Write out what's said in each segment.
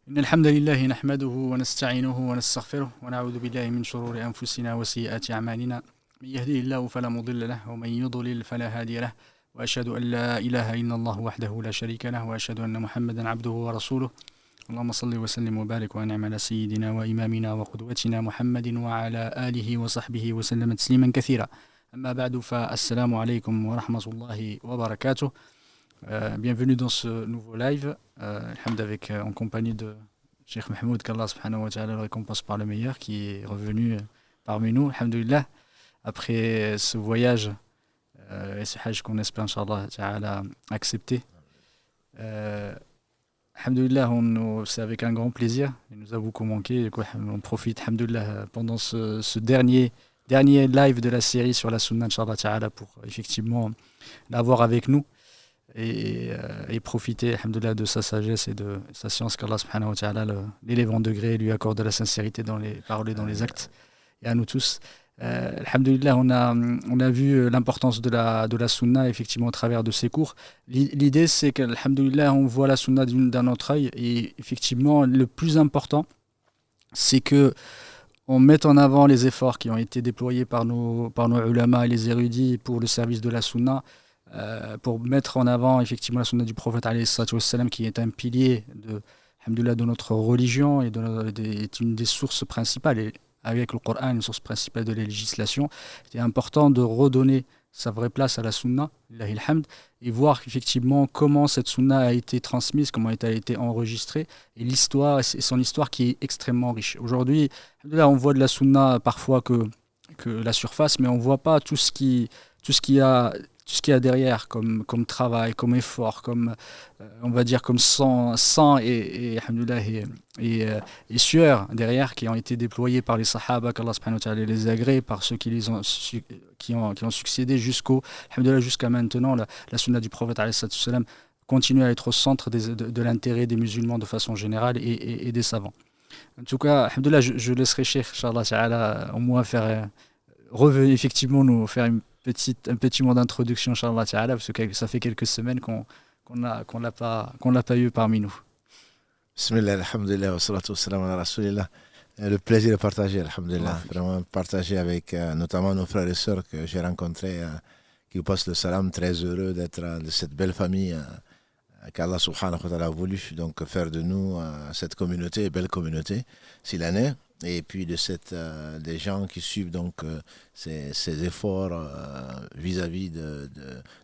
إن الحمد لله نحمده ونستعينه ونستغفره ونعوذ بالله من شرور أنفسنا وسيئات أعمالنا من يهده الله فلا مضل له ومن يضلل فلا هادي له وأشهد أن لا إله إلا الله وحده لا شريك له وأشهد أن محمدا عبده ورسوله اللهم صل وسلم وبارك وأنعم على سيدنا وإمامنا وقدوتنا محمد وعلى آله وصحبه وسلم تسليما كثيرا أما بعد فالسلام عليكم ورحمة الله وبركاته. Bienvenue dans ce nouveau live, en compagnie de Cheikh Mahmoud, qu'Allah subhanahu wa ta'ala le récompense par le meilleur, qui est revenu parmi nous, alhamdulillah, après ce voyage et ce hajj qu'on espère, Inch'Allah ta'ala, accepter. Alhamdulillah, c'est avec un grand plaisir, il nous a beaucoup manqué, on profite, alhamdulillah, pendant ce dernier live de la série sur la sunna, Inch'Allah ta'ala, pour effectivement l'avoir avec nous. Et profiter alhamdoulilah, de sa sagesse et de sa science qu'Allah subhanahu wa ta'ala l'élève en degré et lui accorde de la sincérité dans les paroles et dans les actes, et à nous tous. Alhamdoulilah, on a vu l'importance de la sunna effectivement au travers de ces cours. L'idée c'est qu'alhamdoulilah on voit la sunna d'un autre œil, et effectivement le plus important c'est que on met en avant les efforts qui ont été déployés par nos ulama et les érudits pour le service de la sunna, pour mettre en avant effectivement la sunna du prophète alayhi salatu wassalam, qui est un pilier de notre religion et est une des sources principales, et avec le Coran une source principale de la législation. C'est important de redonner sa vraie place à la sunna, lillahi alhamd, et voir effectivement comment cette sunna a été transmise, comment elle a été enregistrée, et son histoire qui est extrêmement riche. Aujourd'hui, on voit de la sunna parfois que la surface, mais on ne voit pas tout ce qu'il y a derrière comme travail, comme effort, comme on va dire comme sang et sueur derrière, qui ont été déployés par les sahaba, qu'Allah subhanahu wa ta'ala les agrée, par ceux qui ont succédé jusqu'à maintenant. La sunna du prophète alayhi salatu wassalam continue à être au centre de l'intérêt des musulmans de façon générale et des savants. En tout cas, alhamdoulilah, je laisserai Cheikh, Inch'Allah ta'ala, au moins revenir effectivement nous faire un petit mot d'introduction, Inch'Allah ta'ala, parce que ça fait quelques semaines qu'on l'a pas eu parmi nous. Bismillah, alhamdulillah, wa salatu wa salam ala rasulillah. Le plaisir de partager, alhamdulillah. Vraiment partager avec notamment nos frères et sœurs que j'ai rencontrés, qui vous passent le salam, très heureux d'être de cette belle famille qu'Allah subhanahu wa ta'ala a voulu donc faire de nous cette communauté, belle communauté, s'il en est. Et puis des gens qui suivent donc ces efforts vis-à-vis de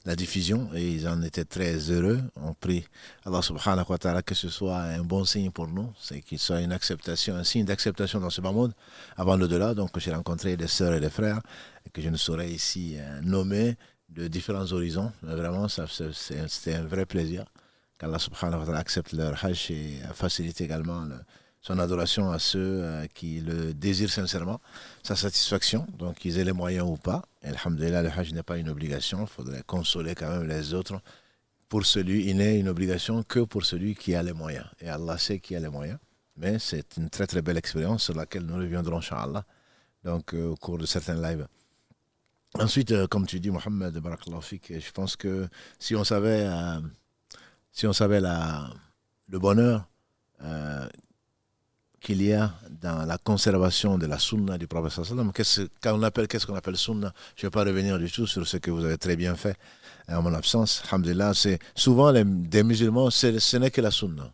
la diffusion, et ils en étaient très heureux. On prie Allah subhanahu wa ta'ala que ce soit un bon signe pour nous, c'est qu'il soit une acceptation, un signe d'acceptation dans ce bas monde avant l'au-delà. Donc j'ai rencontré des sœurs et des frères que je ne saurais ici nommer, de différents horizons. Mais vraiment c'était un vrai plaisir qu'Allah subhanahu wa ta'ala accepte leur hajj et facilite également son adoration à ceux qui le désirent sincèrement, sa satisfaction, donc qu'ils aient les moyens ou pas. Et alhamdulillah, le hajj n'est pas une obligation, il faudrait consoler quand même les autres. Il n'est une obligation que pour celui qui a les moyens. Et Allah sait qui a les moyens, mais c'est une très très belle expérience sur laquelle nous reviendrons, Inch'Allah, donc au cours de certains lives. Ensuite, comme tu dis, Mohamed, barakallahu fik, je pense que si on savait le bonheur qu'il y a dans la conservation de la sunna du prophète sallallahu alayhi wa sallam. Qu'est-ce qu'on appelle sunna? Je ne vais pas revenir du tout sur ce que vous avez très bien fait en mon absence. Alhamdulillah, c'est souvent des musulmans, ce n'est que la sunna.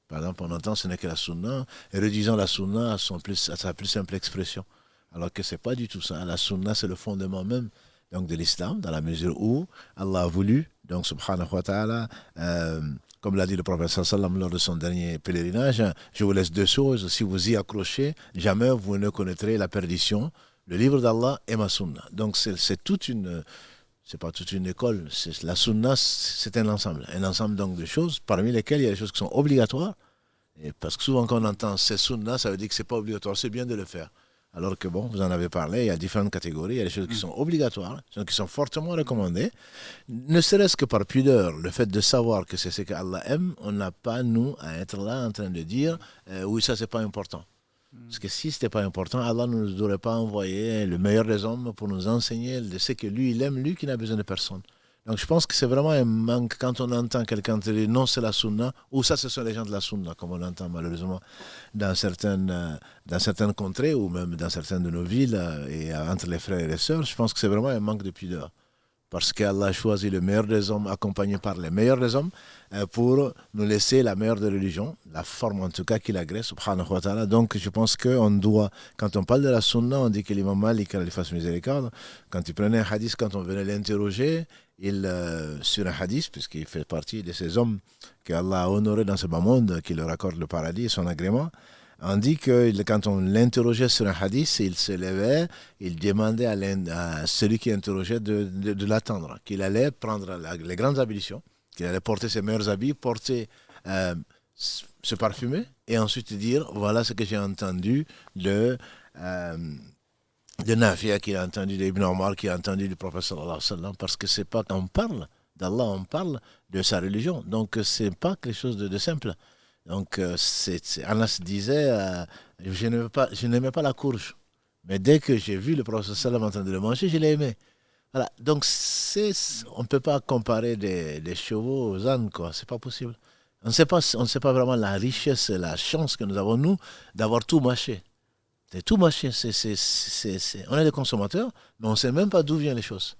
Par exemple, on entend ce n'est que la sunna, et réduisant la sunna à sa plus simple expression. Alors que ce n'est pas du tout ça. La sunna, c'est le fondement même donc, de l'islam, dans la mesure où Allah a voulu, donc subhanahu wa ta'ala, comme l'a dit le prophète sallam lors de son dernier pèlerinage, je vous laisse deux choses, si vous y accrochez, jamais vous ne connaîtrez la perdition, le livre d'Allah et ma sunna. Donc c'est pas toute une école, la sunna c'est un ensemble donc de choses, parmi lesquelles il y a des choses qui sont obligatoires, et parce que souvent quand on entend c'est sunna, ça veut dire que c'est pas obligatoire, c'est bien de le faire. Alors que bon, vous en avez parlé, il y a différentes catégories, il y a des choses qui sont obligatoires, qui sont fortement recommandées, ne serait-ce que par pudeur, le fait de savoir que c'est ce qu'Allah aime, on n'a pas, nous, à être là en train de dire oui, ça c'est pas important. Parce que si c'était pas important, Allah ne nous aurait pas envoyé le meilleur des hommes pour nous enseigner de ce que lui, il aime, lui qui n'a besoin de personne. Donc je pense que c'est vraiment un manque quand on entend quelqu'un te dire non, c'est la sunna, ou ça, ce sont les gens de la sunna, comme on l'entend malheureusement dans certaines contrées, ou même dans certaines de nos villes, et entre les frères et les sœurs. Je pense que c'est vraiment un manque de pudeur. Parce qu'Allah a choisi le meilleur des hommes, accompagné par les meilleurs des hommes, pour nous laisser la meilleure des religions, la forme en tout cas qu'il agrée, subhanahu wa ta'ala. Donc je pense qu'on doit, quand on parle de la sunna, on dit que l'imam Malik, Allah lui fasse miséricorde, quand il prenait un hadith, quand on venait l'interroger, sur un hadith, puisqu'il fait partie de ces hommes qu'Allah a honorés dans ce bas monde, qui leur accorde le paradis et son agrément, on dit que quand on l'interrogeait sur un hadith, il se levait, il demandait à celui qui interrogeait de l'attendre, qu'il allait prendre les grandes ablutions, qu'il allait porter ses meilleurs habits, se parfumer, et ensuite dire, voilà ce que j'ai entendu de Nafia, qui a entendu d'Ibn Omar, qui a entendu du prophète sallallahu alayhi wa sallam, parce que c'est pas qu'on parle d'Allah, on parle de sa religion. Donc c'est pas quelque chose de simple. Donc Anas disait, je n'aimais pas la courge, mais dès que j'ai vu le prophète sallallahu alayhi wa sallam en train de le manger, je l'ai aimé. Voilà. Donc on ne peut pas comparer des chevaux aux ânes, quoi. C'est pas possible. On ne sait pas vraiment la richesse et la chance que nous avons, nous, d'avoir tout mâché. C'est tout mâché. On est des consommateurs, mais on ne sait même pas d'où viennent les choses.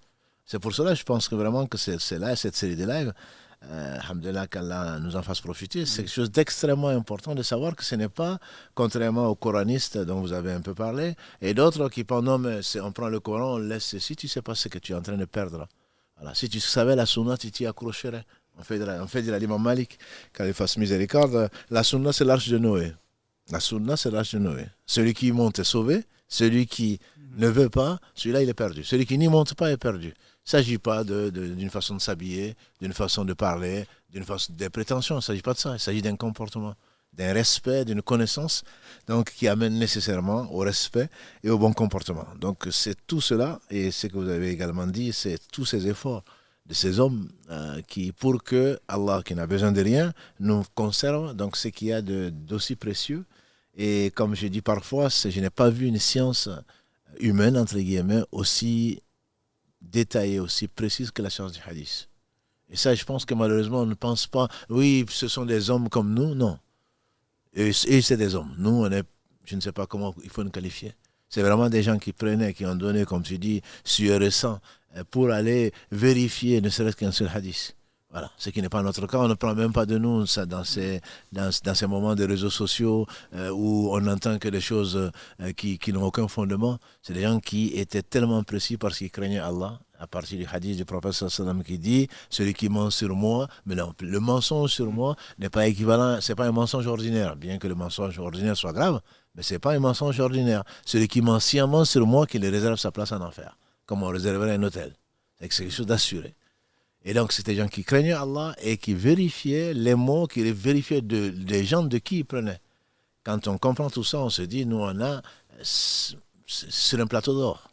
C'est pour cela que je pense que vraiment que c'est là, cette série de lives, alhamdoulilah, qu'Allah nous en fasse profiter, c'est quelque chose d'extrêmement important de savoir que ce n'est pas, contrairement aux coranistes dont vous avez un peu parlé, et d'autres qui pendant, on prend le Coran, on laisse ceci, tu ne sais pas ce que tu es en train de perdre. Voilà. Si tu savais la sunna, tu t'y accrocherais. On fait de l'imam Malik, qu'Allah fasse miséricorde, la sunna c'est l'arche de Noé. La sunna, c'est l'arche de Noé. Celui qui monte est sauvé. Celui qui ne veut pas, celui-là, il est perdu. Celui qui n'y monte pas est perdu. Il ne s'agit pas d'une façon de s'habiller, d'une façon de parler, d'une façon de prétention. Il ne s'agit pas de ça. Il s'agit d'un comportement, d'un respect, d'une connaissance, donc qui amène nécessairement au respect et au bon comportement. Donc c'est tout cela, et ce que vous avez également dit, c'est tous ces efforts de ces hommes qui, pour que Allah, qui n'a besoin de rien, nous conserve donc ce qu'il y a d'aussi précieux. Et comme je dis parfois, je n'ai pas vu une science humaine, entre guillemets, aussi détaillée, aussi précise que la science du hadith. Et ça, je pense que malheureusement, on ne pense pas, oui, ce sont des hommes comme nous, non. Et c'est des hommes. Nous, on est, je ne sais pas comment il faut nous qualifier. C'est vraiment des gens qui prenaient, qui ont donné, comme tu dis, sueur et sang, pour aller vérifier ne serait-ce qu'un seul hadith. Voilà, ce qui n'est pas notre cas. On ne prend même pas de nous ça, dans ces moments de réseaux sociaux où on n'entend que des choses qui n'ont aucun fondement. C'est des gens qui étaient tellement précis parce qu'ils craignaient Allah, à partir du hadith du prophète sallam qui dit « Celui qui ment sur moi », mais non, le mensonge sur moi n'est pas équivalent, c'est pas un mensonge ordinaire, bien que le mensonge ordinaire soit grave, mais c'est pas un mensonge ordinaire. Celui qui ment sciemment sur moi, qui le réserve sa place en enfer, comme on réserverait un hôtel. C'est quelque chose d'assuré. Et donc, c'était des gens qui craignaient Allah et qui vérifiaient les mots, qui vérifiaient des gens de qui ils prenaient. Quand on comprend tout ça, on se dit, nous, on a sur un plateau d'or.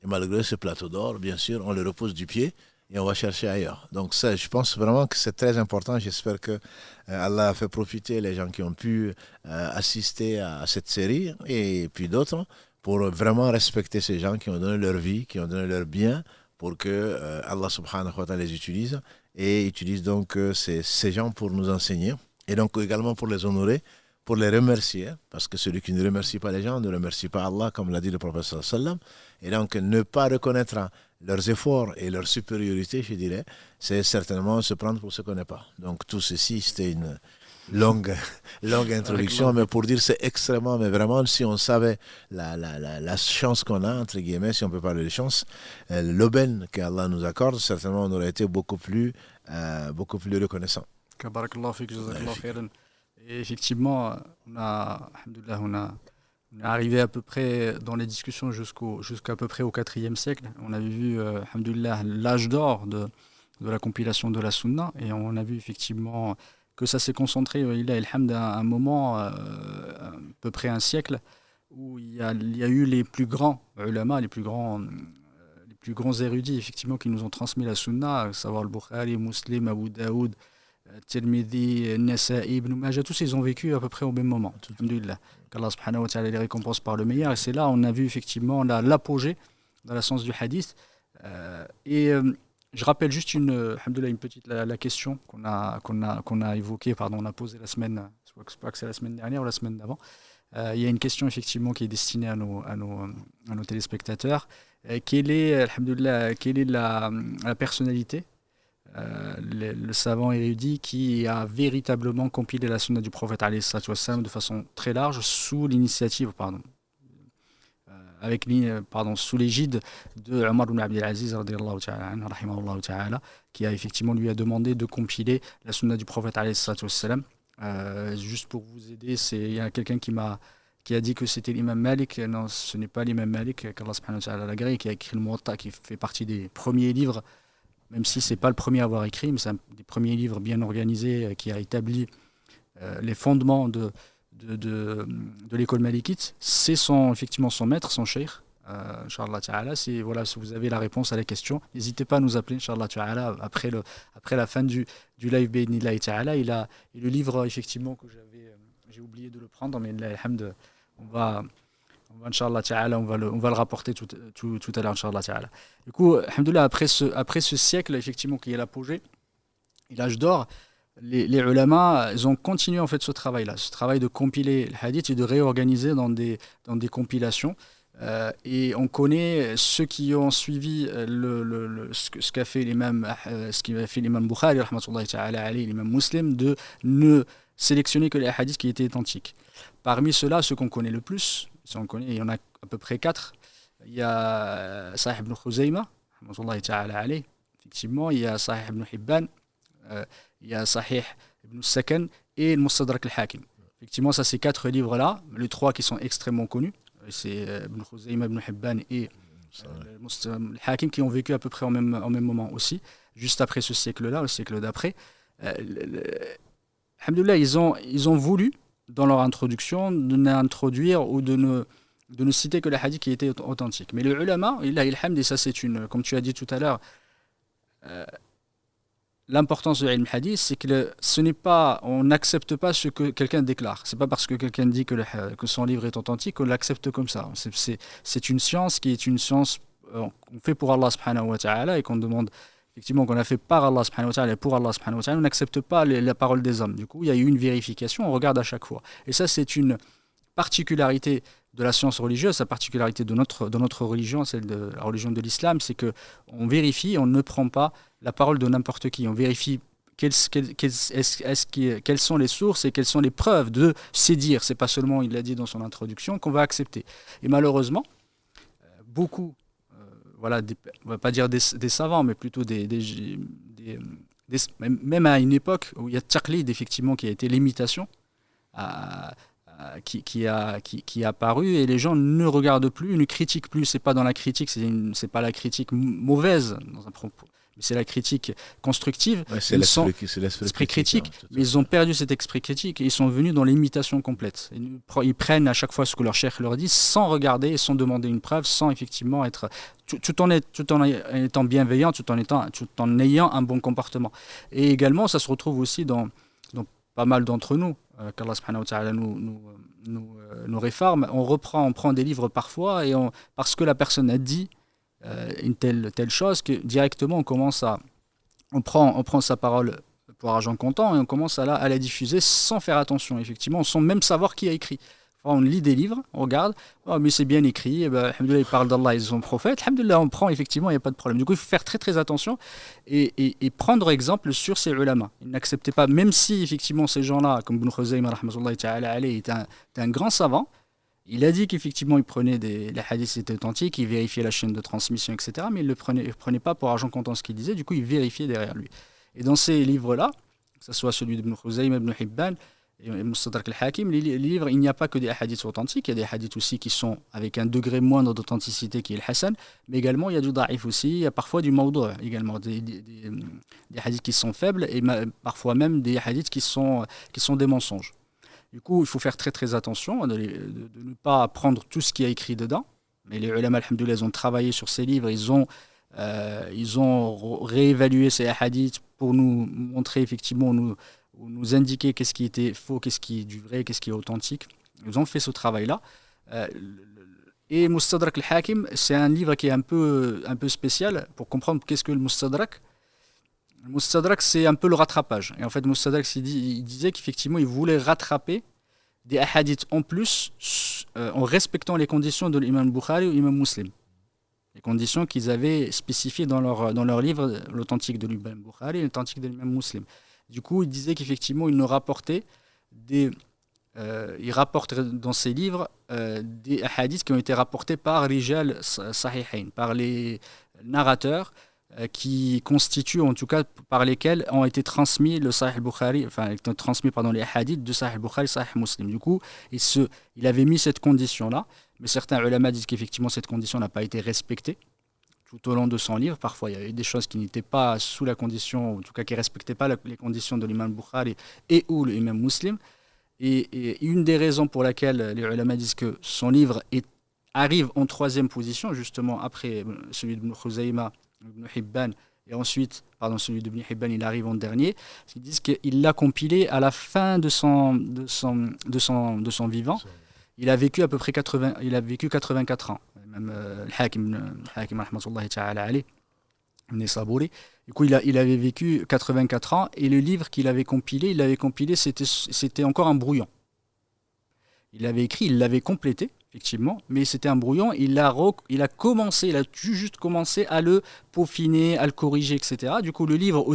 Et malgré ce plateau d'or, bien sûr, on le repose du pied et on va chercher ailleurs. Donc ça, je pense vraiment que c'est très important. J'espère que Allah a fait profiter les gens qui ont pu assister à cette série et puis d'autres pour vraiment respecter ces gens qui ont donné leur vie, qui ont donné leur bien, pour que Allah subhanahu wa ta'ala les utilise et utilise donc ces gens pour nous enseigner et donc également pour les honorer, pour les remercier, parce que celui qui ne remercie pas les gens ne remercie pas Allah, comme l'a dit le prophète sallallahu alayhi wa sallam. Et donc ne pas reconnaître leurs efforts et leur supériorité, je dirais, c'est certainement se prendre pour ce qu'on n'est pas. Donc tout ceci, c'était une longue introduction, mais pour dire c'est extrêmement, mais vraiment, si on savait la chance qu'on a, entre guillemets, si on peut parler de chance, l'aubaine qu'Allah nous accorde, certainement on aurait été beaucoup plus reconnaissant. Barakallahu fik, jazakallahu khairan. Et effectivement, on est arrivé à peu près dans les discussions jusqu'à peu près au IVe siècle. On avait vu, alhamdoulilah, l'âge d'or de la compilation de la Sunna, et on a vu effectivement que ça s'est concentré, il a un moment, à peu près un siècle, où il y a eu les plus grands ulama, les plus grands érudits, effectivement, qui nous ont transmis la Sunna, à savoir le Bukhari, Muslim, Abu Daoud, Tirmidhi, Nasa'i, Ibn Majah, tous ils ont vécu à peu près au même moment. Alhamdulillah. Qu'Allah subhanahu wa ta'ala les récompense par le meilleur. Et c'est là on a vu effectivement l'apogée dans la science du hadith. Et Je rappelle juste alhamdoulilah, une petite la question qu'on a évoquée, pardon, on a posée la semaine, je crois que c'est la semaine dernière ou la semaine d'avant. Il y a une question effectivement qui est destinée à nos téléspectateurs. Quelle est la personnalité, le savant érudit qui a véritablement compilé la sunna du prophète alayhi salatu wassalam de façon très large sous l'initiative, pardon, sous l'égide de Omar ibn Abdel Aziz radiyallahu ta'ala anhu, rahimahullah ta'ala, qui a effectivement lui a demandé de compiler la sunna du prophète alayhi salatu wassalam. Juste pour vous aider, il y a quelqu'un qui a dit que c'était l'imam Malik. Non, ce n'est pas l'imam Malik, qu'Allah subhanahu wa ta'ala l'a gré, qui a écrit le Muwatta, qui fait partie des premiers livres, même si ce n'est pas le premier à avoir écrit, mais c'est un des premiers livres bien organisés qui a établi les fondements de l'école malikite. C'est effectivement son maître, son cheikh. Inch'Allah ta'ala, voilà, si vous avez la réponse à la question, n'hésitez pas à nous appeler, Inch'Allah ta'ala, après la fin du live Bénillahi ta'ala. Et le livre, effectivement, que j'ai oublié de le prendre, mais alhamd, on va, Inch'Allah ta'ala, on va le rapporter tout à l'heure, Inch'Allah ta'ala. Du coup, alhamdoulilah, après ce siècle, effectivement, qui est l'apogée et l'âge d'or, les ulama, ils ont continué en fait ce travail-là, ce travail de compiler le hadith et de réorganiser dans des compilations. Et on connaît ceux qui ont suivi ce qu'a fait l'imam Bukhari, rahmatullahi ta'ala alayhi, l'imam Muslim, de ne sélectionner que les hadiths qui étaient authentiques. Parmi ceux-là, ceux qu'on connaît le plus, il y en a à peu près 4. Il y a Sahih ibn Khuzayma, rahmatullahi ta'ala alayhi. Effectivement, il y a Sahih ibn Hibban, il y a Sahih ibn Sakan et le Mustadrak al-Hakim. Effectivement, ça, ces 4 livres-là, les 3 qui sont extrêmement connus, c'est Ibn Khuzayma, Ibn Hibban et le Hakim, qui ont vécu à peu près au même moment aussi, juste après ce siècle-là, le siècle d'après. Alhamdoulilah, ils ont voulu, dans leur introduction, de n'introduire ou de ne citer que les hadiths qui étaient authentiques. Mais le ulama, et ça c'est comme tu as dit tout à l'heure, l'importance de l'ilm hadith, c'est que on n'accepte pas ce que quelqu'un déclare. C'est pas parce que quelqu'un dit que son livre est authentique qu'on l'accepte comme ça. C'est une science qui est une science qu'on fait pour Allah subhanahu wa ta'ala et qu'on demande, effectivement, qu'on a fait par Allah subhanahu wa ta'ala et pour Allah subhanahu wa ta'ala. On n'accepte pas la parole des hommes. Du coup, il y a eu une vérification, on regarde à chaque fois. Et ça, c'est une particularité de la science religieuse, la particularité de notre religion, celle de la religion de l'islam, c'est qu'on vérifie, on ne prend pas la parole de n'importe qui. On vérifie quelles sont les sources et quelles sont les preuves de ces dires. C'est pas seulement, il l'a dit dans son introduction, qu'on va accepter. Et malheureusement, beaucoup, on va pas dire des savants, mais plutôt même à une époque où il y a taqlid, effectivement, qui a été l'imitation, qui est apparu, et les gens ne regardent plus, ne critiquent plus. C'est pas dans la critique, c'est pas la critique mauvaise dans un propos, mais c'est la critique constructive. Ouais, c'est l'esprit critique, mais ils ont perdu cet esprit critique et ils sont venus dans l'imitation complète. Ils prennent à chaque fois ce que leur cheikh leur dit sans regarder et sans demander une preuve, sans effectivement être tout en étant bienveillant, tout en ayant un bon comportement. Et également, ça se retrouve aussi dans pas mal d'entre nous, qu'Allah subhanahu wa ta'ala nous réforme. On prend des livres parfois parce que la personne a dit une telle chose, que directement on prend sa parole pour argent comptant et on commence à la diffuser sans faire attention, effectivement, sans même savoir qui a écrit. On lit des livres, on regarde, mais c'est bien écrit, alhamdoulilah, il parle d'Allah et de son prophète, alhamdoulilah, on prend, effectivement, il n'y a pas de problème. Du coup, il faut faire très très attention et prendre exemple sur ces ulama. Ils n'acceptaient pas, même si effectivement ces gens-là, comme Ibn Khuzayma rahmatullahi ta'ala alayhi, était un grand savant, il a dit qu'effectivement il prenait les hadiths étaient authentiques, il vérifiait la chaîne de transmission, etc. Mais il ne prenait pas pour argent comptant ce qu'il disait, du coup il vérifiait derrière lui. Et dans ces livres-là, que ce soit celui d'Ibn Khuzayma, Ibn Hibban, et Mustadrak al-Hakim, les livres, il n'y a pas que des hadiths authentiques, il y a des hadiths aussi qui sont avec un degré moindre d'authenticité qui est le Hassan, mais également il y a du da'if aussi, il y a parfois du mawdu', également des hadiths qui sont faibles et parfois même des hadiths qui sont des mensonges. Du coup, il faut faire très très attention de ne pas prendre tout ce qui est écrit dedans, mais les ulama, alhamdoulilah, ils ont travaillé sur ces livres, ils ont réévalué ces hadiths pour nous montrer effectivement, nous indiquer qu'est-ce qui était faux, qu'est-ce qui est du vrai, qu'est-ce qui est authentique. Ils ont fait ce travail-là. Et Mustadrak al-Hakim, c'est un livre qui est un peu spécial pour comprendre qu'est-ce que le Mustadrak. Le Mustadrak, c'est un peu le rattrapage. Et en fait, Mustadrak, il disait qu'effectivement, il voulait rattraper des hadiths en plus en respectant les conditions de l'imam Bukhari ou l'imam Muslim. Les conditions qu'ils avaient spécifiées dans leur livre, l'authentique de l'imam Bukhari et l'authentique de l'imam Muslim. Du coup, il disait qu'effectivement, il nous rapportait il rapporte dans ses livres des hadiths qui ont été rapportés par Rijal Sahihain, par les narrateurs qui constituent, en tout cas par lesquels ont été transmis le Sahih Bukhari, enfin, été transmis les hadiths de Sahih Bukhari, Sahih Muslim. Du coup, il avait mis cette condition-là, mais certains ulama disent qu'effectivement cette condition n'a pas été respectée tout au long de son livre. Parfois, il y avait des choses qui n'étaient pas sous la condition, en tout cas qui ne respectaient pas les conditions de l'imam Bukhari et ou l'imam Muslim. Et une des raisons pour laquelle les ulama disent que son livre arrive en troisième position, justement après celui d'Ibn Khuzayma, Ibn Hibban, et ensuite, celui d'Ibn Hibban, il arrive en dernier, ils disent qu'il l'a compilé à la fin de son vivant. Il a vécu à peu près 84 ans. Même Al-Hakim, rahmatullahi ta'ala alayh, Nesabouri. Du coup, il avait vécu 84 ans et le livre qu'il avait compilé, c'était encore un brouillon. Il l'avait écrit, il l'avait complété, effectivement, mais c'était un brouillon. Il a juste commencé à le peaufiner, à le corriger, etc. Du coup, le livre,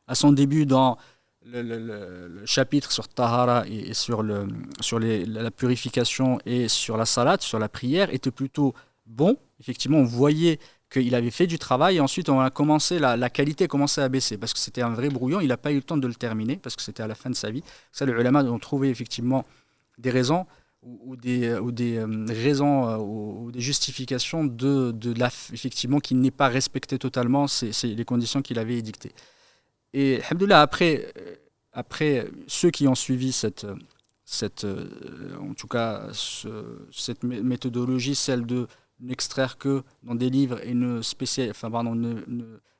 à son début dans le chapitre sur Tahara et sur la purification et sur la salat, sur la prière, était plutôt bon. Effectivement, on voyait qu'il avait fait du travail et ensuite la qualité a commencé à baisser parce que c'était un vrai brouillon. Il n'a pas eu le temps de le terminer parce que c'était à la fin de sa vie. Ça, les ulama ont trouvé effectivement des raisons ou des raisons ou des justifications effectivement qu'il n'ait pas respecté totalement les conditions qu'il avait édictées. Et alhamdoulilah, après ceux qui ont suivi cette méthodologie, celle de n'extraire que dans des livres et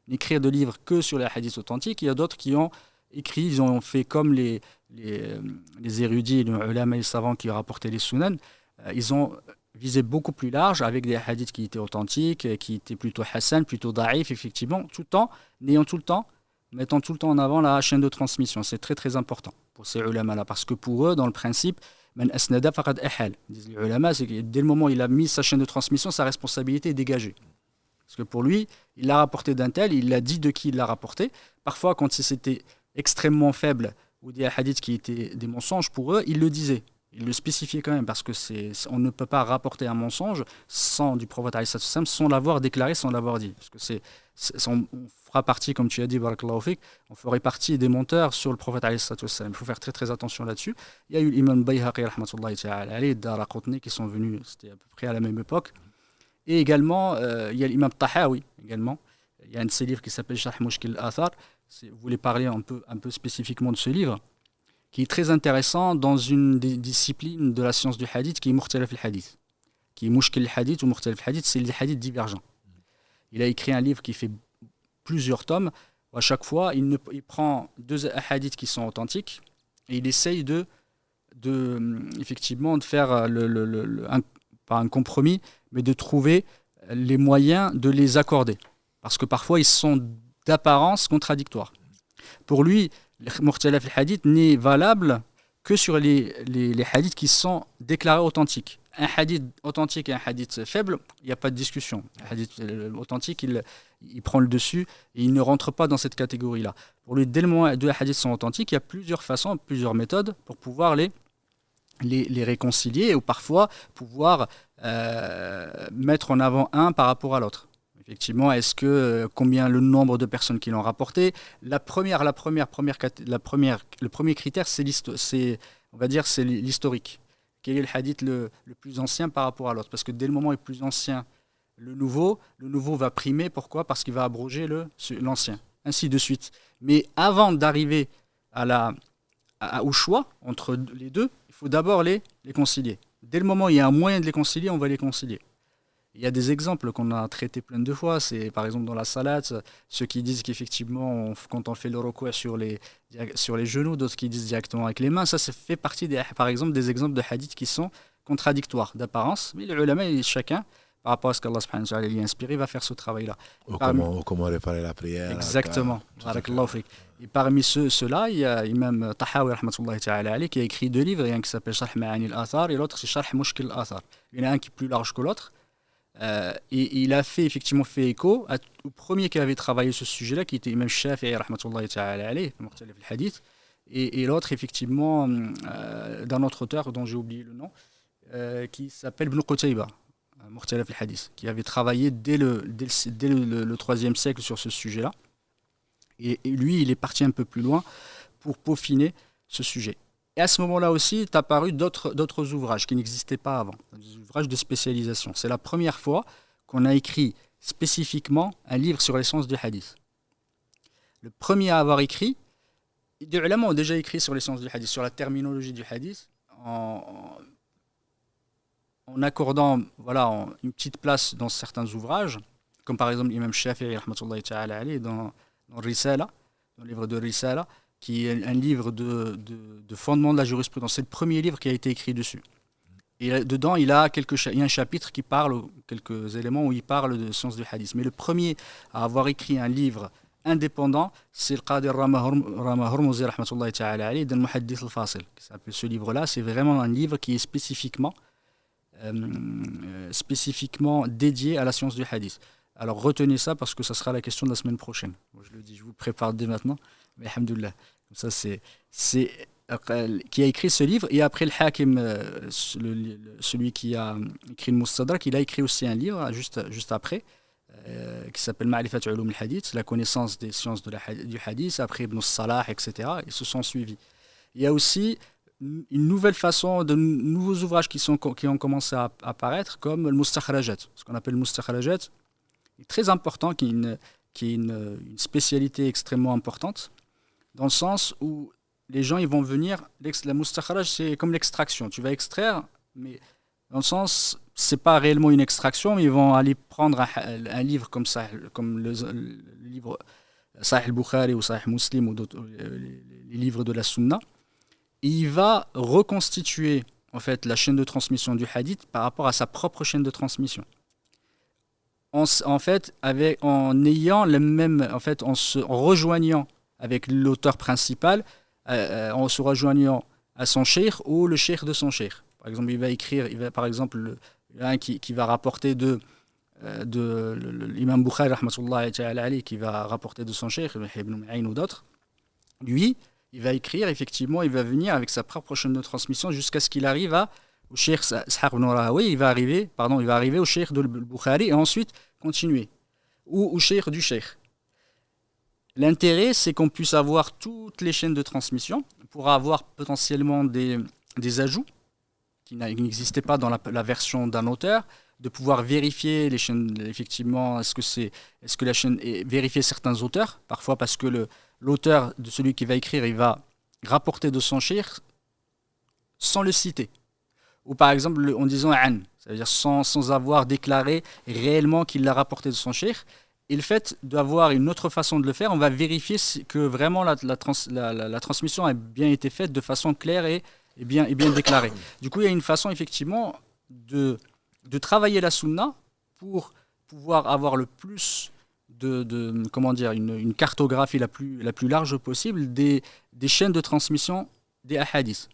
n'écrire de livres que sur les hadiths authentiques, il y a d'autres qui ont écrit, ils ont fait comme les érudits, les ulama et les savants qui ont rapporté les sunan, ils ont visé beaucoup plus large avec des hadiths qui étaient authentiques, qui étaient plutôt hassan, plutôt da'if, effectivement, mettant tout le temps en avant la chaîne de transmission. C'est très très important pour ces ulama-là, parce que pour eux, dans le principe, man asnada faqad ahal, disent les ulama, c'est que dès le moment où il a mis sa chaîne de transmission, sa responsabilité est dégagée. Parce que pour lui, il l'a rapporté d'un tel, il l'a dit de qui il l'a rapporté. Parfois, quand c'était extrêmement faible ou des hadiths qui étaient des mensonges pour eux, il le disait. Il le spécifiait quand même, parce que on ne peut pas rapporter un mensonge du prophète sans l'avoir déclaré, sans l'avoir dit. Parce que on fera partie, comme tu as dit, barakallahu fik, on ferait partie des menteurs sur le prophète. Il faut faire très très attention là-dessus. Il y a eu l'imam Bayhaqi, rahmatullahi ta'ala alayhi, Daraqutni, qui sont venus, c'était à peu près à la même époque. Et également, il y a l'imam Tahawi, également. Il y a un de ses livres qui s'appelle Sharh Mushkil al-Athar. Vous voulez parler un peu spécifiquement de ce livre, qui est très intéressant dans une des disciplines de la science du hadith, qui est Mukhtalaf al-Hadith. Qui est Mushkil al-Hadith ou Mukhtalaf al-Hadith, c'est les hadiths divergents. Il a écrit un livre qui fait plusieurs tomes. Où à chaque fois, il prend deux hadiths qui sont authentiques et il essaye effectivement de faire pas un compromis, mais de trouver les moyens de les accorder. Parce que parfois, ils sont d'apparence contradictoires. Pour lui, le Mukhtalaf al-Hadith n'est valable que sur les hadiths qui sont déclarés authentiques. Un hadith authentique et un hadith faible, il n'y a pas de discussion. Un hadith authentique, il prend le dessus et il ne rentre pas dans cette catégorie-là. Pour lui, dès le moment où deux hadiths sont authentiques, il y a plusieurs façons, plusieurs méthodes pour pouvoir les réconcilier ou parfois pouvoir mettre en avant un par rapport à l'autre. Effectivement, combien le nombre de personnes qui l'ont rapporté. Le premier critère, c'est l'historique. Quel est le hadith le plus ancien par rapport à l'autre? Parce que dès le moment où il est plus ancien, le nouveau va primer. Pourquoi? Parce qu'il va abroger l'ancien. Ainsi de suite. Mais avant d'arriver au choix entre les deux, il faut d'abord les concilier. Dès le moment où il y a un moyen de les concilier, on va les concilier. Il y a des exemples qu'on a traités plein de fois. C'est par exemple dans la salat, ceux qui disent qu'effectivement, quand on fait le recours sur les genoux, d'autres qui disent directement avec les mains. Ça fait partie, par exemple, des exemples de hadiths qui sont contradictoires d'apparence, mais les ulama, chacun, par rapport à ce qu'Allah subhanahu wa ta'ala lui a inspiré, va faire ce travail-là. Ou comment réparer la prière. Exactement. Et parmi ceux-là, il y a Imam Tahawi rahmatullahi ta'ala alayhi, qui a écrit 2 livres, il y a un qui s'appelle Sharh Ma'ani al-Athar et l'autre c'est Sharh Mushkil al-Athar. Il y en a un qui est plus large que l'autre. Et il a effectivement fait écho au premier qui avait travaillé ce sujet-là, qui était Imam Shafi'i rahmatullahi ta'ala alayhi, Mukhtalif al-Hadith, et l'autre effectivement d'un autre auteur dont j'ai oublié le nom, qui s'appelle Ibn Qutayba, Mukhtalif al-Hadith, qui avait travaillé dès le 3e siècle sur ce sujet-là. Et lui, il est parti un peu plus loin pour peaufiner ce sujet. Et à ce moment-là aussi, est apparu d'autres ouvrages qui n'existaient pas avant, des ouvrages de spécialisation. C'est la première fois qu'on a écrit spécifiquement un livre sur l'essence du hadith. Le premier à avoir écrit, des ulama ont déjà écrit sur l'essence du hadith, sur la terminologie du hadith, en accordant une petite place dans certains ouvrages, comme par exemple l'imam Shafi'i rahmatullahi ta'ala alayhi dans Risala, dans le livre de Risala, qui est un livre de fondement de la jurisprudence. C'est le premier livre qui a été écrit dessus. Et dedans, il y a un chapitre qui parle, quelques éléments où il parle de science du hadith. Mais le premier à avoir écrit un livre indépendant, c'est le Qadir Rama Hormouzi rahmatullahi ta'ala alayhi, dans le Muhaddith al-Fasil. Ce livre-là, c'est vraiment un livre qui est spécifiquement dédié à la science du hadith. Alors retenez ça parce que ça sera la question de la semaine prochaine. Moi, je le dis, je vous prépare dès maintenant. Mais alhamdoulilah. Ça, c'est qui a écrit ce livre. Et après le Hakim, celui qui a écrit le Mustadrak, il a écrit aussi un livre juste après, qui s'appelle Ma'rifat Ulum al-Hadith, la connaissance des sciences du hadith, après Ibn Salah, etc. Ils se sont suivis. Il y a aussi une nouvelle façon, de nouveaux ouvrages qui ont commencé à apparaître, comme le Mustakhrajat. Ce qu'on appelle le Mustakhrajat est très important, qui est une spécialité extrêmement importante, dans le sens où les gens ils vont venir, la mustakhraj c'est comme l'extraction, tu vas extraire, mais dans le sens, c'est pas réellement une extraction, mais ils vont aller prendre un livre comme ça, comme le livre Sahih al-Bukhari ou Sahih Muslim ou d'autres, les livres de la Sunna, et il va reconstituer en fait la chaîne de transmission du hadith par rapport à sa propre chaîne de transmission. En fait, en ayant le même, en fait, en rejoignant avec l'auteur principal, en se rejoignant à son cheikh ou le cheikh de son cheikh. Par exemple, par exemple, un qui va rapporter de l'imam Bukhari rahmatullahi ta'ala alayhi, qui va rapporter de son cheikh, Ibn Ma'in ou d'autres. Lui, il va écrire, effectivement, il va venir avec sa propre chaîne de transmission jusqu'à ce qu'il arrive au cheikh Ishaq ibn Rahawi, il va arriver au cheikh de Bukhari et ensuite continuer, ou au cheikh du cheikh. L'intérêt, c'est qu'on puisse avoir toutes les chaînes de transmission pour avoir potentiellement des ajouts qui n'existaient pas dans la version d'un auteur, de pouvoir vérifier les chaînes, effectivement, est-ce que la chaîne vérifier certains auteurs, parfois parce que l'auteur de celui qui va écrire, il va rapporter de son cheikh sans le citer. Ou par exemple en disant an, c'est-à-dire sans avoir déclaré réellement qu'il l'a rapporté de son cheikh. Et le fait d'avoir une autre façon de le faire, on va vérifier que vraiment la transmission a bien été faite de façon claire et bien déclarée. Du coup, il y a une façon effectivement de travailler la sunna pour pouvoir avoir le plus une cartographie la plus large possible des chaînes de transmission des ahadiths.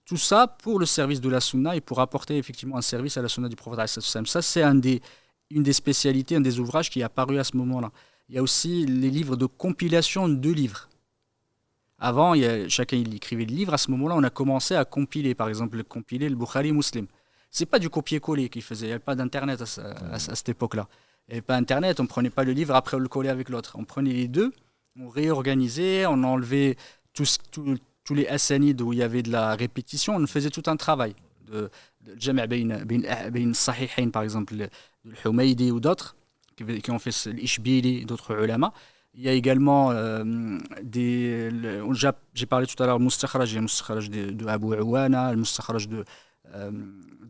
Tout ça pour le service de la sunna et pour apporter effectivement un service à la sunna du prophète. Ça, c'est une des spécialités, un des ouvrages qui est apparu à ce moment-là. Il y a aussi les livres de compilation de livres. Avant, chacun il écrivait le livre. À ce moment-là, on a commencé à compiler, par exemple, compiler le Bukhari Muslim. C'est pas du copier-coller qu'il faisait. Il n'y avait pas d'internet à cette époque-là. Il n'y avait pas internet. On prenait pas le livre après on le collait avec l'autre. On prenait les deux, on réorganisait, on enlevait tous les asanides où il y avait de la répétition. On faisait tout un travail de jama' bain sahihain, par exemple, le Humaydi ou d'autres qui ont fait l'Ishbili, d'autres ulama. Il y a également j'ai parlé tout à l'heure, il y a le mustakhraj de Abu Awana, le mustakhraj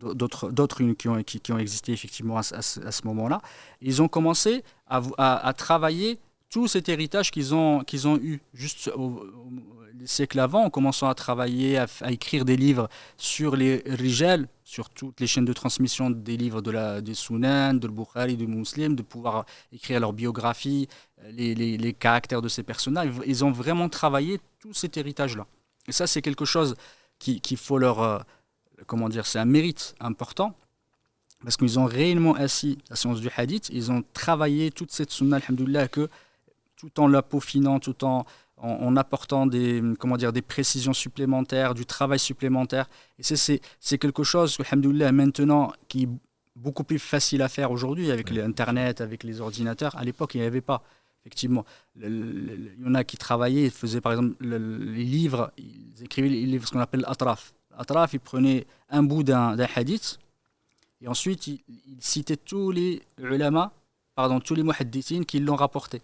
d'autres qui ont existé effectivement à ce moment-là. Ils ont commencé à travailler tout cet héritage qu'ils ont eu juste les siècles avant, en commençant à travailler, à écrire des livres sur les rijal, sur toutes les chaînes de transmission des livres des Sunan, de Bukhari, de Muslim, de pouvoir écrire leur biographie, les caractères de ces personnages. Ils ont vraiment travaillé tout cet héritage-là. Et ça, c'est quelque chose qu'il faut leur... comment dire, c'est un mérite important. Parce qu'ils ont réellement assis la science du hadith, ils ont travaillé toute cette sunna, alhamdoulilah, que tout en la peaufinant, tout en apportant des précisions supplémentaires, du travail supplémentaire. Et c'est quelque chose, alhamdoulilah, maintenant, qui est beaucoup plus facile à faire aujourd'hui avec l'Internet, avec les ordinateurs. À l'époque, il n'y avait pas. Effectivement, il y en a qui travaillaient, ils faisaient par exemple les livres, ils écrivaient les livres, ce qu'on appelle l'atraf. L'atraf, ils prenaient un bout d'un hadith, et ensuite, il citait tous les ulama, tous les muhaddithines qui l'ont rapporté.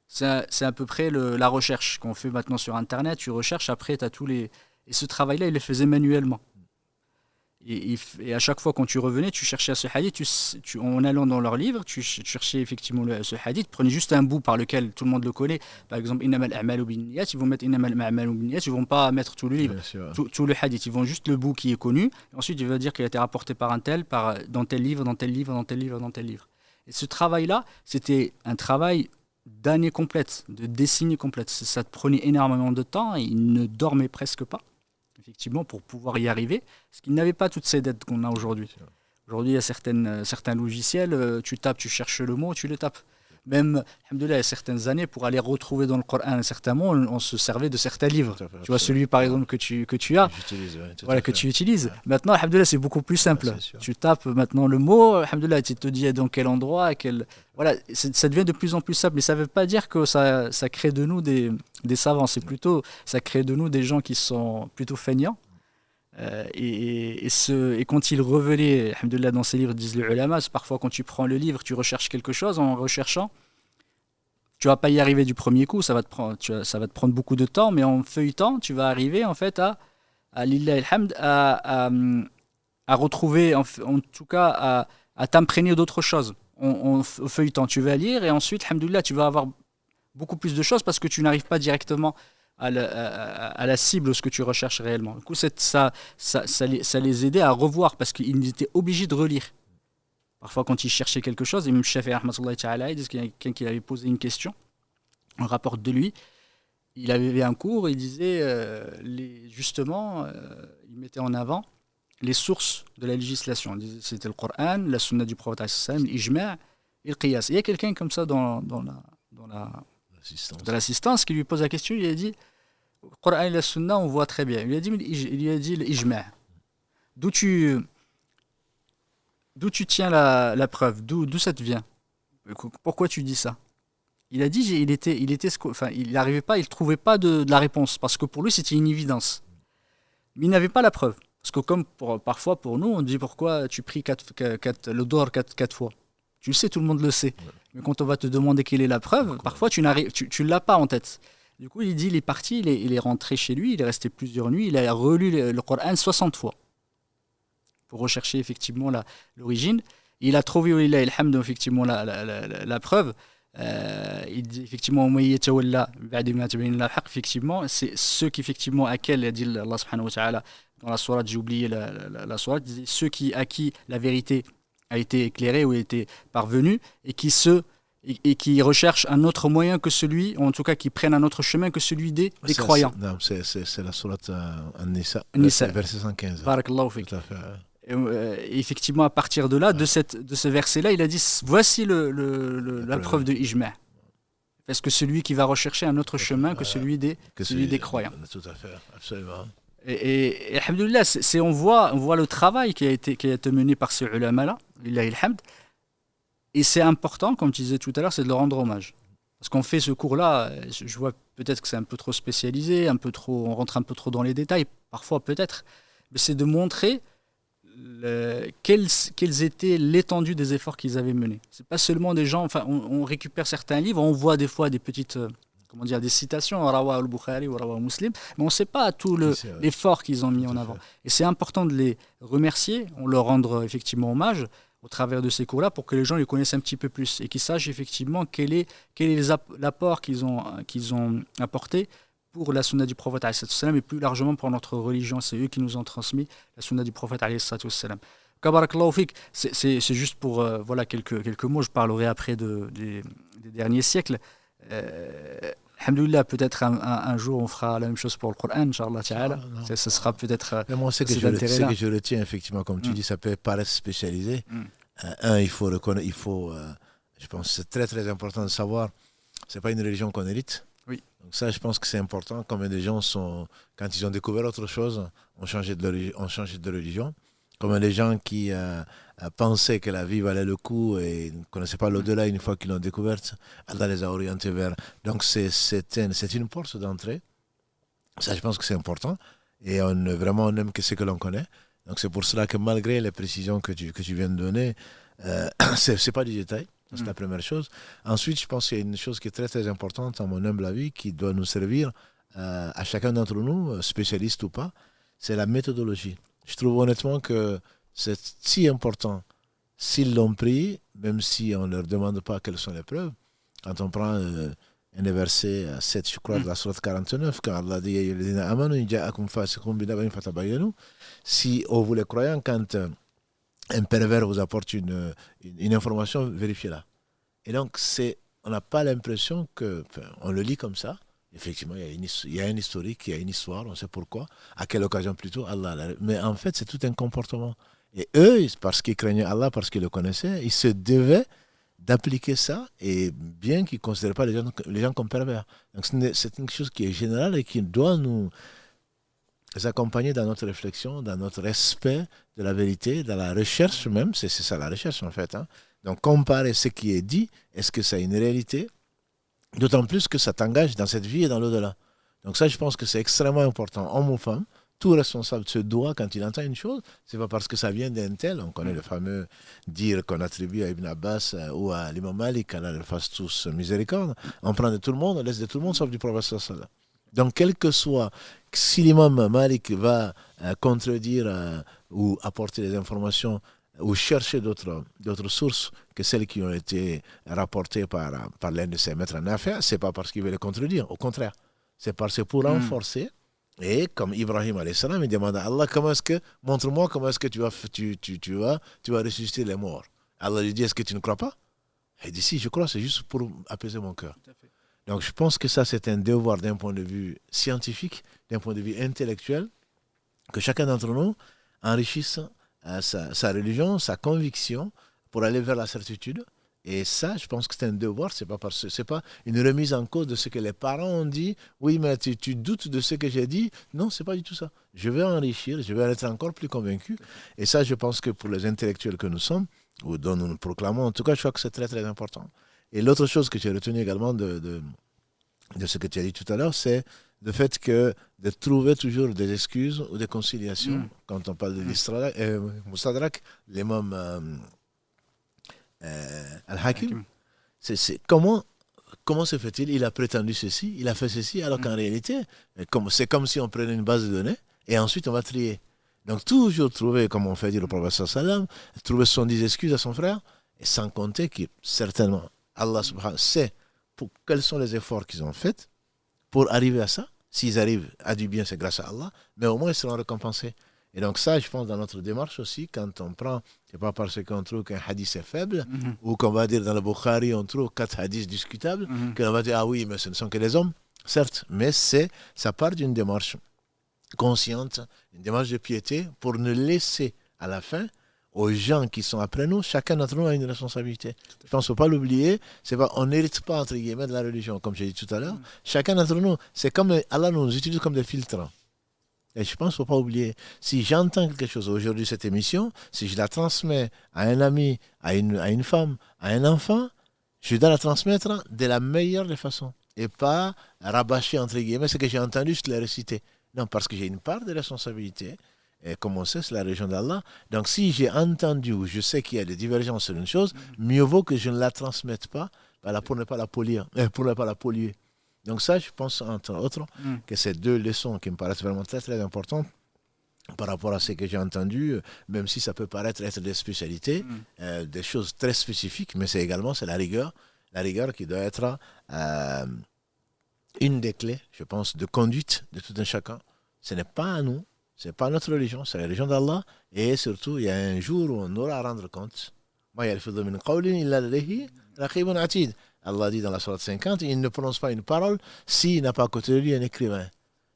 C'est à peu près la recherche qu'on fait maintenant sur Internet. Tu recherches, après, tu as tous les... Et ce travail-là, il le faisait manuellement. Et à chaque fois, quand tu revenais, tu cherchais ce hadith, en allant dans leur livre, tu cherchais effectivement ce hadith, prenais juste un bout par lequel tout le monde le connaît. Par exemple, Innamal a'malu binniyat, ils vont mettre Innamal a'malu binniyat, ils vont pas mettre tout le livre, tout le hadith, ils vont juste le bout qui est connu. Et ensuite, il va dire qu'il a été rapporté par un tel, dans tel livre, dans tel livre, dans tel livre, dans tel livre. Et ce travail-là, c'était un travail d'années complètes, de décennies complètes. Ça te prenait énormément de temps et ils ne dormaient presque pas, effectivement, pour pouvoir y arriver, parce qu'ils n'avaient pas toutes ces dettes qu'on a aujourd'hui. Aujourd'hui, il y a certains logiciels, tu tapes, tu cherches le mot, tu le tapes. Même, alhamdoulilah, il y a certaines années, pour aller retrouver dans le Coran un certain mot, on se servait de certains livres. Tu vois, celui, par exemple, que tu as, que tu utilises. Maintenant, alhamdoulilah, c'est beaucoup plus simple. Tu tapes maintenant le mot, alhamdoulilah, tu te dis dans quel endroit, voilà, ça devient de plus en plus simple. Mais ça ne veut pas dire que ça crée de nous des savants. C'est plutôt, ça crée de nous des gens qui sont plutôt feignants. Et quand il revenait, alhamdoulilah, dans ces livres, disent les ulama, parfois quand tu prends le livre, tu recherches quelque chose, en recherchant, tu vas pas y arriver du premier coup, ça va te prendre beaucoup de temps, mais en feuilletant, tu vas arriver en fait à lillahi alhamd, à retrouver, en tout cas à t'imprégner d'autres choses. En feuilletant, tu vas lire et ensuite, alhamdoulilah, tu vas avoir beaucoup plus de choses parce que tu n'arrives pas directement à la cible, ce que tu recherches réellement. Du coup, ça les aidait à revoir parce qu'ils étaient obligés de relire. Parfois, quand ils cherchaient quelque chose, Imam Shafi'i rahmatullahi ta'ala, il dit qu'il y a quelqu'un qui avait posé une question, on rapporte de lui, il avait un cours, il disait justement, il mettait en avant les sources de la législation. C'était le Coran, la sunna du prophète, l'ijma' et le qiyas. Il y a quelqu'un comme ça dans l'assistance qui lui pose la question, il a dit le Coran et la sunna, on voit très bien. Il lui a dit l'ijma'. D'où tu tiens la preuve, d'où ça te vient? Pourquoi tu dis ça? Il a dit il n'arrivait pas, il ne trouvait pas de la réponse parce que pour lui c'était une évidence. Mais il n'avait pas la preuve. Parce que comme parfois pour nous, on dit pourquoi tu pries le dohr 4 fois. Tu le sais, tout le monde le sait. Mais quand on va te demander quelle est la preuve, parfois tu ne l'as pas en tête. Du coup, il dit, il est parti, il est rentré chez lui, il est resté plusieurs nuits, il a relu le Coran 60 fois pour rechercher effectivement l'origine. Il a trouvé, effectivement, la preuve. Il dit effectivement, effectivement, c'est ceux qui, effectivement, à quel, dit Allah subhanahu wa ta'ala, dans la sourate, j'ai oublié la sourate, ceux à qui la vérité a été éclairé ou a été parvenu et qui recherchent un autre moyen que celui, en tout cas qui prennent un autre chemin que celui des croyants. C'est la sourate An-Nisa, verset 115. Barakallahu fik. Et effectivement, à partir de là, de ce verset-là, il a dit voici la preuve de Ijma'. Parce que celui qui va rechercher un autre chemin que celui des croyants. Tout à fait, absolument. Et alhamdoulilah, on voit le travail qui a été mené par ces ulama-là, lillahi alhamd. Et c'est important, comme tu disais tout à l'heure, c'est de leur rendre hommage. Parce qu'on fait ce cours-là, je vois peut-être que c'est un peu trop spécialisé, on rentre un peu trop dans les détails, parfois peut-être, mais c'est de montrer quelles étaient l'étendue des efforts qu'ils avaient menés. C'est pas seulement des gens, enfin, on récupère certains livres, on voit des fois des petites... des citations, Rawa al-Bukhari ou Rawa Muslim, mais on ne sait pas tout l'effort qu'ils ont mis en avant. Et c'est important de les remercier, on leur rendre effectivement hommage, au travers de ces cours-là pour que les gens les connaissent un petit peu plus et qu'ils sachent effectivement quel est l'apport qu'ils ont apporté pour la sunna du prophète alayhi salam et plus largement pour notre religion. C'est eux qui nous ont transmis la sunna du prophète alayhi salam. Kabarakallahu fik, c'est juste pour voilà, quelques mots, je parlerai après des derniers siècles. Alhamdoulilah, peut-être un jour on fera la même chose pour le Coran, Inch'Allah Ta'ala. Ce sera peut-être. Mais moi, ce que je retiens, effectivement, comme tu dis, ça peut paraître spécialisé. Il faut reconnaître, je pense que c'est très très important de savoir, c'est pas une religion qu'on hérite. Oui. Donc ça, je pense que c'est important. Combien de gens quand ils ont découvert autre chose, ont changé de religion. Comme les gens qui pensaient que la vie valait le coup et ne connaissaient pas l'au-delà une fois qu'ils l'ont découverte, Allah les a orientés vers. Donc c'est une porte d'entrée. Ça, je pense que c'est important. Et on aime que ce que l'on connaît. Donc c'est pour cela que malgré les précisions que tu viens de donner, c'est pas du détail. C'est la première chose. Ensuite, je pense qu'il y a une chose qui est très très importante, à mon humble avis, qui doit nous servir à chacun d'entre nous, spécialiste ou pas, c'est la méthodologie. Je trouve honnêtement que c'est si important. S'ils l'ont pris, même si on ne leur demande pas quelles sont les preuves, quand on prend un des versets 7, je crois, de la sourate 49, quand Allah dit si vous les croyants, quand un pervers vous apporte une information, vérifiez-la. Et donc, on n'a pas l'impression on le lit comme ça. Effectivement, il y a un historique, il y a une histoire, on sait pourquoi, à quelle occasion plutôt, Allah. Mais en fait, c'est tout un comportement. Et eux, parce qu'ils craignaient Allah, parce qu'ils le connaissaient, ils se devaient d'appliquer ça, et bien qu'ils ne considèrent pas les gens comme pervers. Donc c'est une chose qui est générale et qui doit nous accompagner dans notre réflexion, dans notre respect de la vérité, dans la recherche même, c'est ça la recherche en fait. Donc comparer ce qui est dit, est-ce que ça a une réalité ? D'autant plus que ça t'engage dans cette vie et dans l'au-delà. Donc ça, je pense que c'est extrêmement important. Homme ou femme, tout responsable se doit, quand il entend une chose, c'est pas parce que ça vient d'un tel, on connaît le fameux dire qu'on attribue à Ibn Abbas ou à l'imam Malik, qu'Allah leur fasse tous miséricorde, on prend de tout le monde, on laisse de tout le monde sauf du prophète sallallahu alayhi wa sallam. Donc quel que soit, si l'imam Malik va contredire ou apporter des informations ou chercher d'autres sources que celles qui ont été rapportées par l'un de ses maîtres en affaires, c'est pas parce qu'il veut les contredire, au contraire. C'est parce que pour renforcer, et comme Ibrahim alayhi salam, il demande à Allah, montre-moi comment est-ce que tu vas ressusciter les morts. Allah lui dit, est-ce que tu ne crois pas? Il dit, si, je crois, c'est juste pour apaiser mon cœur. Donc je pense que ça, c'est un devoir d'un point de vue scientifique, d'un point de vue intellectuel, que chacun d'entre nous enrichisse sa religion, sa conviction, pour aller vers la certitude. Et ça, je pense que c'est un devoir, c'est pas une remise en cause de ce que les parents ont dit. Oui, mais tu doutes de ce que j'ai dit. Non, c'est pas du tout ça. Je vais enrichir, je vais être encore plus convaincu. Et ça, je pense que pour les intellectuels que nous sommes, ou dont nous nous proclamons, en tout cas, je crois que c'est très, très important. Et l'autre chose que j'ai retenue également de ce que tu as dit tout à l'heure, c'est le fait de trouver toujours des excuses ou des conciliations. Quand on parle de Mustadrak, l'imam Al-Hakim, c'est comment se fait-il? Il a prétendu ceci, il a fait ceci, alors qu'en réalité, c'est comme si on prenait une base de données et ensuite on va trier. Donc toujours trouver, comme on fait dire au prophète sallam, trouver 70 excuses à son frère, et sans compter que certainement Allah subhanahu sait quels sont les efforts qu'ils ont faits pour arriver à ça. S'ils arrivent à du bien, c'est grâce à Allah, mais au moins ils seront récompensés. Et donc ça, je pense, dans notre démarche aussi, quand on prend, c'est pas parce qu'on trouve qu'un hadith est faible, ou qu'on va dire dans le Bukhari, on trouve 4 hadiths discutables, qu'on va dire, ah oui, mais ce ne sont que des hommes, certes, mais ça part d'une démarche consciente, une démarche de piété, pour ne laisser à la fin aux gens qui sont après nous, chacun d'entre nous a une responsabilité. Je pense qu'il ne faut pas l'oublier, on n'hérite pas, entre guillemets, de la religion, comme j'ai dit tout à l'heure. Chacun d'entre nous, c'est comme Allah nous utilise comme des filtres. Et je pense qu'il ne faut pas oublier, si j'entends quelque chose aujourd'hui, cette émission, si je la transmets à un ami, à une femme, à un enfant, je dois la transmettre de la meilleure des façons. Et pas rabâcher, entre guillemets, ce que j'ai entendu, je te l'ai récité. Non, parce que j'ai une part de responsabilité. Et comme on sait, c'est la religion d'Allah. Donc si j'ai entendu ou je sais qu'il y a des divergences sur une chose, mieux vaut que je ne la transmette pas pour ne pas la polir, pour ne pas la polluer. Donc ça, je pense, entre autres, que ces deux leçons qui me paraissent vraiment très, très importantes, par rapport à ce que j'ai entendu, même si ça peut paraître être des spécialités, des choses très spécifiques, mais c'est la rigueur qui doit être une des clés, je pense, de conduite de tout un chacun. Ce n'est pas à nous, ce n'est pas notre religion, c'est la religion d'Allah, et surtout, il y a un jour où on aura à rendre compte. Allah dit dans la sourate 50, il ne prononce pas une parole s'il n'a pas à côté de lui un écrivain,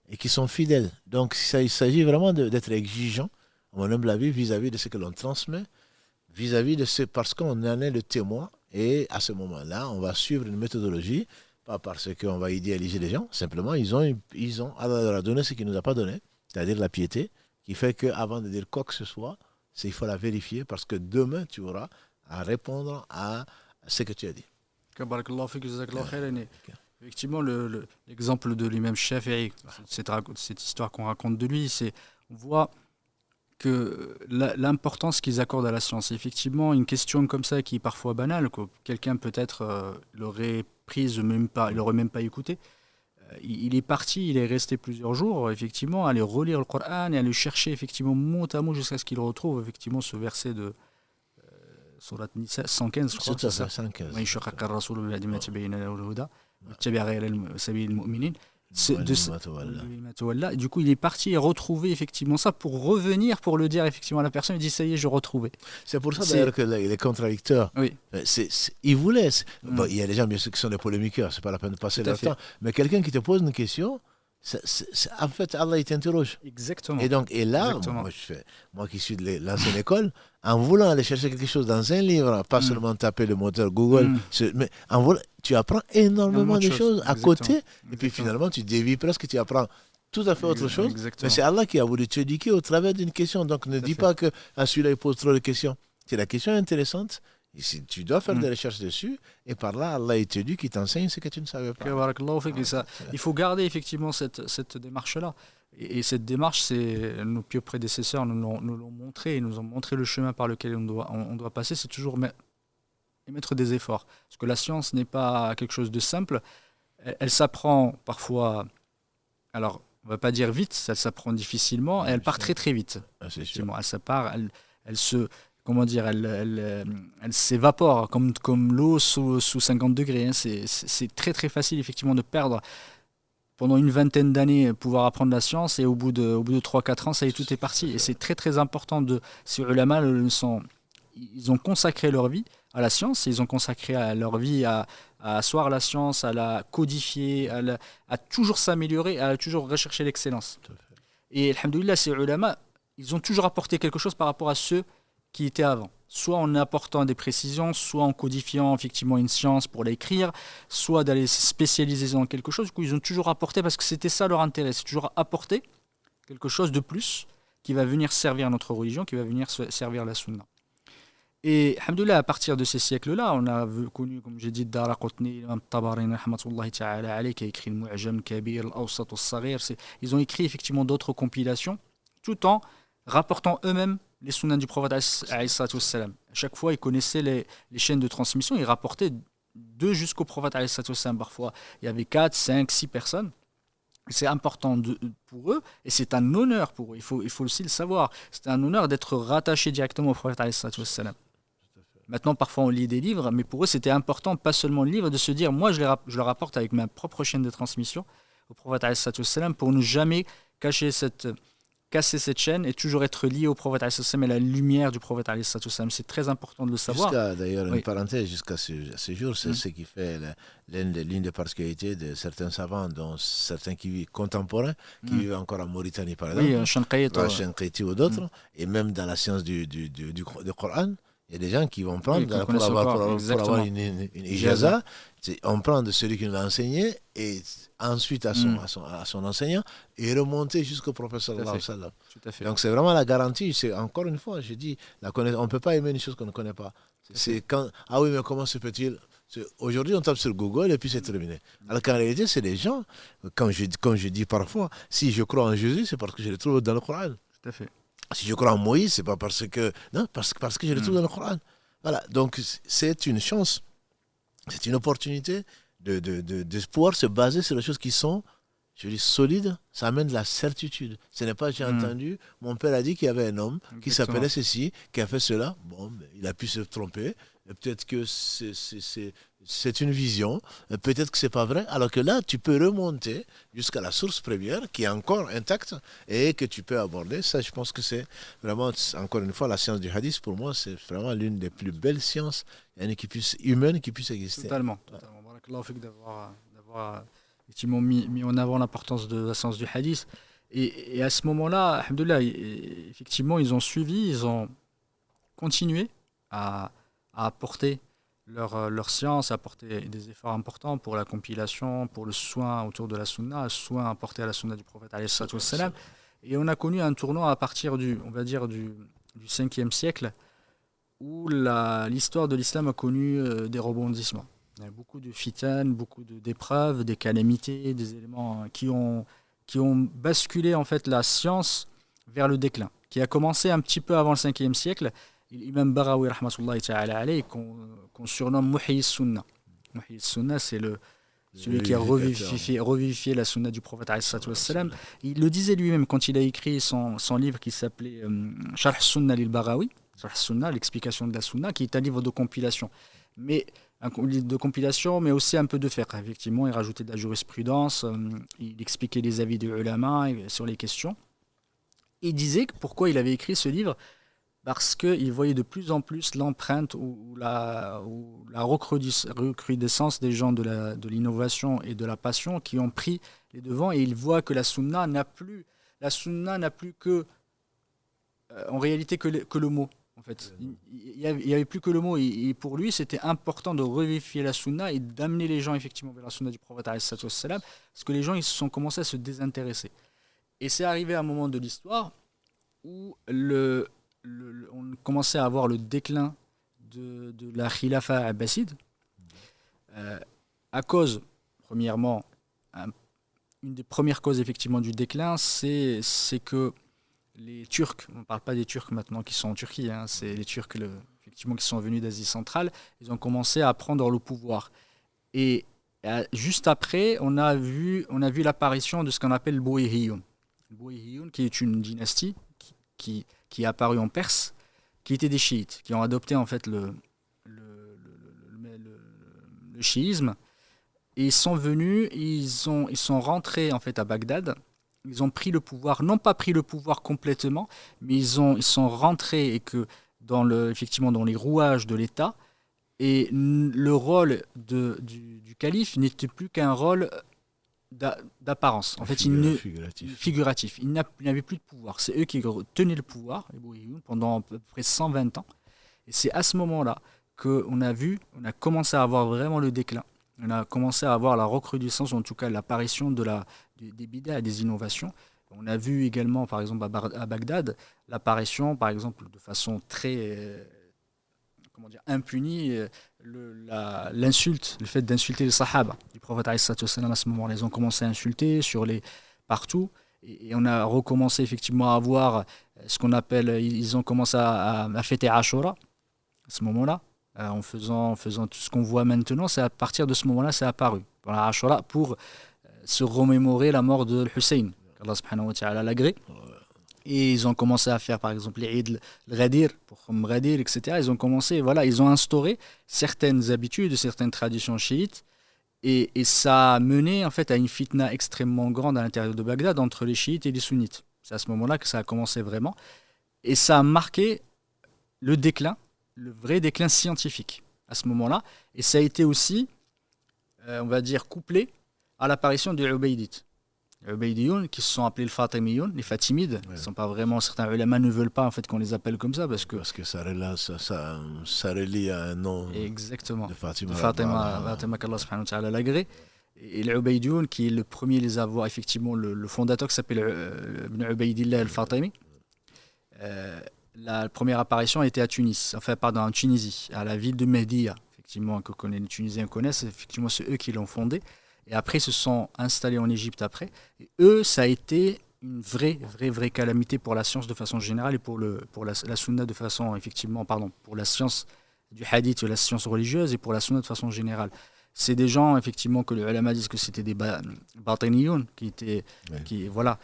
et qui sont fidèles. Donc, il s'agit vraiment d'être exigeant, à mon humble avis, vis-à-vis de ce que l'on transmet, vis-à-vis de ce, parce qu'on en est le témoin, et à ce moment-là, on va suivre une méthodologie, pas parce qu'on va idéaliser les gens, simplement, Allah leur a donné ce qu'il ne nous a pas donné, c'est-à-dire la piété, qui fait qu'avant de dire quoi que ce soit, il faut la vérifier, parce que demain, tu auras à répondre à ce que tu as dit. Effectivement, l'exemple de l'imam Shafi'i, cette histoire qu'on raconte de lui, on voit que l'importance qu'ils accordent à la science. Effectivement, une question comme ça qui est parfois banale, que quelqu'un peut-être l'aurait prise, il n'aurait même pas écouté. Il est parti, il est resté plusieurs jours, effectivement, à aller relire le Coran et à aller chercher effectivement mot à mot jusqu'à ce qu'il retrouve effectivement ce verset de Surat Nisa 115, je crois. C'est ça, 115. Du coup, il est parti et retrouvé effectivement ça pour revenir, pour le dire effectivement à la personne. Il dit ça y est, j'ai retrouvé. C'est pour ça d'ailleurs qu'il est contradicteur. Oui. Il voulait. Bon, il y a des gens bien sûr qui sont des polémiqueurs, c'est pas la peine de passer leur temps. Mais quelqu'un qui te pose une question, en fait, Allah il t'interroge. Exactement. Et là, moi qui suis de l'ancienne école, en voulant aller chercher quelque chose dans un livre, pas seulement taper le moteur Google, mais tu apprends énormément de choses à côté, et puis finalement tu dévies presque, tu apprends tout à fait autre chose. Exactement. Mais c'est Allah qui a voulu t'éduquer au travers d'une question. Donc ne dis pas que celui-là il pose trop de questions. C'est la question intéressante. Tu dois faire des recherches dessus, et par là, Allah il t'éduque, il t'enseigne ce que tu ne savais pas. Il faut garder effectivement cette démarche-là. Et cette démarche, nos pieux prédécesseurs nous l'ont montré, ils nous ont montré le chemin par lequel on doit passer, c'est toujours mettre des efforts. Parce que la science n'est pas quelque chose de simple, elle s'apprend parfois, alors on ne va pas dire vite, ça s'apprend difficilement, et elle part très très vite. Effectivement. Elle s'évapore comme l'eau sous 50 degrés. Hein. C'est très très facile effectivement de perdre pendant une vingtaine d'années pouvoir apprendre la science, et au bout de 3-4 ans, ça y est, tout est parti. Et c'est très très important ces ulama, ils ont consacré leur vie à la science, ils ont consacré leur vie à asseoir la science, à la codifier, à toujours s'améliorer, à toujours rechercher l'excellence. Et alhamdoulilah, ces ulama, ils ont toujours apporté quelque chose par rapport à ceux qui étaient avant. Soit en apportant des précisions, soit en codifiant effectivement une science pour l'écrire, soit d'aller se spécialiser dans quelque chose. Du coup, ils ont toujours apporté, parce que c'était ça leur intérêt, c'est toujours apporter quelque chose de plus qui va venir servir notre religion, qui va venir servir la sunna. Et alhamdoulilah, à partir de ces siècles-là, on a connu, comme j'ai dit, Daraqutni, l'imam Tabarani, rahmatullahi ta'ala alayhi, qui a écrit le Mu'jam Kabir, l'Awsat al-Saghir. Ils ont écrit effectivement d'autres compilations, tout en rapportant eux-mêmes les sunnahs du prophète alayhi salatu wassalam. À chaque fois, ils connaissaient les chaînes de transmission, ils rapportaient d'eux jusqu'au prophète alayhi salatu wassalam. Parfois, il y avait 4, 5, 6 personnes. C'est important pour eux, et c'est un honneur pour eux. Il faut aussi le savoir. C'est un honneur d'être rattaché directement au prophète alayhi salatu wassalam. Maintenant, parfois, on lit des livres, mais pour eux, c'était important, pas seulement le livre, de se dire, moi, je le rapporte avec ma propre chaîne de transmission au prophète alayhi salatu wassalam, pour ne jamais casser cette chaîne et toujours être lié au prophète alayhi salatu wassalam et la lumière du prophète alayhi salatu wassalam. C'est très important de le savoir. D'ailleurs, une parenthèse, jusqu'à ce jour, c'est ce qui fait l'une des particularités de certains savants, dont certains qui vivent contemporains, qui vivent encore en Mauritanie, par exemple. Shanqaiti ou d'autres, et même dans la science du Coran. Il y a des gens qui vont prendre pour avoir une ijaza. On prend de celui qui nous l'a enseigné, et ensuite à son enseignant, et remonter jusqu'au professeur sallallahu alayhi wa sallam. Donc c'est vraiment la garantie. C'est, encore une fois, je dis, on ne peut pas aimer une chose qu'on ne connaît pas. C'est quand, ah oui, mais comment se peut-il? Aujourd'hui, on tape sur Google et puis c'est terminé. Alors qu'en réalité, c'est des gens, comme je dis parfois, si je crois en Jésus, c'est parce que je le trouve dans le Coran. Tout à fait. Si je crois en Moïse, c'est pas parce que... Non, parce que je le trouve dans le Coran. Voilà, donc c'est une chance, c'est une opportunité de pouvoir se baser sur les choses qui sont, Je dis solide, ça amène de la certitude. Ce n'est pas j'ai entendu, mon père a dit qu'il y avait un homme qui s'appelait ceci, qui a fait cela. Bon, il a pu se tromper. Peut-être que c'est une vision. Peut-être que c'est pas vrai. Alors que là, tu peux remonter jusqu'à la source première qui est encore intacte et que tu peux aborder. Ça, je pense que c'est vraiment, encore une fois, la science du hadith, pour moi, c'est vraiment l'une des plus belles sciences humaines qui puisse exister. Totalement. Barakallahu fik d'avoir effectivement mis en avant l'importance de la science du hadith. Et à ce moment-là, alhamdoulilah, effectivement, ils ont suivi, ils ont continué à apporter leur science, à apporter des efforts importants pour la compilation, pour le soin autour de la sunna, le soin apporté à la sunna du prophète alayhi salatu wassalam. Et on a connu un tournant à partir du 5e siècle où l'histoire de l'islam a connu des rebondissements. Il y a beaucoup de fitan, beaucoup d'épreuves, des calamités, des éléments qui ont basculé en fait la science vers le déclin, qui a commencé un petit peu avant le 5e siècle. L'imam Baghawi, rahmatullahi ta'ala alayhi, qu'on surnomme Muhyi Sunna. Muhyi Sunna, c'est celui qui a revivifié la sunna du prophète alayhi salatu wassalam. Il le disait lui-même quand il a écrit son livre qui s'appelait Sharh Sunna lil Baghawi, Sharh Sunna, l'explication de la sunna, qui est un livre de compilation. Mais un livre de compilation, mais aussi un peu de fiqh. Effectivement, il rajoutait de la jurisprudence, il expliquait les avis des ulama sur les questions. Il disait pourquoi il avait écrit ce livre, parce qu'il voyait de plus en plus l'empreinte ou la recrudescence des gens de l'innovation et de la passion qui ont pris les devants, et il voit que la sunna n'a plus que, en réalité, que le mot. En fait, il y avait plus que le mot, et pour lui c'était important de revivifier la sunna et d'amener les gens effectivement vers la sunna du prophète alayhi salatu wassalam, parce que les gens ils se sont commencé à se désintéresser. Et c'est arrivé à un moment de l'histoire où on commençait à avoir le déclin de la khilafa abbasside, à cause, premièrement, une des premières causes effectivement du déclin, c'est que les Turcs, on ne parle pas des Turcs maintenant qui sont en Turquie, c'est les Turcs effectivement qui sont venus d'Asie centrale, ils ont commencé à prendre le pouvoir. Et juste après, on a vu l'apparition de ce qu'on appelle le Bouayhiyoun. Le Bouayhiyoun, qui est une dynastie qui est apparue en Perse, qui étaient des chiites, qui ont adopté en fait le chiisme. Et ils sont venus, ils sont rentrés en fait à Bagdad. Ils ont pris le pouvoir, non pas pris le pouvoir complètement, mais ils sont rentrés et que effectivement dans les rouages de l'État. Et le rôle du calife n'était plus qu'un rôle d'apparence. En fait, figuratif. Il n'avait plus de pouvoir. C'est eux qui tenaient le pouvoir pendant à peu près 120 ans. Et c'est à ce moment-là qu'on a commencé à avoir vraiment le déclin. On a commencé à avoir la recrudescence, en tout cas l'apparition des bid'ah et des innovations. On a vu également, par exemple, à Bagdad, l'apparition, par exemple, de façon très impunie, l'insulte, le fait d'insulter les sahaba du prophète alayhi salatu wassalam. À ce moment-là, ils ont commencé à insulter partout. Et on a recommencé effectivement à avoir ce qu'on appelle, ils ont commencé à fêter Ashura, à ce moment-là. En faisant tout ce qu'on voit maintenant, c'est à partir de ce moment-là, c'est apparu. Pour la Ashura, pour se remémorer la mort de Hussein, qu'Allah subhanahu wa ta'ala l'agrée. Et ils ont commencé à faire, par exemple, les Eid al-Ghadir, pour Ghadir, etc. Ils ont instauré certaines habitudes, certaines traditions chiites. Et ça a mené, en fait, à une fitna extrêmement grande à l'intérieur de Bagdad entre les chiites et les sunnites. C'est à ce moment-là que ça a commencé vraiment. Et ça a marqué le déclin, le vrai déclin scientifique à ce moment-là. Et ça a été aussi, on va dire, couplé à l'apparition des Ubaydites. Les Ubaydiyoun, qui se sont appelés les Fatimiyoun, les Fatimides. Ouais. Sont pas vraiment, certains ulama ne veulent pas en fait qu'on les appelle comme ça parce que ça relie à un nom. Exactement. De Fatima qu'Allah subhanahu wa ta'ala l'agrée. Et les Ubaydiyoun, qui est le premier à les avoir, effectivement, le fondateur qui s'appelle Ibn Ubaydillah al-Fatimi. La première apparition a été en Tunisie, à la ville de Mehdiya, effectivement, que les Tunisiens connaissent. Effectivement, c'est eux qui l'ont fondé. Et après, ils se sont installés en Égypte après. Et eux, ça a été une vraie calamité pour la science de façon générale et pour la sunna de façon, effectivement, pour la science du hadith, la science religieuse et pour la sunna de façon générale. c'est des gens effectivement que les ulama disent que c'était des batiniyoun qui étaient, voilà,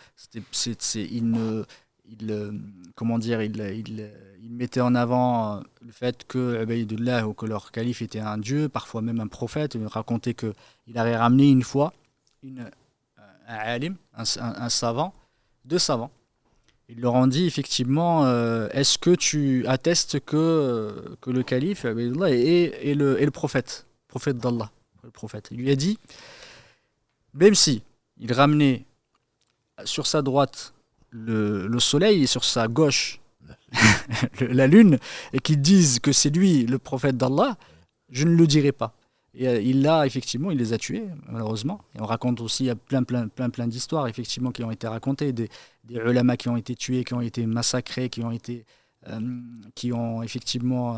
comment dire, ils mettaient en avant le fait que Ubaydullah ou que leur calife était un dieu, parfois même un prophète. Ils racontaient qu'il avait ramené une fois un alim, un savant, deux savants. Ils leur ont dit effectivement, est-ce que tu attestes que le calife Ubaydullah est le prophète d'Allah, le prophète. Il lui a dit, même si il ramenait sur sa droite le soleil et sur sa gauche la lune, et qu'ils disent que c'est lui le prophète d'Allah, je ne le dirai pas. Et il les a tués, malheureusement. Et on raconte aussi, il y a plein d'histoires, effectivement, qui ont été racontées, des ulama qui ont été tués, qui ont été massacrés, qui ont effectivement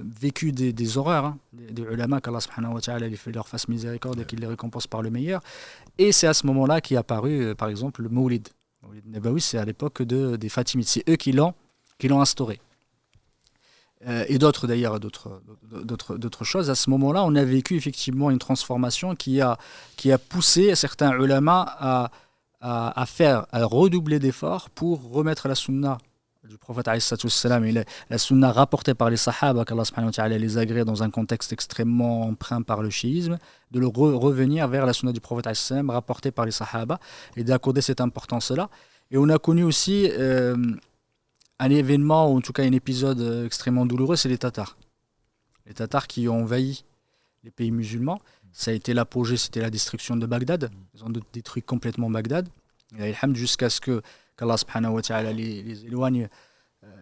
vécu des horreurs, hein, des ulama, qu'Allah subhanahu wa ta'ala leur fasse miséricorde et qu'il les récompense par le meilleur. Et c'est à ce moment-là qu'est apparu, par exemple, le Mawlid. Le Mawlid Nabawi, c'est à l'époque des Fatimides. C'est eux qui l'ont instauré. Et d'autres choses. À ce moment-là, on a vécu effectivement une transformation qui a poussé certains ulama à redoubler d'efforts pour remettre la sunna du prophète alayhi salatu wassalam et la sunna rapportée par les sahaba, qu'Allah subhanahu wa ta'ala les agrée dans un contexte extrêmement empreint par le chiisme, de le revenir vers la sunna du prophète alayhi salam rapportée par les sahaba et d'accorder cette importance-là. Et on a connu aussi un événement, ou en tout cas un épisode extrêmement douloureux, c'est les Tatars. Les Tatars qui ont envahi les pays musulmans. Ça a été l'apogée, c'était la destruction de Bagdad. Ils ont détruit complètement Bagdad. Et jusqu'à ce qu'Allah subhanahu wa ta'ala les éloigne.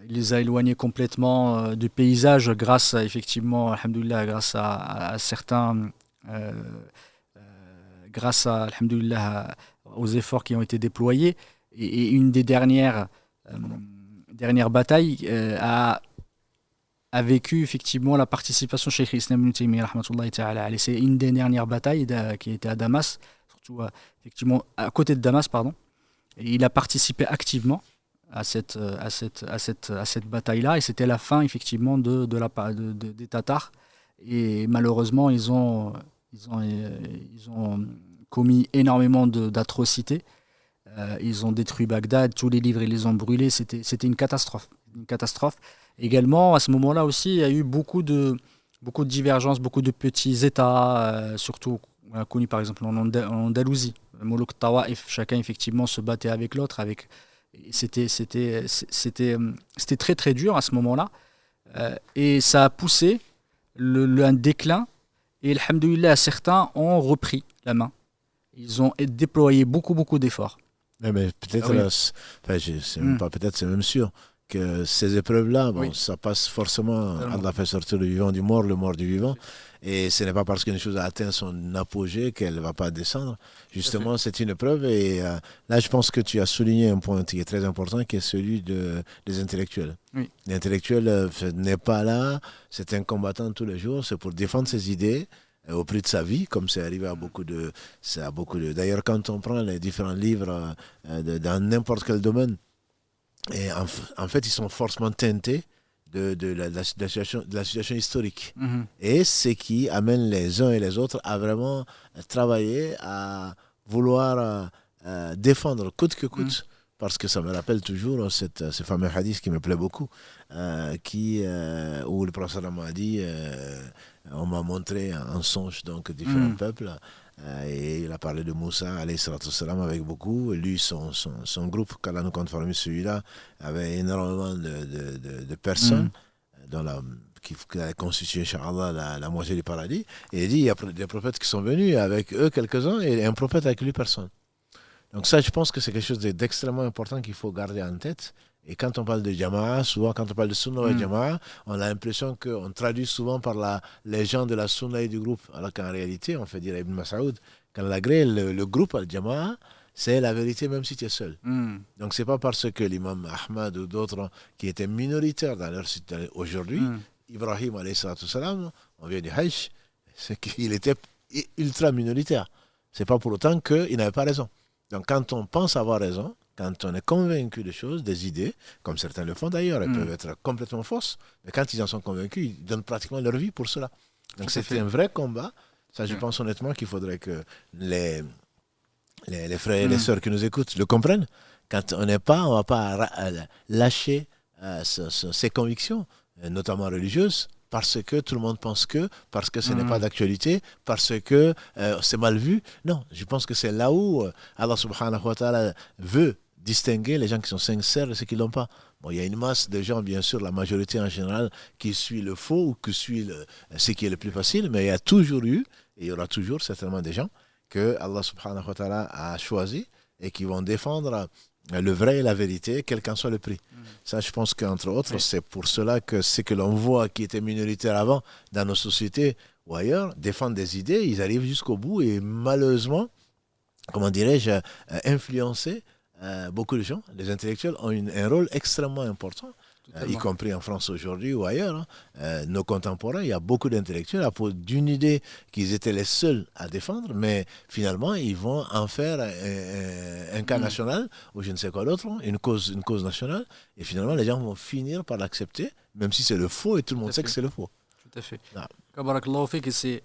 Il les a éloignés complètement du paysage grâce à, effectivement, alhamdoulilah, grâce à certains... grâce à, alhamdoulilah, aux efforts qui ont été déployés. Et une des dernière bataille a vécu effectivement la participation chez Islam ibn Taymiyyah rahmatullahi ta'ala. C'est une des dernières batailles qui était à Damas, surtout effectivement à côté de Damas, pardon. Et il a participé activement à cette bataille-là, et c'était la fin effectivement des Tatars. Et malheureusement, ils ont commis énormément d'atrocités. Ils ont détruit Bagdad, tous les livres ils les ont brûlés, c'était une catastrophe. Également, à ce moment-là aussi, il y a eu beaucoup de divergences, beaucoup de petits États, surtout on a connu par exemple en Andalousie, Moulouk Tawaif, chacun effectivement se battait avec l'autre, c'était très très dur à ce moment-là, et ça a poussé un déclin, et alhamdoulilah, certains ont repris la main. Ils ont déployé beaucoup d'efforts. Mais peut-être, c'est même sûr que ces épreuves-là, ça passe forcément. Allah fait sortir le vivant du mort, le mort du vivant. Et ce n'est pas parce qu'une chose a atteint son apogée qu'elle ne va pas descendre. Justement, c'est une épreuve. Et là, je pense que tu as souligné un point qui est très important, qui est celui des intellectuels. Oui. L'intellectuel n'est pas là, c'est un combattant tous les jours, c'est pour défendre ses idées au prix de sa vie, comme c'est arrivé à beaucoup de... D'ailleurs, quand on prend les différents livres dans n'importe quel domaine, et en fait, ils sont forcément teintés de la situation historique. Mm-hmm. Et ce qui amène les uns et les autres à vraiment travailler, à vouloir défendre coûte que coûte. Parce que ça me rappelle toujours ce fameux hadith qui me plaît beaucoup, où le prophète m'a dit, on m'a montré en songe donc différents peuples, et il a parlé de Moussa alayhi salatu wassalam avec beaucoup. Lui, son groupe, qu'Allah nous compte parmi celui-là, avait énormément de personnes qui a constitué, Inch'Allah, la moitié du paradis. Et il dit, il y a des prophètes qui sont venus, avec eux quelques-uns, et un prophète avec lui personne. Donc ça, je pense que c'est quelque chose d'extrêmement important qu'il faut garder en tête. Et quand on parle de Jama'a, souvent quand on parle de Sunna et Jama'a, on a l'impression qu'on traduit souvent par les gens de la Sunna et du groupe. Alors qu'en réalité, on fait dire à Ibn Mas'ud, quand le groupe, le Jama'a, c'est la vérité même si tu es seul. Donc c'est pas parce que l'imam Ahmad ou d'autres qui étaient minoritaires dans leur cité aujourd'hui, Ibrahim alayhi salatu salam, on vient du Hajj, c'est qu'il était ultra minoritaire. C'est pas pour autant qu'il n'avait pas raison. Donc quand on pense avoir raison, quand on est convaincu de choses, des idées, comme certains le font d'ailleurs, elles peuvent être complètement fausses, mais quand ils en sont convaincus, ils donnent pratiquement leur vie pour cela. Donc c'était un vrai combat, Ça, je pense honnêtement qu'il faudrait que les frères et les sœurs qui nous écoutent le comprennent. Quand on n'est pas, on ne va pas lâcher ses convictions, notamment religieuses, parce que tout le monde pense parce que ce n'est pas d'actualité, parce que c'est mal vu. Non, je pense que c'est là où Allah subhanahu wa ta'ala veut distinguer les gens qui sont sincères et ceux qui ne l'ont pas. Bon, il y a une masse de gens, bien sûr, la majorité en général, qui suit le faux ou qui suit ce qui est le plus facile, mais il y a toujours eu, et il y aura toujours certainement des gens que Allah subhanahu wa ta'ala a choisi et qui vont défendre le vrai et la vérité, quel qu'en soit le prix. Ça, je pense qu'entre autres, c'est pour cela que ce que l'on voit qui était minoritaire avant dans nos sociétés ou ailleurs, défendre des idées, ils arrivent jusqu'au bout et malheureusement, comment dirais-je, influencer beaucoup de gens. Les intellectuels ont un rôle extrêmement important. Y compris en France aujourd'hui ou ailleurs, nos contemporains, il y a beaucoup d'intellectuels à propos d'une idée qu'ils étaient les seuls à défendre, mais finalement, ils vont en faire un cas national ou je ne sais quoi d'autre, une cause nationale, et finalement, les gens vont finir par l'accepter, même si c'est le faux et tout le monde sait que c'est le faux. Tout à fait. Barakallahu fik, c'est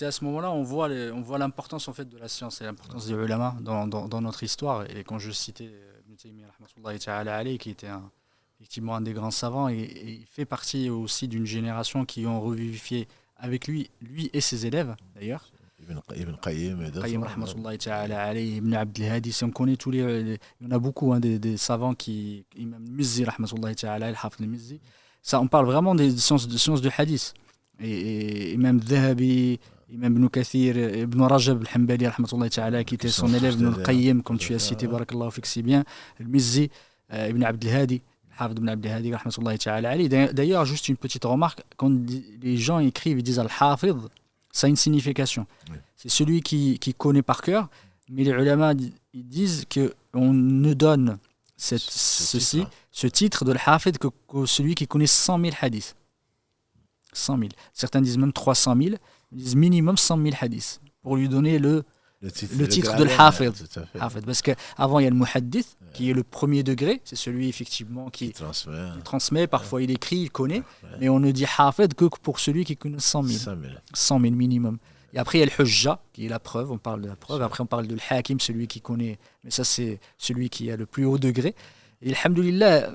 à ce moment-là on voit l'importance en fait de la science et l'importance des ulama dans notre histoire. Et quand je citais Ibn Taymiyyah rahmatullahi ta'ala alayhi, qui était effectivement un des grands savants, et il fait partie aussi d'une génération qui ont revivifié avec lui et ses élèves d'ailleurs. Ibn Qayyim et d'autres. Rahmatullahi ta'ala alayhi, Ibn Abd al-Hadi, si on connaît tous il y en a beaucoup des savants qui, Imam Mizzi rahmatullahi ta'ala alayhi, Hafid al-Mizzi, ça on parle vraiment des sciences du hadith. Et Imam Dhahabi, Imam Ibn Kathir, Ibn Rajab al-Hanbali rahmatullahi ta'ala, qui était son élève, Ibn al-Qayyim, comme tu as cité, barakallahu fik, si bien, al-Mizzi, Ibn Abd al-Hadi, Ibn Abd al-Hadi rahmatullahi ta'ala alayhi. D'ailleurs, juste une petite remarque, quand les gens écrivent, ils disent al-Hafid, ça a une signification. Oui. C'est celui qui connaît par cœur, mais les ulama ils disent qu'on ne donne ce titre de al-Hafid que celui qui connaît 100 000 hadiths. 100 000. Certains disent même 300 000, ils disent minimum 100 000 hadiths pour lui donner le titre de l'Hafid. Parce qu'avant il y a le Muhaddith qui est le premier degré, c'est celui effectivement qui transmet, parfois il écrit, il connaît, mais on ne dit Hafid que pour celui qui connaît 100 000. 100 000 minimum. Et après il y a le Hujja qui est la preuve, on parle de la preuve, après on parle de l'Hakim, celui qui connaît, mais ça c'est celui qui a le plus haut degré. Et alhamdoulilah,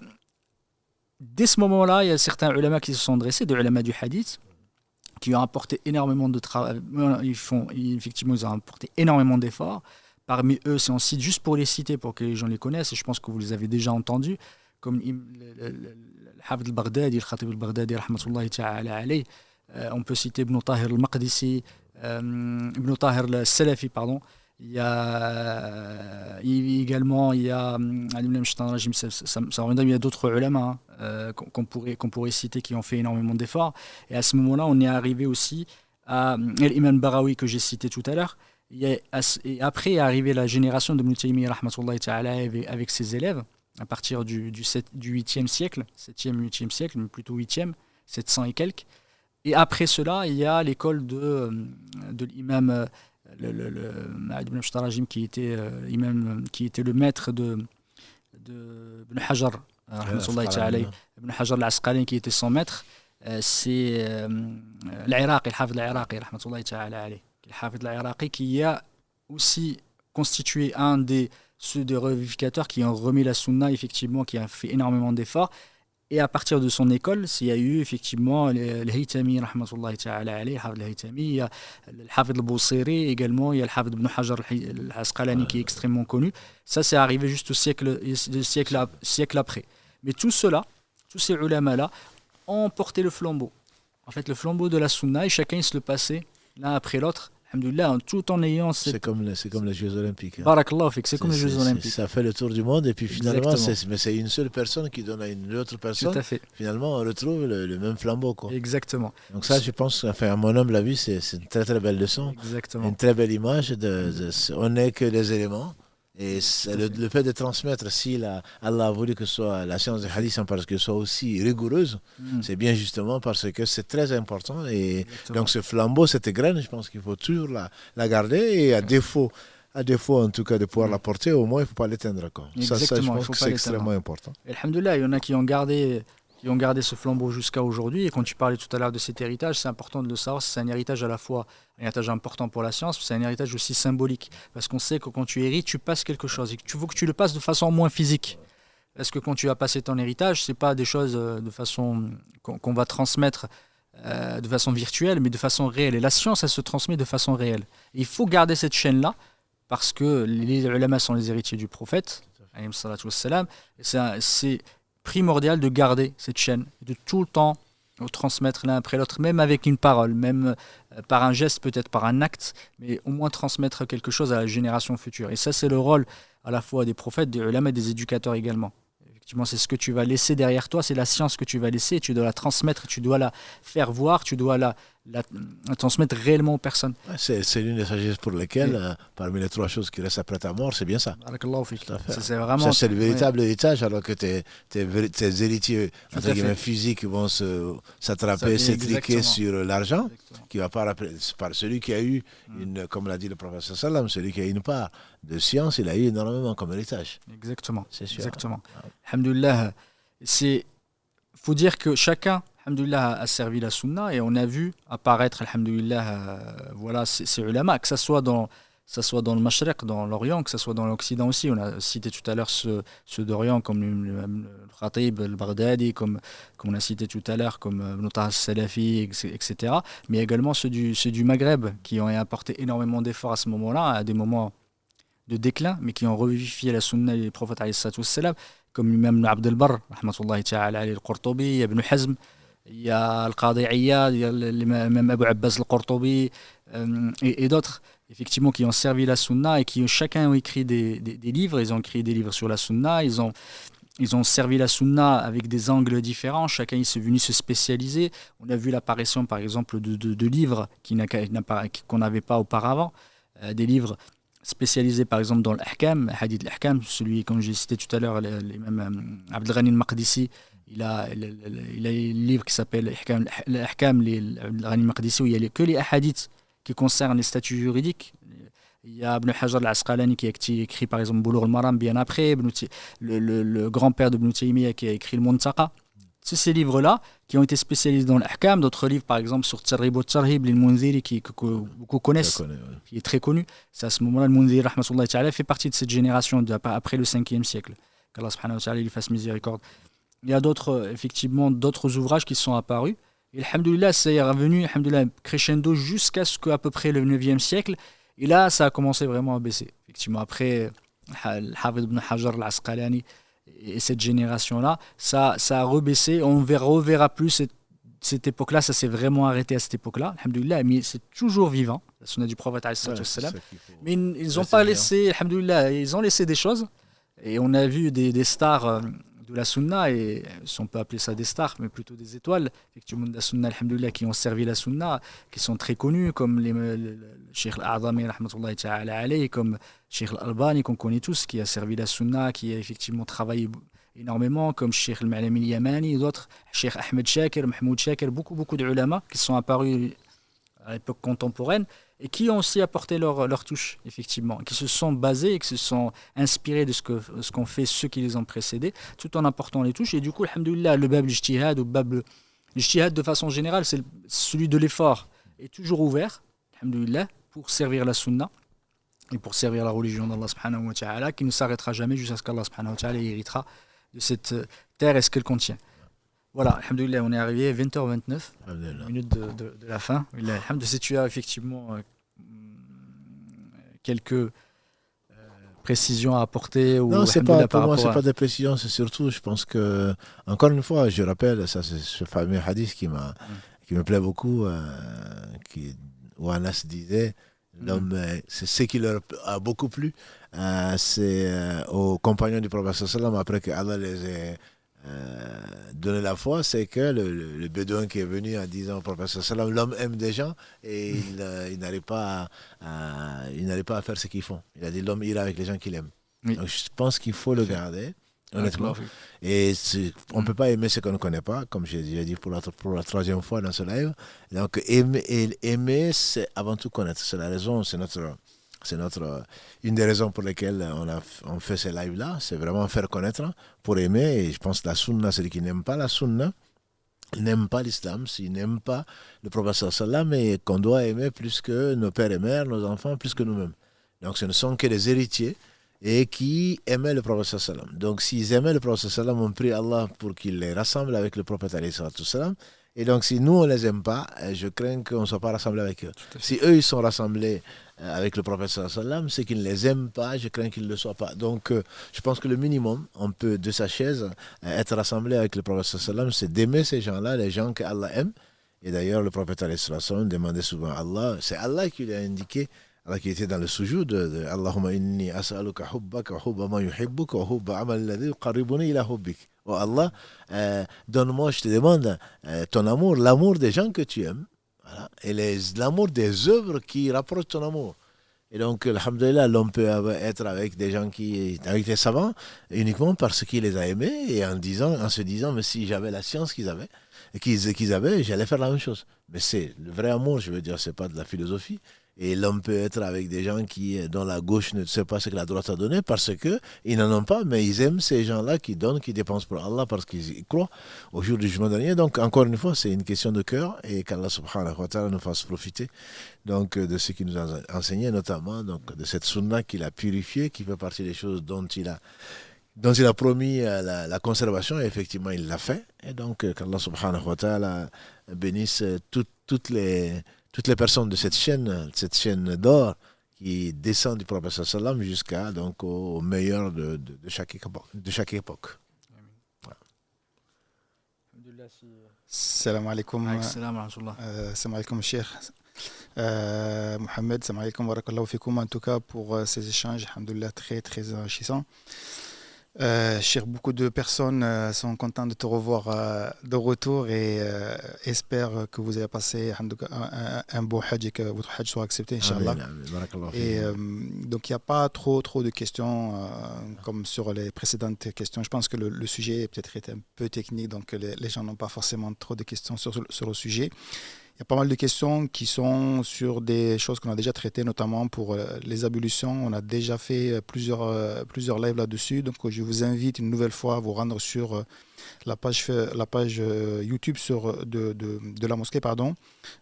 dès ce moment-là, il y a certains ulama qui se sont dressés, des ulama du hadith, qui ont apporté énormément de travail. Effectivement, ils ont apporté énormément d'efforts. Parmi eux, si on cite juste pour les citer, pour que les gens les connaissent, et je pense que vous les avez déjà entendus, comme le Hafid al-Baghdadi, le Khatib al-Baghdadi, rahmatullahi ta'ala alayhi. On peut citer Ibn Tahir al-Maqdisi, Ibn Tahir al-Salafi, pardon. Il y a également, il y a d'autres ulama qu'on pourrait citer qui ont fait énormément d'efforts. Et à ce moment-là, on est arrivé aussi à l'imam Barawi que j'ai cité tout à l'heure. Et après est arrivée la génération de Ibn Taymiyyah rahmatullahi ta'ala avec ses élèves à partir du 8e siècle, 7e, 8e siècle, mais plutôt 8e, 700 et quelques. Et après cela, il y a l'école de l'imam Ibn Shtarajim qui était le maître de Ibn Hajar Ibn Hajar al-Asqalani qui était son maître. C'est l'Iraqi, le Hafid al-Iraqi rahmatullahi ta'ala alayhi, le Hafid al-Iraqi qui a aussi constitué ceux des revivificateurs qui ont remis la sunna, effectivement, qui a fait énormément d'efforts. Et à partir de son école, il y a eu effectivement le Haytami, rahmatullahi ta'ala alayhi, le Haytami, il y a le Hafid al-Busiri également, il y a le Hafid ibn Hajar al-Asqalani qui est extrêmement connu. Ça, c'est arrivé juste au siècle après. Mais tout cela, tous ces ulama-là, ont porté le flambeau. En fait, le flambeau de la sunna, et chacun il se le passait l'un après l'autre. Alhamdoulilah, tout en ayant c'est comme les Jeux Olympiques. Barakallahu fik, c'est comme les Jeux Olympiques. Ça fait le tour du monde et puis finalement, c'est une seule personne qui donne à une autre personne. Tout à fait. Finalement, on retrouve le même flambeau, quoi. Exactement. Donc ça, je pense, à mon humble avis, c'est une très très belle leçon. Exactement. Une très belle image. On n'est que des éléments. Et le fait de transmettre, si Allah a voulu que ce soit la science du hadith, parce qu'elle soit aussi rigoureuse, c'est bien justement parce que c'est très important. Et donc ce flambeau, cette graine, je pense qu'il faut toujours la garder. Et à défaut en tout cas de pouvoir la porter, au moins il ne faut pas l'éteindre. Ça, je pense que c'est extrêmement important. Alhamdoulilah, il y en a qui ont gardé qui ont gardé ce flambeau jusqu'à aujourd'hui. Et quand tu parlais tout à l'heure de cet héritage, c'est important de le savoir. C'est un héritage à la fois un héritage important pour la science, c'est un héritage aussi symbolique. Parce qu'on sait que quand tu hérites, tu passes quelque chose. Et que tu veux que tu le passes de façon moins physique. Parce que quand tu vas passer ton héritage, c'est pas des choses de façon qu'on va transmettre de façon virtuelle, mais de façon réelle. Et la science, elle se transmet de façon réelle. Et il faut garder cette chaîne-là, parce que les ulama sont les héritiers du prophète, alayhi salatu wassalam, et c'est primordial de garder cette chaîne, de tout le temps transmettre l'un après l'autre, même avec une parole, même par un geste, peut-être par un acte, mais au moins transmettre quelque chose à la génération future. Et ça, c'est le rôle à la fois des prophètes, des ulama et des éducateurs également. Effectivement, c'est ce que tu vas laisser derrière toi, c'est la science que tu vas laisser, tu dois la transmettre, tu dois la faire voir, tu dois la transmettre réellement aux personnes. Ouais, c'est l'une des sagesses pour lesquelles, parmi les 3 choses qui restent après ta mort, c'est bien ça. C'est vraiment, ça, c'est le véritable héritage, alors que tes héritiers entre guillemets, physiques vont s'attraper, s'étriquer sur l'argent, qui va pas rappeler. Par celui qui a eu, comme l'a dit le professeur Salam, celui qui a eu une part de science, il a eu énormément comme héritage. Exactement. C'est sûr. Exactement. Alhamdoulilah, faut dire que chacun, alhamdoulilah, a servi la sunna, et on a vu apparaître, alhamdoulilah, voilà, ces ulama, que ça soit dans le Mashriq, dans l'Orient, que ce soit dans l'Occident aussi. On a cité tout à l'heure ceux d'Orient, comme le Khatib, le Baghdadi, comme on a cité tout à l'heure, comme Ibn Taha al-Salafi, etc. Mais également ceux du Maghreb, qui ont apporté énormément d'efforts à ce moment-là, à des moments de déclin, mais qui ont revivifié la sunna des prophètes, comme l'imam Abd al-Barr, rahmatullahi ta'ala alayhi, al-Qurtubi, Ibn Hazm, il y a Al-Qadi Iyad, il y a l'imam Abu Abbas al-Qurtubi, et d'autres, effectivement, qui ont servi la sunna et qui chacun ont écrit des livres. Ils ont écrit des livres sur la sunna, ils ont servi la sunna avec des angles différents, chacun est venu se spécialiser. On a vu l'apparition, par exemple, de livres qu'on n'avait pas auparavant, des livres spécialisé par exemple dans l'ahkam, hadith l'ahkam, celui comme j'ai cité tout à l'heure, l'imam Abdel Ghani al-Maqdisi, il a un livre qui s'appelle l'ahkam, Abdel Ghani al-Maqdisi, où il y a que les hadiths qui concernent les statuts juridiques. Il y a Ibn Hajar al-Asqalani qui a écrit par exemple Boulough al-Maram bien après, le grand-père de Ibn Taymiyyah qui a écrit le Muntaqa. C'est ces livres-là qui ont été spécialisés dans l'ahkam. D'autres livres, par exemple, sur Targhib wa Tarhib, l'Munziri, que beaucoup connaissent, qui est très connu. C'est à ce moment-là, le Munziri, rahmatullahi ta'ala, fait partie de cette génération après le 5e siècle. Qu'Allah subhanahu wa ta'ala lui fasse miséricorde. Il y a d'autres ouvrages qui sont apparus. Et alhamdoulilah, c'est revenu crescendo jusqu'à ce qu'à peu près le 9e siècle. Et là, ça a commencé vraiment à baisser. Effectivement, après Al-Hafid ibn Hajar al-Asqalani, et cette génération-là, ça a rebaissé. On reverra plus cette époque-là. Ça s'est vraiment arrêté à cette époque-là. Alhamdoulilah, mais c'est toujours vivant. La sunna du prophète, mais ils n'ont pas laissé, alhamdoulilah, ils ont laissé des choses. Et on a vu des stars de la sunna, et si on peut appeler ça des stars, mais plutôt des étoiles, effectivement, de la sunna, alhamdoulilah, qui ont servi la sunna, qui sont très connus, comme le Cheikh al-A'zami, rahmatullahi ta'ala alayhi, comme Cheikh al-Albani, qu'on connaît tous, qui a servi la sunna, qui a effectivement travaillé énormément, comme Cheikh al-Ma'lami al-Yamani et d'autres, Cheikh Ahmed Shakir, Mahmoud Shakir, beaucoup de ulama qui sont apparus à l'époque contemporaine, et qui ont aussi apporté leur touche, effectivement, qui se sont basés et qui se sont inspirés de ce qu'ont fait ceux qui les ont précédés, tout en apportant les touches. Et du coup, alhamdoulilah, le bab l'ijtihad, ou bab l'ijtihad de façon générale, c'est celui de l'effort, est toujours ouvert, alhamdoulilah, pour servir la sunna et pour servir la religion d'Allah subhanahu wa ta'ala, qui ne s'arrêtera jamais jusqu'à ce qu'Allah subhanahu wa ta'ala héritera de cette terre et ce qu'elle contient. Voilà, alhamdoulilah, on est arrivé à 20h29, minute de la fin. Alhamdoulilah, si tu as effectivement quelques précisions à apporter, ou non, c'est pas, pour moi, c'est pas des précisions, c'est surtout, je pense que, encore une fois, je rappelle, ça c'est ce fameux hadith qui me plaît beaucoup, où Anas disait, l'homme, c'est ce qui leur a beaucoup plu, c'est aux compagnons du prophète sallam, après que Allah les ait donné la foi, c'est que le bédouin qui est venu en disant au prophète sallam, l'homme aime des gens et il n'arrive pas à faire ce qu'ils font. Il a dit l'homme ira avec les gens qu'il aime. Oui. Donc je pense qu'il faut le garder, honnêtement. Et on ne peut pas aimer ce qu'on ne connaît pas, comme j'ai déjà dit pour la 3e fois dans ce live. Donc aimer, c'est avant tout connaître. C'est la raison, c'est notre C'est une des raisons pour lesquelles on fait ces lives-là, c'est vraiment faire connaître pour aimer. Et je pense que la sunna, celui qui n'aime pas la sunna, n'aime pas l'islam, s'il n'aime pas le prophète sallam, et qu'on doit aimer plus que nos pères et mères, nos enfants, plus que nous-mêmes. Donc ce ne sont que les héritiers et qui aimaient le prophète sallam. Donc s'ils aimaient le prophète sallam, on prie Allah pour qu'il les rassemble avec le prophète sallam. Et donc si nous on les aime pas, je crains qu'on ne soit pas rassemblés avec eux. Si eux ils sont rassemblés avec le prophète sallam, c'est qu'ils ne les aiment pas, je crains qu'ils ne le soient pas. Donc je pense que le minimum, on peut de sa chaise être rassemblé avec le prophète sallam, c'est d'aimer ces gens-là, les gens que Allah aime. Et d'ailleurs le prophète sallam demandait souvent à Allah, c'est Allah qui lui a indiqué, Allah qui était dans le sujoud de Allahumma inni as'aluka hubbaka wa hubba ma yuhibbuka wa hubba amal alladhi yuqarribuni ila hubbik. Oh Allah, donne-moi, je te demande ton amour, l'amour des gens que tu aimes, voilà, et l'amour des œuvres qui rapprochent ton amour. Et donc, alhamdoulilah, l'homme peut être avec des gens avec des savants, uniquement parce qu'il les a aimés, et en se disant, mais si j'avais la science qu'ils avaient, j'allais faire la même chose. Mais c'est le vrai amour, je veux dire, c'est pas de la philosophie. Et l'homme peut être avec des gens dont la gauche ne sait pas ce que la droite a donné parce qu'ils n'en ont pas, mais ils aiment ces gens-là qui donnent, qui dépensent pour Allah parce qu'ils croient au jour du jugement dernier. Donc, encore une fois, c'est une question de cœur et qu'Allah subhanahu wa ta'ala nous fasse profiter donc, de ce qu'il nous a enseigné, notamment donc, de cette sunna qu'il a purifiée, qui fait partie des choses dont il a promis la conservation, et effectivement, il l'a fait. Et donc, qu'Allah subhanahu wa ta'ala bénisse toutes les personnes de cette chaîne d'or qui descend du prophète sallam jusqu'à donc au meilleur de chaque époque. Salam alaikum. Salam alaikum, Cheikh Mohamed. Salam alaikum wa barakallahu fikoum. En tout cas, pour ces échanges, alhamdoulilah, très très enrichissants. Cheikh, beaucoup de personnes sont contentes de te revoir de retour et espèrent que vous avez passé un beau hajj et que votre hajj soit accepté, Inch'Allah. Et donc, il n'y a pas trop de questions comme sur les précédentes questions. Je pense que le sujet peut-être est un peu technique, donc les gens n'ont pas forcément trop de questions sur le sujet. Il y a pas mal de questions qui sont sur des choses qu'on a déjà traitées, notamment pour les ablutions. On a déjà fait plusieurs lives là-dessus. Donc, je vous invite une nouvelle fois à vous rendre sur la page YouTube de la mosquée.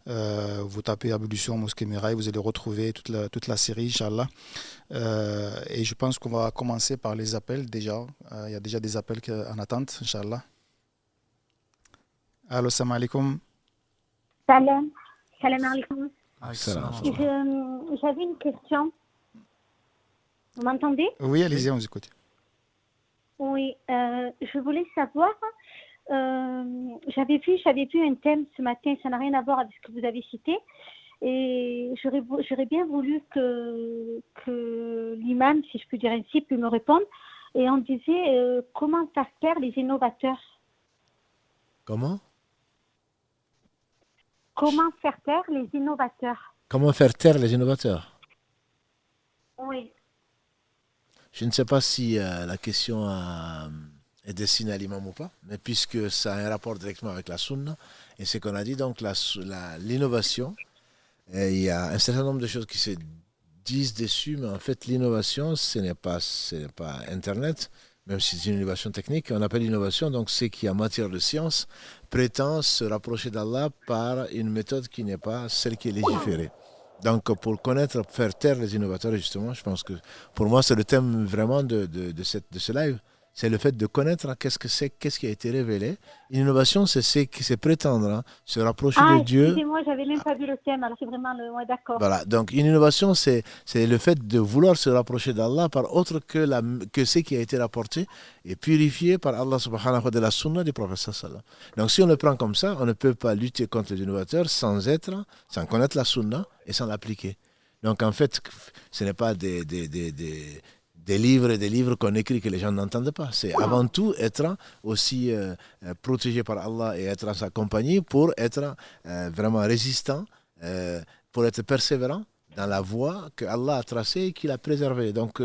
Vous tapez ablution Mosquée Mirail, vous allez retrouver toute la série, Inch'Allah. Et je pense qu'on va commencer par les appels déjà. Il y a déjà des appels en attente, Inch'Allah. Allô, salam alaikum. Salam alaikum. J'avais une question. Vous m'entendez? Oui, allez-y, on vous écoute. Oui, je voulais savoir, j'avais vu un thème ce matin, ça n'a rien à voir avec ce que vous avez cité, et j'aurais bien voulu que l'imam, si je peux dire ainsi, puisse me répondre, et on disait comment faire taire les innovateurs. Comment faire taire les innovateurs? Comment faire taire les innovateurs? Oui. Je ne sais pas si la question est destinée à l'imam ou pas, mais puisque ça a un rapport directement avec la sunna, et ce qu'on a dit, donc l'innovation, il y a un certain nombre de choses qui se disent dessus, mais en fait l'innovation, ce n'est pas Internet, même si c'est une innovation technique, on appelle l'innovation, donc c'est qui en matière de science prétend se rapprocher d'Allah par une méthode qui n'est pas celle qui est légiférée. Donc pour connaître, faire taire les innovateurs, justement, je pense que pour moi c'est le thème vraiment de ce live. C'est le fait de connaître qu'est-ce qui a été révélé. Une innovation, c'est prétendre se rapprocher de Dieu. Excusez-moi, j'avais même pas vu le thème, alors c'est vraiment ouais, d'accord. Voilà, donc une innovation, c'est le fait de vouloir se rapprocher d'Allah par autre que ce qui a été rapporté et purifié par Allah subhanahu wa ta'ala de la sunna du prophète sallallahu. Donc si on le prend comme ça, on ne peut pas lutter contre les innovateurs sans connaître la sunna et sans l'appliquer. Donc en fait, ce n'est pas des livres et des livres qu'on écrit que les gens n'entendent pas. C'est avant tout être aussi protégé par Allah et être en sa compagnie pour être vraiment résistant, pour être persévérant dans la voie que Allah a tracée et qu'il a préservée. Donc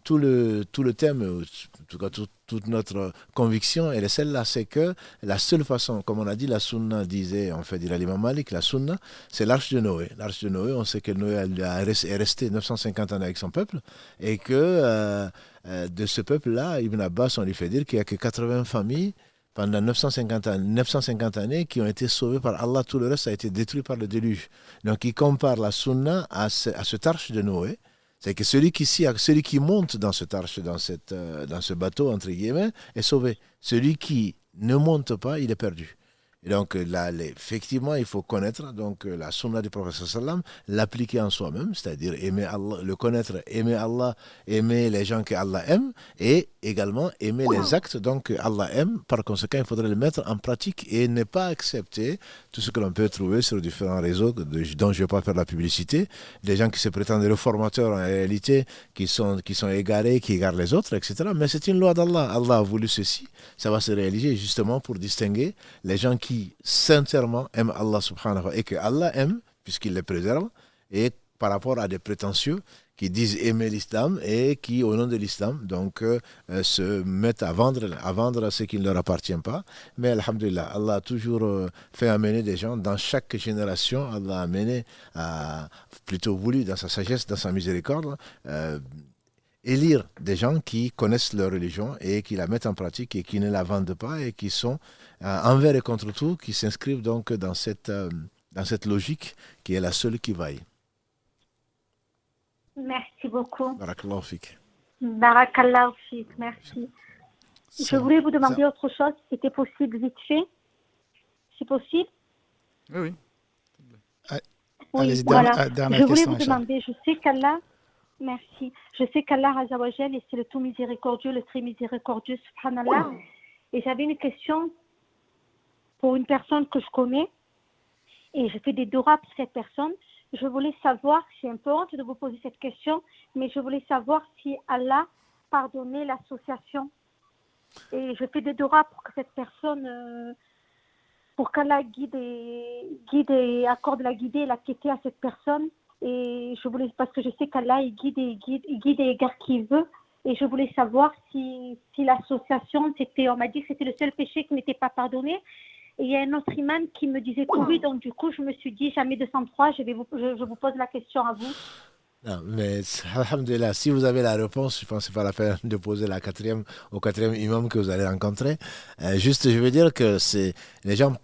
tout le thème, en tout cas toute notre conviction, elle est celle-là, c'est que la seule façon, comme on a dit, la sunna disait, en fait, dit l'imam Malik, la sunna, c'est l'arche de Noé. L'arche de Noé, on sait que Noé est resté 950 ans avec son peuple et que de ce peuple-là, Ibn Abbas, on lui fait dire qu'il n'y a que 80 familles pendant 950 années qui ont été sauvées par Allah. Tout le reste a été détruit par le déluge. Donc il compare la sunna à cette arche de Noé. C'est que celui qui monte dans cette arche, dans ce bateau, entre guillemets, est sauvé. Celui qui ne monte pas, il est perdu. Et donc là, effectivement, il faut connaître donc, la sunna du prophète sallam, l'appliquer en soi-même, c'est-à-dire aimer Allah, le connaître, aimer Allah, aimer les gens que Allah aime, et également aimer les actes donc, que Allah aime. Par conséquent, il faudrait les mettre en pratique et ne pas accepter tout ce que l'on peut trouver sur différents réseaux dont je ne vais pas faire la publicité, des gens qui se prétendent réformateurs en réalité, qui sont égarés, qui égarent les autres, etc. Mais c'est une loi d'Allah. Allah a voulu ceci, ça va se réaliser justement pour distinguer les gens qui sincèrement aiment Allah subhanahu wa ta'ala et que Allah aime, puisqu'il les préserve, et par rapport à des prétentieux qui disent aimer l'islam et qui, au nom de l'islam, donc se mettent à vendre ce qui ne leur appartient pas. Mais alhamdulillah, Allah a toujours fait amener des gens dans chaque génération. Allah a plutôt voulu, dans sa sagesse, dans sa miséricorde, élire des gens qui connaissent leur religion et qui la mettent en pratique et qui ne la vendent pas et qui sont envers et contre tout, qui s'inscrivent donc dans cette logique qui est la seule qui vaille. Merci beaucoup. Barakallahu fik. Barakallahu fik, merci. Je voulais vous demander autre chose, si c'était possible, vite fait. C'est possible? Oui. Allez-y, voilà. dernière Je voulais question, vous demander, je sais qu'Allah, merci, je sais qu'Allah Azzawajal, et c'est le tout miséricordieux, le très miséricordieux, subhanallah. Et j'avais une question pour une personne que je connais, et je fais des doras pour cette personne. Je voulais savoir, j'ai un peu honte de vous poser cette question, mais je voulais savoir si Allah pardonnait l'association. Et je fais des doras pour que cette personne, pour qu'Allah guide et accorde la guidée et la quitter à cette personne. Et je voulais, parce que je sais qu'Allah il guide et égare qui il veut. Et je voulais savoir si l'association, on m'a dit que c'était le seul péché qui n'était pas pardonné. Et il y a un autre imam qui me disait que oui, donc du coup, je me suis dit, jamais 203, je vous pose la question à vous. Non, mais alhamdulillah, si vous avez la réponse, je pense que ce n'est pas la peine de poser au quatrième imam que vous allez rencontrer. Juste, je veux dire que les gens,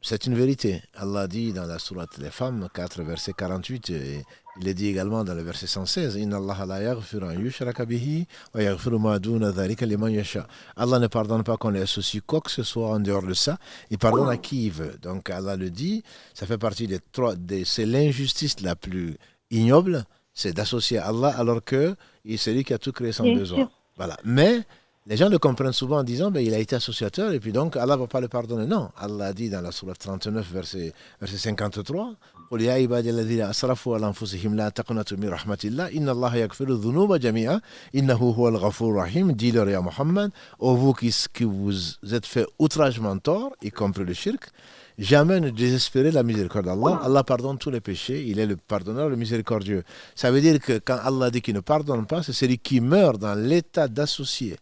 c'est une vérité. Allah dit dans la sourate des femmes, 4, verset 48, et il est dit également dans le verset 116, Inna Allah la yaghfiru an yushraka bihi wa yaghfiru ma duna dhalika liman yasha. Allah ne pardonne pas qu'on les associe quoi que ce soit en dehors de ça. Il pardonne à qui il veut. Donc Allah le dit, ça fait partie c'est l'injustice la plus ignoble, c'est d'associer Allah alors que c'est lui qui a tout créé sans besoin. Voilà. Mais les gens le comprennent souvent en disant il a été associateur et puis donc Allah ne va pas le pardonner. Non, Allah a dit dans la sourate 39, verset 53, قل يا عبادي الذين أسرفوا على أنفسهم لا تقنطوا من رحمة الله إن الله يغفر الذنوب جميعا إنه هو الغفور الرحيم. Dis-leur ya Muhammad, ô vous qui vous êtes fait outragement tort, y compris le shirk, jamais ne désespérez la miséricorde d'Allah. Allah pardonne tous les péchés, il est le pardonneur, le miséricordieux. Ça veut dire que quand Allah dit qu'il ne pardonne pas, c'est celui qui meurt dans l'état d'associé.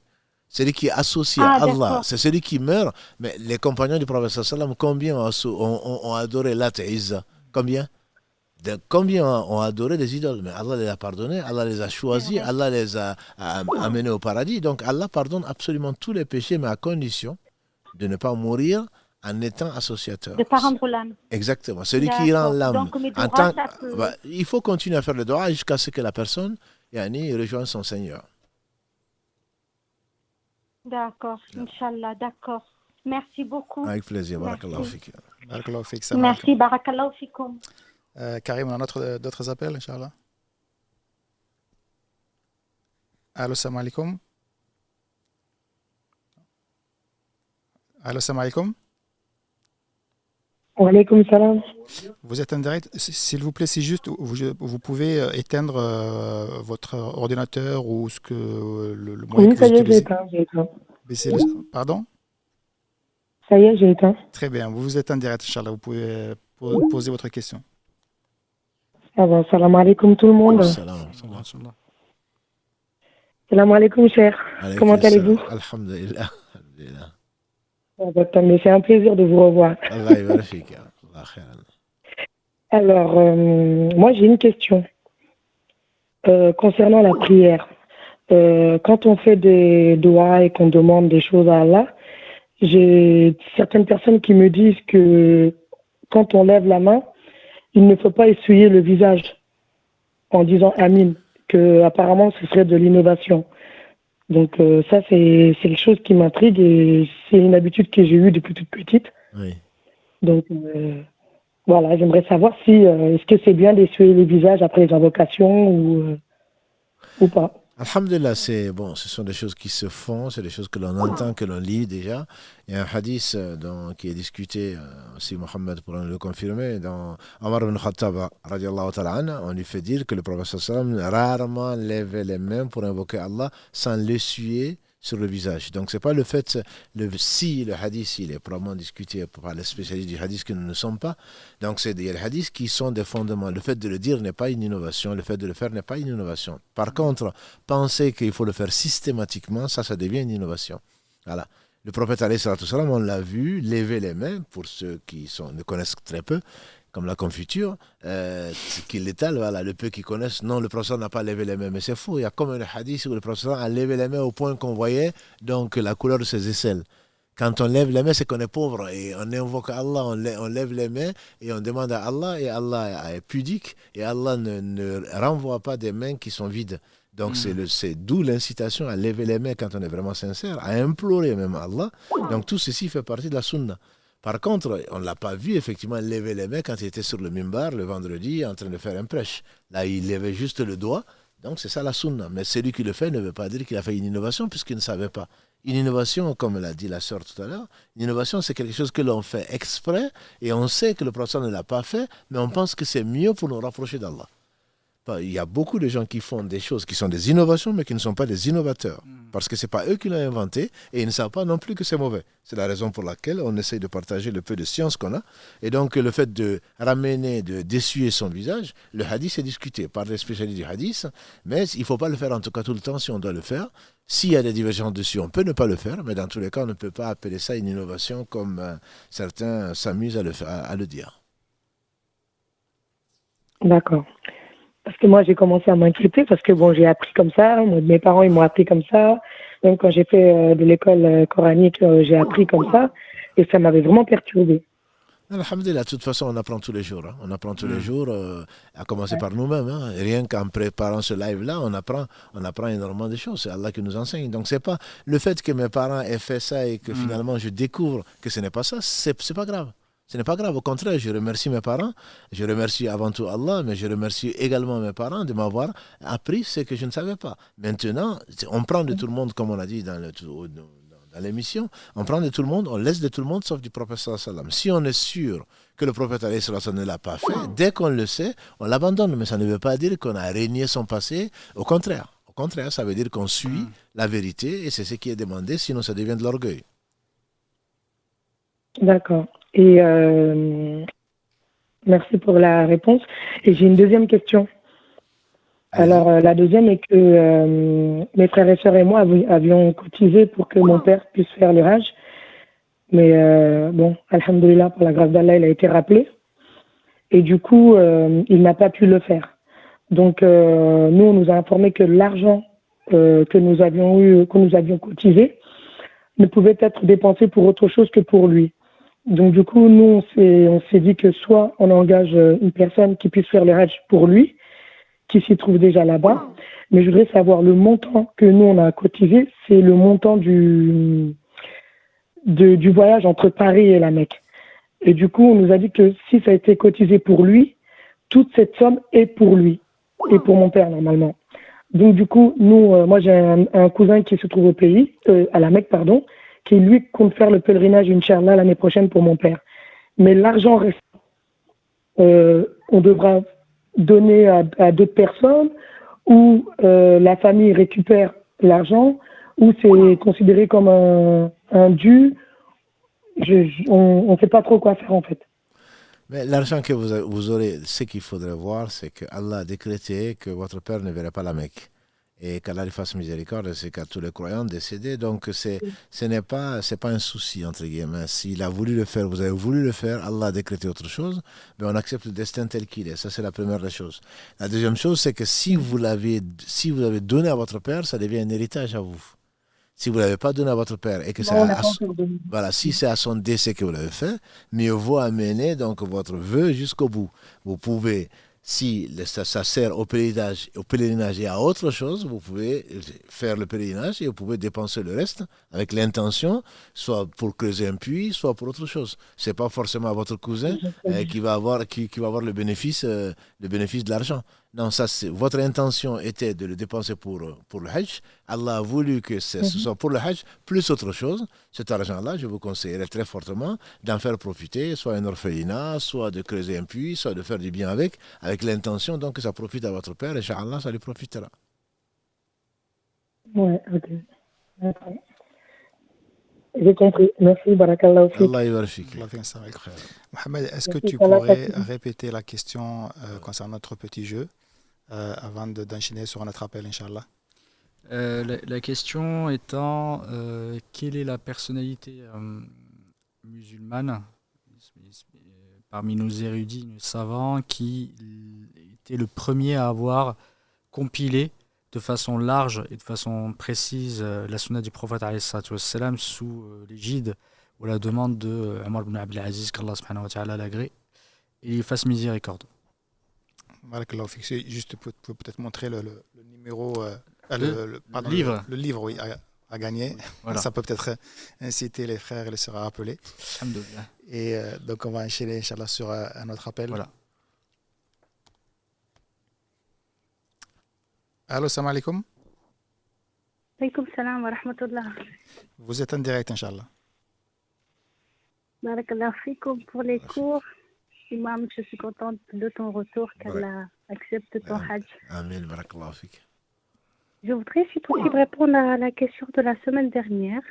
Celui qui est associé à Allah, c'est celui qui meurt. Mais les compagnons du prophète sallam, combien ont adoré Lat et Izza? Combien ont adoré des idoles? Mais Allah les a pardonnés, Allah les a choisis, Allah les a amenés au paradis. Donc Allah pardonne absolument tous les péchés, mais à condition de ne pas mourir en étant associateur. De ne pas rendre l'âme. Exactement. Celui qui rend l'âme. Il faut continuer à faire le droit jusqu'à ce que la personne rejoigne son Seigneur. D'accord, Inch'Allah, d'accord. Merci beaucoup. Avec plaisir, barakallahu fik. Barakallahu fik. Merci, barakallahu fikum. Karim, on a d'autres appels, Inch'Allah. Allô, salam alaikum. Allô, salam alaikum. Wa alaykoum salam. Vous êtes en direct. S'il vous plaît, si juste vous pouvez éteindre votre ordinateur ou ce que le moyen Oui, que ça vous y est, j'ai utilisez. éteint. Pardon? Ça y est, j'ai éteint. Très bien. Vous êtes en direct, Inch'Allah. Vous pouvez poser votre question. Ah ben, salam alaikum tout le monde. Salam. Salam alaikum, cher. Comment allez-vous? Alhamdulillah. Alhamdulillah. Ah ben, mais c'est un plaisir de vous revoir. Allah yabarak fik. Allah khairan. Alors, moi, j'ai une question concernant la prière. Quand on fait des doigts et qu'on demande des choses à Allah, j'ai certaines personnes qui me disent que quand on lève la main, il ne faut pas essuyer le visage en disant Amin, que apparemment ce serait de l'innovation. Donc ça, c'est quelque chose qui m'intrigue et c'est une habitude que j'ai eue depuis toute petite. Oui. Donc voilà, j'aimerais savoir si est-ce que c'est bien d'essuyer les visages après les invocations ou pas. Alhamdulillah, c'est bon, ce sont des choses qui se font, c'est des choses que l'on entend, que l'on lit déjà. Il y a un hadith qui est discuté, si Mohammed pourra nous le confirmer, dans Omar ibn Khattab, radiallahu ta'ala anhu, on lui fait dire que le prophète sallam rarement lèvait les mains pour invoquer Allah sans l'essuyer sur le visage. Donc c'est pas le fait, si le hadith il est probablement discuté par les spécialistes du hadith que nous ne sommes pas. Donc il y a des hadiths qui sont des fondements. Le fait de le dire n'est pas une innovation, le fait de le faire n'est pas une innovation. Par contre, penser qu'il faut le faire systématiquement, ça devient une innovation. Voilà. Le prophète alayhi salatu salam, on l'a vu lever les mains, pour ceux qui ne connaissent très peu, comme la confiture, qui l'étale, voilà, le peu qui connaissent, non, le prophète n'a pas levé les mains, mais c'est faux, il y a comme un hadith où le prophète a levé les mains au point qu'on voyait donc la couleur de ses aisselles. Quand on lève les mains, c'est qu'on est pauvre et on invoque Allah, on lève les mains et on demande à Allah, et Allah est pudique et Allah ne renvoie pas des mains qui sont vides. Donc c'est d'où l'incitation à lever les mains quand on est vraiment sincère, à implorer même Allah. Donc tout ceci fait partie de la sunna. Par contre, on ne l'a pas vu effectivement lever les mains quand il était sur le mimbar le vendredi en train de faire un prêche. Là, il levait juste le doigt. Donc c'est ça la sunna. Mais celui qui le fait ne veut pas dire qu'il a fait une innovation puisqu'il ne savait pas. Une innovation, comme l'a dit la sœur tout à l'heure, une innovation c'est quelque chose que l'on fait exprès et on sait que le prophète ne l'a pas fait, mais on pense que c'est mieux pour nous rapprocher d'Allah. Il y a beaucoup de gens qui font des choses qui sont des innovations, mais qui ne sont pas des innovateurs. Parce que ce n'est pas eux qui l'ont inventé et ils ne savent pas non plus que c'est mauvais. C'est la raison pour laquelle on essaye de partager le peu de science qu'on a. Et donc, le fait de ramener, d'essuyer son visage, le hadith est discuté par les spécialistes du hadith, mais il ne faut pas le faire en tout cas tout le temps si on doit le faire. S'il y a des divergences dessus, on peut ne pas le faire, mais dans tous les cas, on ne peut pas appeler ça une innovation comme certains s'amusent à le dire. D'accord. Parce que moi, j'ai commencé à m'inquiéter parce que bon, j'ai appris comme ça. Mes parents, ils m'ont appris comme ça. Même quand j'ai fait de l'école coranique, j'ai appris comme ça. Et ça m'avait vraiment perturbée. Alhamdulillah, de toute façon, on apprend tous les jours. Hein. On apprend tous les jours, à commencer par nous-mêmes. Hein. Rien qu'en préparant ce live-là, on apprend énormément de choses. C'est Allah qui nous enseigne. Donc, c'est pas le fait que mes parents aient fait ça et que finalement je découvre que ce n'est pas ça, c'est pas grave. Ce n'est pas grave, au contraire, je remercie mes parents, je remercie avant tout Allah, mais je remercie également mes parents de m'avoir appris ce que je ne savais pas. Maintenant, on prend de tout le monde, comme on a dit dans l'émission, on prend de tout le monde, on laisse de tout le monde sauf du prophète sallallahu alayhi wa sallam. Si on est sûr que le prophète sallallahu alayhi wa sallam ne l'a pas fait, dès qu'on le sait, on l'abandonne, mais ça ne veut pas dire qu'on a régné son passé, au contraire. Au contraire, ça veut dire qu'on suit la vérité et c'est ce qui est demandé, sinon ça devient de l'orgueil. D'accord. Et merci pour la réponse. Et j'ai une deuxième question. Alors, la deuxième est que mes frères et sœurs et moi avions cotisé pour que mon père puisse faire le Hajj. Mais bon, alhamdoulilah, pour la grâce d'Allah, il a été rappelé. Et du coup, il n'a pas pu le faire. Donc, nous, on nous a informé que l'argent que nous avions cotisé ne pouvait être dépensé pour autre chose que pour lui. Donc du coup, nous, on s'est dit que soit on engage une personne qui puisse faire le Hajj pour lui, qui s'y trouve déjà là-bas, mais je voudrais savoir le montant que nous, on a cotisé, c'est le montant du voyage entre Paris et la Mecque. Et du coup, on nous a dit que si ça a été cotisé pour lui, toute cette somme est pour lui et pour mon père normalement. Donc du coup, nous, moi j'ai un cousin qui se trouve au pays, à la Mecque, pardon, qui lui compte faire le pèlerinage, Inch'Allah, l'année prochaine pour mon père. Mais l'argent restant, on devra donner à d'autres personnes ou la famille récupère l'argent ou c'est considéré comme un dû. On ne sait pas trop quoi faire en fait. Mais l'argent que vous aurez, ce qu'il faudrait voir, c'est que Allah a décrété que votre père ne verrait pas la Mecque. Et qu'Allah lui fasse miséricorde, c'est qu'à tous les croyants décédés. Donc, ce n'est pas un souci, entre guillemets. S'il a voulu le faire, vous avez voulu le faire, Allah a décrété autre chose, mais on accepte le destin tel qu'il est. Ça, c'est la première des choses. La deuxième chose, c'est que si vous l'avez donné à votre père, ça devient un héritage à vous. Si vous ne l'avez pas donné à votre père et que voilà, si c'est à son décès que vous l'avez fait, mieux vaut amener donc votre vœu jusqu'au bout. Vous pouvez, si ça sert au pèlerinage et à autre chose, vous pouvez faire le pèlerinage et vous pouvez dépenser le reste avec l'intention, soit pour creuser un puits, soit pour autre chose. Ce n'est pas forcément à votre cousin qui va avoir le bénéfice de l'argent. Non, votre intention était de le dépenser pour le Hajj. Allah a voulu que ce soit pour le Hajj plus autre chose. Cet argent-là, je vous conseillerais très fortement d'en faire profiter, soit un orphelinat, soit de creuser un puits, soit de faire du bien avec l'intention donc que ça profite à votre père et Inch'Allah, ça lui profitera. Ouais, ok. D'accord. J'ai compris. Merci, barakallahu fik. Allah yubarfik. Mohamed, est-ce que tu pourrais répéter la question concernant notre petit jeu avant d'enchaîner sur notre appel, Inch'Allah? La question étant, quelle est la personnalité musulmane parmi nos érudits, nos savants, qui était le premier à avoir compilé de façon large et de façon précise la sunna du prophète alayhi salatu wassalam sous l'égide ou la demande de Omar ibn Abdel Aziz, qu'Allah subhanahu wa ta'ala l'agrée et lui fasse miséricorde. Barakallahu fik. Juste peut-être montrer le numéro, le livre oui, à gagner. Voilà. Ça peut peut-être inciter les frères et les sœurs à appeler. Alhamdoulilah. Et donc on va enchaîner, Inch'Allah, sur un autre appel. Voilà. Allô, salam alaikum. Alaikum salam wa rahmatullah. Vous êtes en direct, Inch'Allah. Barakallahu fikoum pour les cours. Imam, je suis contente de ton retour, qu'Allah accepte ton hajj. Amen, barakallahu fik. Je voudrais, si possible, répondre à la question de la semaine dernière.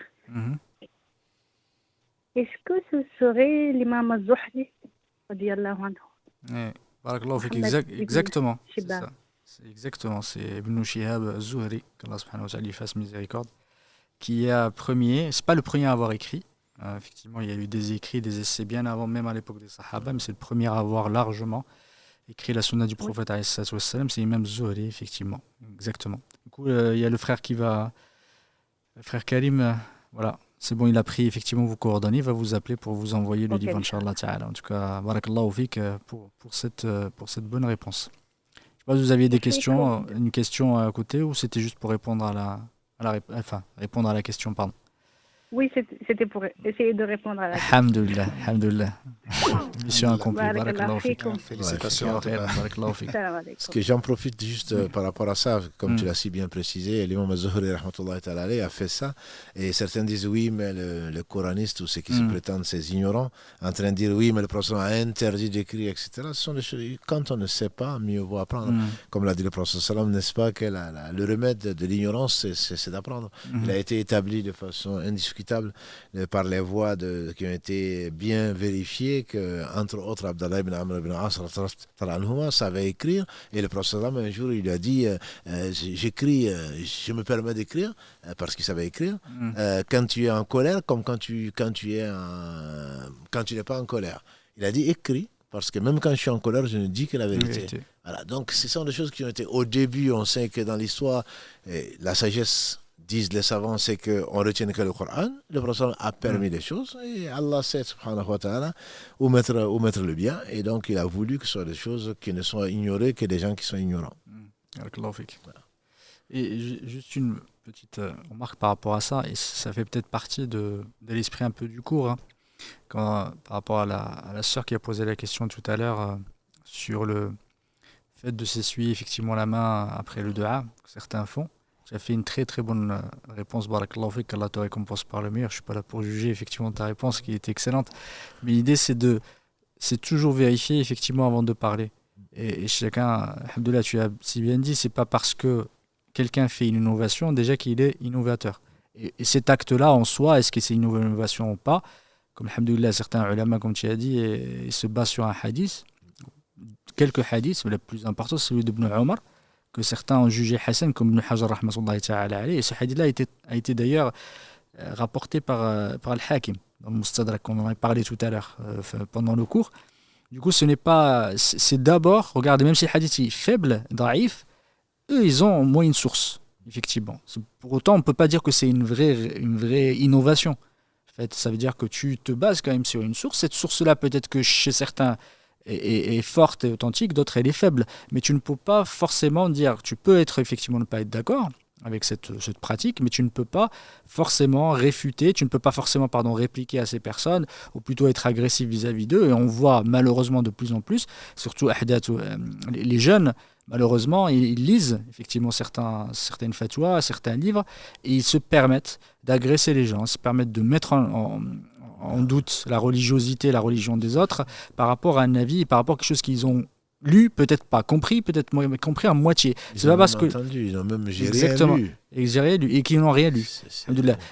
Est-ce que ce serait l'imam al-Zuhri, radiyallahu anhu? Barakallahu fik, exactement. C'est ça. C'est Ibn Shihab az-Zuhri, qu'Allah subhanahu wa ta'ala lui fasse miséricorde, qui est premier. C'est pas le premier à avoir écrit. Effectivement, il y a eu des écrits, des essais bien avant, même à l'époque des Sahaba, mais c'est le premier à avoir largement écrit la sunna du prophète alayhi salatu wassalam, c'est Imam Zuhri, effectivement. Exactement. Du coup, il y a le frère le frère Karim, voilà, c'est bon, il a pris effectivement vos coordonnées, il va vous appeler pour vous envoyer le livre, Inch'Allah ta'ala. En tout cas, barakallahu fik pour cette bonne réponse. Je sais pas si vous aviez des questions, une question à côté, ou c'était juste pour répondre répondre à la question, pardon. Oui, c'était pour essayer de répondre à la question. Alhamdulillah. Mission accomplie. Félicitations. Parce que j'en profite juste par rapport à ça, comme tu l'as si bien précisé, l'imam az-Zuhri rahmatullahi ta'ala a fait ça. Et certains disent oui, mais le coraniste ou ceux qui se prétendent ces ignorants, en train de dire oui, mais le prophète a interdit d'écrire, etc. Ce sont des choses, quand on ne sait pas, mieux vaut apprendre. Comme l'a dit le prophète, n'est-ce pas, que le remède de l'ignorance, c'est d'apprendre. Il a été établi de façon indiscutable par les voix qui ont été bien vérifiées que, entre autres, Abdallah ibn Amr ibn As savait écrire, et le prophète un jour il lui a dit j'écris, je me permets d'écrire parce qu'il savait écrire quand tu es en colère comme quand tu n'es pas en colère. Il a dit écris, parce que même quand je suis en colère, je ne dis que la vérité. Voilà, donc ce sont des choses qui ont été au début. On sait que dans l'histoire, la sagesse, disent les savants, c'est qu'on retient que le Coran. Le prophète a permis des choses et Allah sait, subhanahu wa ta'ala, où mettre le bien. Et donc, il a voulu que ce soit des choses qui ne soient ignorées que des gens qui sont ignorants. Voilà. Et juste une petite remarque par rapport à ça, et ça fait peut-être partie de l'esprit un peu du cours, par rapport à la sœur qui a posé la question tout à l'heure sur le fait de s'essuyer effectivement la main après le dua, que certains font. Tu as fait une très très bonne réponse, barakallahu fik, qu'Allah te récompense par le meilleur. Je ne suis pas là pour juger effectivement ta réponse qui est excellente, mais l'idée c'est toujours vérifier effectivement avant de parler. Et chacun, alhamdoulilah, tu as si bien dit, c'est pas parce que quelqu'un fait une innovation déjà qu'il est innovateur. Et cet acte-là en soi, est-ce que c'est une innovation ou pas, comme alhamdoulilah, certains ulama, comme tu as dit, se basent sur un hadith. Quelques hadiths, mais le plus important, c'est celui d'Ibn Omar, que certains ont jugé Hassan, comme Ibn Hajar, rahmatullahi ta'ala alayhi. Et ce hadith-là a été d'ailleurs rapporté par Al-Hakim, dans le Mustadrak, qu'on en a parlé tout à l'heure pendant le cours. Du coup, ce n'est pas. C'est d'abord, regardez, même si le hadith est faible, daïf, eux, ils ont au moins une source, effectivement. Pour autant, on ne peut pas dire que c'est une vraie innovation. En fait, ça veut dire que tu te bases quand même sur une source. Cette source-là, peut-être que chez certains est forte et authentique, d'autres, elle est faible. Mais tu ne peux pas forcément dire. Tu peux effectivement ne pas être d'accord avec cette pratique, mais tu ne peux pas forcément réfuter, tu ne peux pas forcément répliquer à ces personnes, ou plutôt être agressif vis-à-vis d'eux. Et on voit malheureusement de plus en plus, surtout les jeunes, malheureusement, ils lisent effectivement certaines fatwas, certains livres, et ils se permettent d'agresser les gens, se permettent de mettre en doute la religiosité, la religion des autres, par rapport à un avis, par rapport à quelque chose qu'ils ont lu, peut-être pas compris, peut-être compris à moitié. C'est pas parce que ils ont même exactement rien lu. Et qui n'ont rien lu.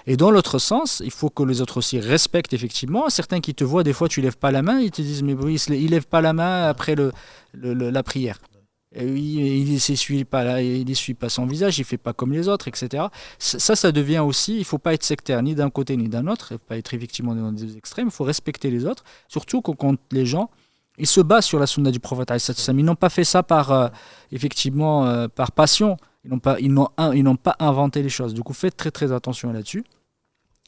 Et dans l'autre sens, il faut que les autres aussi respectent effectivement. Certains qui te voient, des fois tu lèves pas la main, ils te disent mais oui, il lève pas la main après la prière. Et il n'essuie pas son visage, il fait pas comme les autres, etc. Ça devient aussi, il faut pas être sectaire ni d'un côté ni d'un autre, il faut pas être effectivement dans des extrêmes, il faut respecter les autres, surtout quand les gens ils se basent sur la sunna du prophète. Ils n'ont pas fait ça par passion. Ils n'ont pas inventé les choses. Du coup, faites très très attention là-dessus.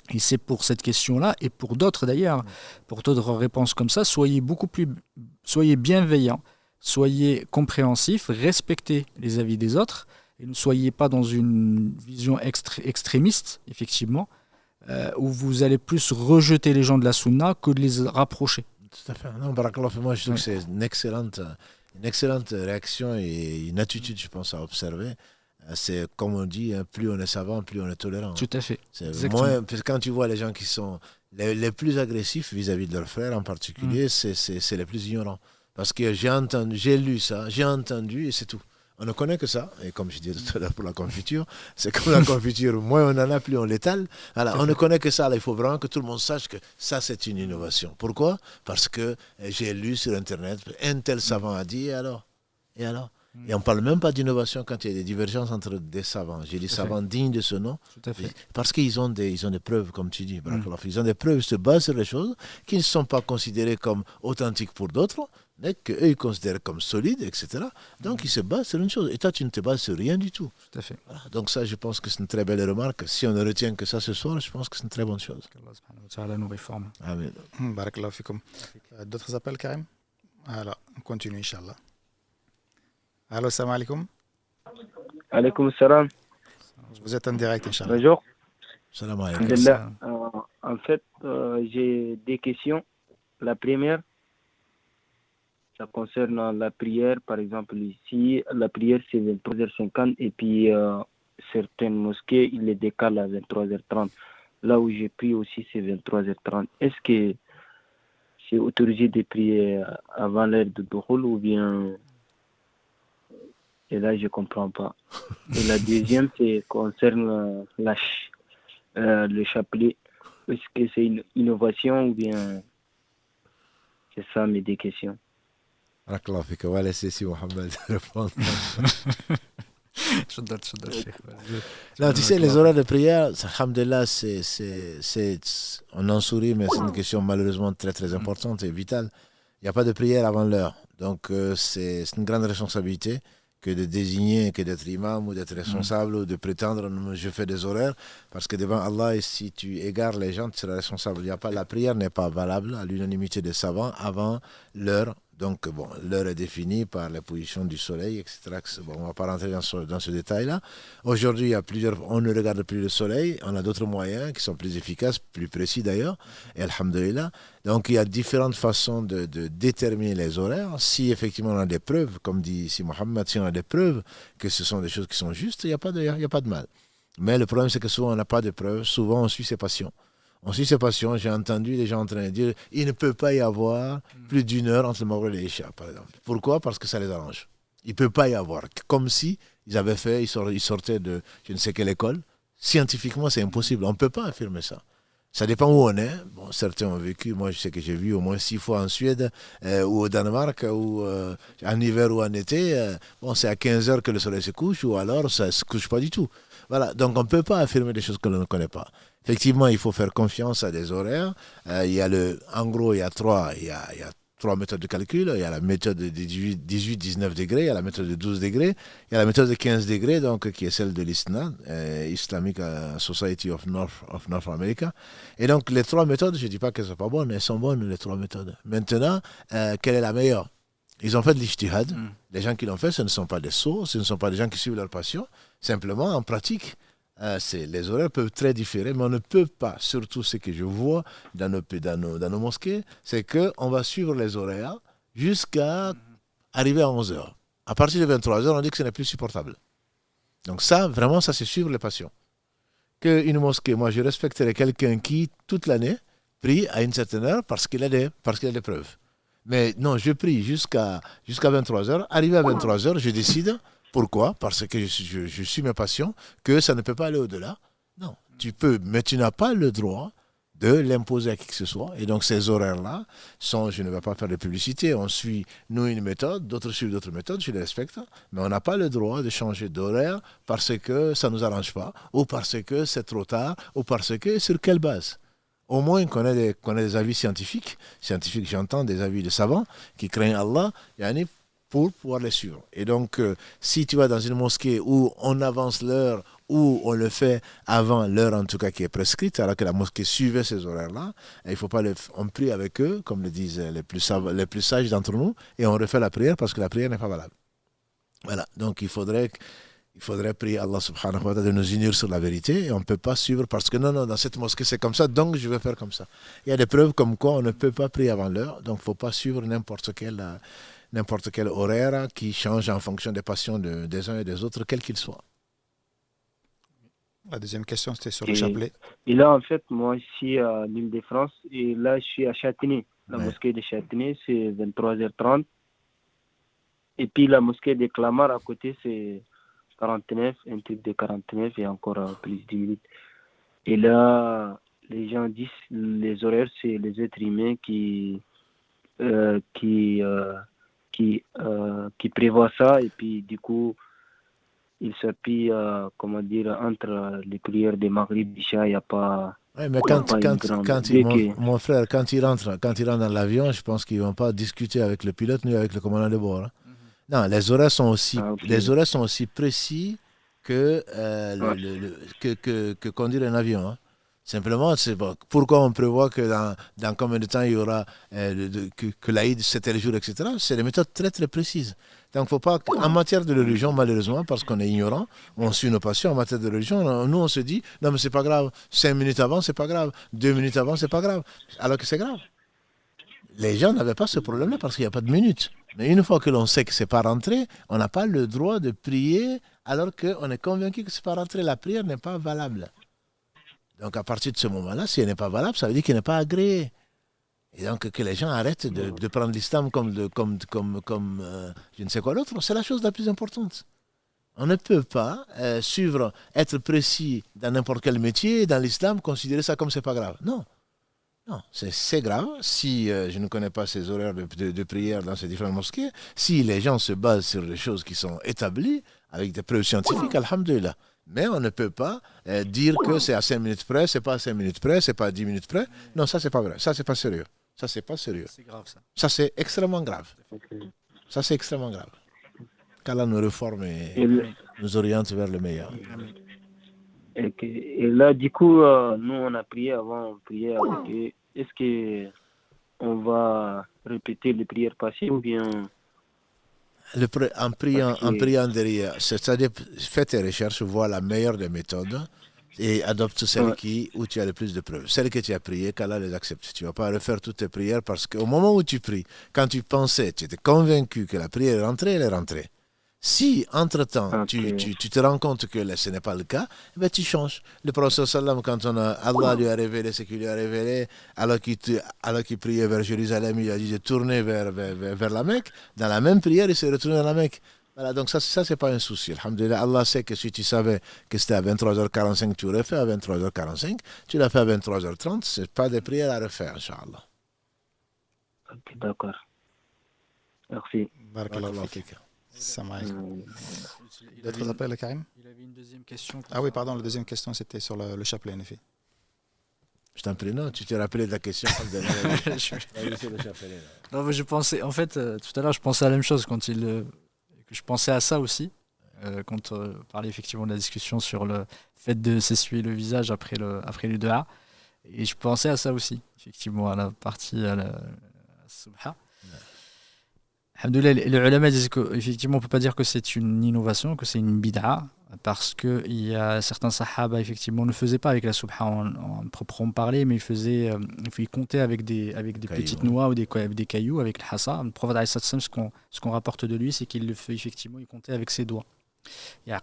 Et c'est pour cette question-là, et pour d'autres d'ailleurs, pour d'autres réponses comme ça, soyez bienveillants, soyez compréhensifs, respectez les avis des autres, et ne soyez pas dans une vision extrémiste, effectivement, où vous allez plus rejeter les gens de la sunna que de les rapprocher. Tout à fait. Non, barakallah, moi je trouve que c'est une excellente réaction et une attitude, je pense, à observer. C'est comme on dit, plus on est savant, plus on est tolérant. Tout à fait. Parce que quand tu vois les gens qui sont les plus agressifs vis-à-vis de leurs frères en particulier, c'est les plus ignorants. Parce que j'ai lu ça, j'ai entendu et c'est tout. On ne connaît que ça, et comme je disais tout à l'heure pour la confiture, c'est comme la confiture, moins on en a, plus on l'étale. Alors, on ne connaît que ça, là, il faut vraiment que tout le monde sache que ça, c'est une innovation. Pourquoi ? Parce que j'ai lu sur Internet, un tel savant a dit, et alors ? Et on ne parle même pas d'innovation quand il y a des divergences entre des savants. J'ai dit savants dignes de ce nom, parce qu'ils ont des preuves, comme tu dis. Ils ont des preuves, ils se basent sur les choses qui ne sont pas considérées comme authentiques pour d'autres, mais qu'eux ils considèrent comme solides, etc. Donc ils se basent sur une chose. Et toi, tu ne te bases sur rien du tout. Tout à fait. Voilà. Donc ça, je pense que c'est une très belle remarque. Si on ne retient que ça ce soir, je pense que c'est une très bonne chose. Allah nous réforme. Amen. Barakallahu fikoum. D'autres appels, Karim ? Alors, on continue, Inch'Allah. Allô, salam alaikum. Alaikum salam. Vous êtes en direct, Inch'Allah. Bonjour. Salam alaikum. En fait, j'ai des questions. La première, ça concerne la prière. Par exemple, ici, la prière, c'est 23h50 et puis certaines mosquées, ils les décalent à 23h30. Là où j'ai pris aussi, c'est 23h30. Est-ce que c'est autorisé de prier avant l'heure de Dukhul ou bien... Et là, je ne comprends pas. Et la deuxième, c'est concerne le chapelet. Est-ce que c'est une innovation ou bien... C'est ça mes deux questions. On va laisser si Mohamed répondre. Non, tu sais, les horaires de prière, alhamdulillah, on en sourit, mais c'est une question malheureusement très très importante et vitale. Il n'y a pas de prière avant l'heure. Donc c'est une grande responsabilité que de désigner, que d'être imam ou d'être responsable ou de prétendre je fais des horaires, parce que devant Allah, si tu égares les gens, tu seras responsable. La prière n'est pas valable à l'unanimité des savants avant l'heure. Donc, bon, l'heure est définie par la position du soleil, etc. Bon, on ne va pas rentrer dans ce détail-là. Aujourd'hui, on ne regarde plus le soleil. On a d'autres moyens qui sont plus efficaces, plus précis d'ailleurs. Et alhamdoulilah. Donc, il y a différentes façons de déterminer les horaires. Si effectivement on a des preuves, comme dit ici Mohamed, si on a des preuves que ce sont des choses qui sont justes, il n'y a pas de mal. Mais le problème, c'est que souvent, on n'a pas de preuves. Souvent, on suit ses passions. J'ai entendu les gens en train de dire il ne peut pas y avoir plus d'une heure entre le Maghreb et l'Isha, par exemple. Pourquoi ? Parce que ça les arrange. Il ne peut pas y avoir. Comme si ils sortaient de je ne sais quelle école. Scientifiquement, c'est impossible. On ne peut pas affirmer ça. Ça dépend où on est. Bon, certains ont vécu, moi je sais que j'ai vu au moins 6 fois en Suède ou au Danemark, ou en hiver ou en été. Bon, c'est à 15 heures que le soleil se couche ou alors ça ne se couche pas du tout. Voilà, donc on ne peut pas affirmer des choses que l'on ne connaît pas. Effectivement, il faut faire confiance à des horaires. En gros, il y a trois méthodes de calcul. Il y a la méthode de 18-19 degrés, il y a la méthode de 12 degrés, il y a la méthode de 15 degrés, donc, qui est celle de l'ISNA, Islamic Society of North America. Et donc, les trois méthodes, je ne dis pas qu'elles ne sont pas bonnes, elles sont bonnes, les trois méthodes. Maintenant, quelle est la meilleure? Ils ont fait de l'ijtihad. Les gens qui l'ont fait, ce ne sont pas des sots, ce ne sont pas des gens qui suivent leur passion. Simplement, en pratique, les horaires peuvent très différer, mais on ne peut pas, surtout ce que je vois dans nos mosquées, c'est qu'on va suivre les horaires jusqu'à arriver à 11 heures. À partir de 23 heures, on dit que ce n'est plus supportable. Donc ça, vraiment, ça c'est suivre les passions. Qu'une mosquée, moi je respecterais quelqu'un qui, toute l'année, prie à une certaine heure parce qu'il a des preuves. Mais non, je prie jusqu'à 23 heures. Arrivé à 23 heures, je décide. Pourquoi? Parce que je suis mes passions, que ça ne peut pas aller au-delà. Non, tu peux, mais tu n'as pas le droit de l'imposer à qui que ce soit. Et donc ces horaires-là je ne vais pas faire de publicité, on suit, nous, une méthode, d'autres suivent d'autres méthodes, je les respecte, mais on n'a pas le droit de changer d'horaire parce que ça ne nous arrange pas, ou parce que c'est trop tard, ou parce que, sur quelle base? Au moins qu'on ait des avis scientifiques, j'entends des avis de savants qui craignent Allah, pour pouvoir les suivre. Et donc, si tu vas dans une mosquée où on avance l'heure, où on le fait avant l'heure en tout cas qui est prescrite, alors que la mosquée suivait ces horaires-là, il faut pas on prie avec eux, comme le disent les plus sages d'entre nous, et on refait la prière parce que la prière n'est pas valable. Voilà, donc il faudrait prier Allah subhanahu wa ta'ala de nous unir sur la vérité, et on ne peut pas suivre parce que non, dans cette mosquée c'est comme ça, donc je vais faire comme ça. Il y a des preuves comme quoi on ne peut pas prier avant l'heure, donc il ne faut pas suivre n'importe quel horaire qui change en fonction des passions des uns et des autres, quel qu'il soit. La deuxième question, c'était sur le chapelet. Et là, en fait, moi, ici à l'Île-de-France, et là, je suis à Châtenay. La mosquée de Châtenay, c'est 23h30. Et puis la mosquée de Clamart, à côté, c'est 49, un truc de 49 et encore plus de 10 minutes. Et là, les gens disent les horaires, c'est les êtres humains qui prévoient ça. Et puis, du coup, il s'appuie, entre les prières des Maghrib, Isha, il n'y a pas... Oui, mais mon frère, quand il rentre dans l'avion, je pense qu'ils ne vont pas discuter avec le pilote ni avec le commandant de bord. Hein. Non, les horaires sont aussi précis que conduire un avion. Hein. Simplement, c'est pourquoi on prévoit que dans combien de temps il y aura que l'Aïd, c'est tel jour, etc. C'est des méthodes très très précises. Donc, faut pas, en matière de religion, malheureusement, parce qu'on est ignorant, on suit nos passions. En matière de religion, nous on se dit, non mais c'est pas grave, 5 minutes avant c'est pas grave, 2 minutes avant c'est pas grave, alors que c'est grave. Les gens n'avaient pas ce problème-là parce qu'il n'y a pas de minutes. Mais une fois que l'on sait que c'est pas rentré, on n'a pas le droit de prier alors qu'on est convaincu que c'est pas rentré. La prière n'est pas valable. Donc à partir de ce moment-là, si elle n'est pas valable, ça veut dire qu'elle n'est pas agréée. Et donc que les gens arrêtent de prendre l'islam comme je ne sais quoi d'autre, c'est la chose la plus importante. On ne peut pas être précis dans n'importe quel métier, dans l'islam, considérer ça comme c'est pas grave. Non, c'est grave. Si je ne connais pas ces horaires de prière dans ces différentes mosquées, si les gens se basent sur des choses qui sont établies, avec des preuves scientifiques, alhamdoulilah. Mais on ne peut pas dire que c'est à 5 minutes près, c'est pas à 5 minutes près, c'est pas à 10 minutes près. Non, ça c'est pas vrai, ça c'est pas sérieux. Ça c'est pas sérieux. C'est grave ça. Ça c'est extrêmement grave. Ça c'est extrêmement grave. Qu'Allah nous réforme et nous oriente vers le meilleur. Et là, du coup, nous on a prié avant, on priait avec eux. Est-ce qu'on va répéter les prières passées ou bien... En priant derrière, c'est-à-dire fais tes recherches, vois la meilleure des méthodes et adopte celle où tu as le plus de preuves. Celles que tu as priées, qu'Allah les accepte. Tu ne vas pas refaire toutes tes prières parce qu'au moment où tu pries, quand tu étais convaincu que la prière est rentrée, elle est rentrée. Si, entre-temps, tu te rends compte que ce n'est pas le cas, tu changes. Le prophète sallam, quand Allah lui a révélé ce qu'il lui a révélé, alors qu'il priait vers Jérusalem, il a dit de tourner vers la Mecque. Dans la même prière, il s'est retourné dans la Mecque. Voilà, donc ça c'est pas un souci. Alhamdulillah, Allah sait que si tu savais que c'était à 23h45, tu aurais fait à 23h45. Tu l'as fait à 23h30, c'est pas des prières à refaire, Inch'Allah. Ok, d'accord. Merci. Barakallahu Barakallahu fik. fik. Salam alaikum. Il D'autres avait, appels, Karim? il avait une deuxième question. Ah oui, pardon, la deuxième question, c'était sur le chapelet, en effet. Je t'en prie, non, tu t'es rappelé de la question. Alhamdulillah. Non, mais je pensais, en fait, tout à l'heure, je pensais à la même chose que je pensais à ça aussi, quand on parlait effectivement de la discussion sur le fait de s'essuyer le visage après les dua. Et je pensais à ça aussi, effectivement, à la partie à la subha. Alhamdoulilah, les ulama disent qu'effectivement, on ne peut pas dire que c'est une innovation, que c'est une bid'a, parce qu'il y a certains sahaba, effectivement, ne faisaient pas avec la subha en proprement parler, mais ils comptaient avec des petites noix ou avec des cailloux, avec le hassa. Le prophète, alayhi salam, ce qu'on rapporte de lui, c'est qu'il le fait, effectivement, il comptait avec ses doigts. Mais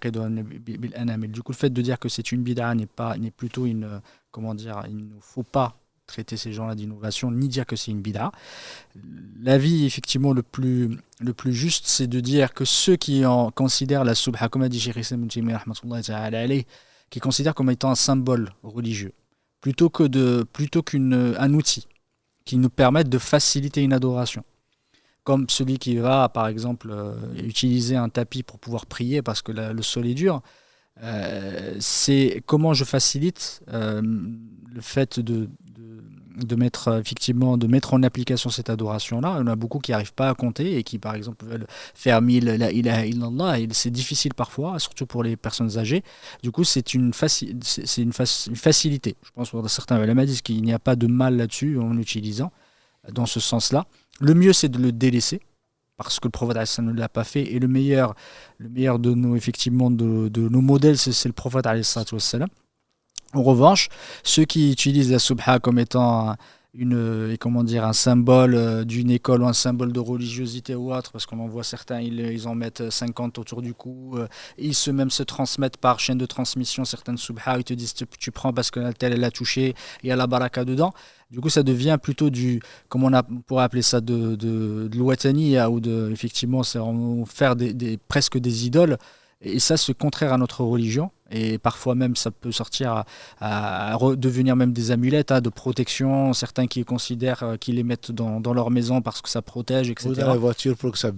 du coup, le fait de dire que c'est une bid'a n'est plutôt une, comment dire, il ne faut pas traiter ces gens-là d'innovation, ni dire que c'est une bid'a. L'avis, effectivement, le plus juste, c'est de dire que ceux qui en considèrent la subha, comme a dit Cheikh Islam ibn Taymiyyah, qui considèrent comme étant un symbole religieux, plutôt qu'un outil qui nous permette de faciliter une adoration. Comme celui qui va, par exemple, utiliser un tapis pour pouvoir prier parce que le sol est dur, c'est comment je facilite le fait de mettre en application cette adoration-là. Il y en a beaucoup qui n'arrivent pas à compter et qui, par exemple, veulent faire 1000 la ilaha illallah, et c'est difficile parfois, surtout pour les personnes âgées. Du coup, c'est une facilité. Je pense que certains ulama disent qu'il n'y a pas de mal là-dessus en l'utilisant dans ce sens-là. Le mieux, c'est de le délaisser, parce que le prophète ne l'a pas fait, et le meilleur de nos, effectivement, de nos modèles, c'est le prophète. En revanche, ceux qui utilisent la subha comme étant un symbole d'une école ou un symbole de religiosité ou autre, parce qu'on en voit certains, ils en mettent 50 autour du cou, ils se transmettent par chaîne de transmission certaines subha, ils te disent tu prends parce que telle elle l'a touché, il y a la baraka dedans. Du coup, ça devient plutôt comment on pourrait appeler ça, de l'ouataniya, ou effectivement, c'est faire presque des idoles. Et ça, c'est contraire à notre religion. Et parfois même, ça peut sortir à devenir même des amulettes de protection. Certains qui considèrent qu'ils les mettent dans leur maison parce que ça protège, etc. Ou dans la voiture pour que ça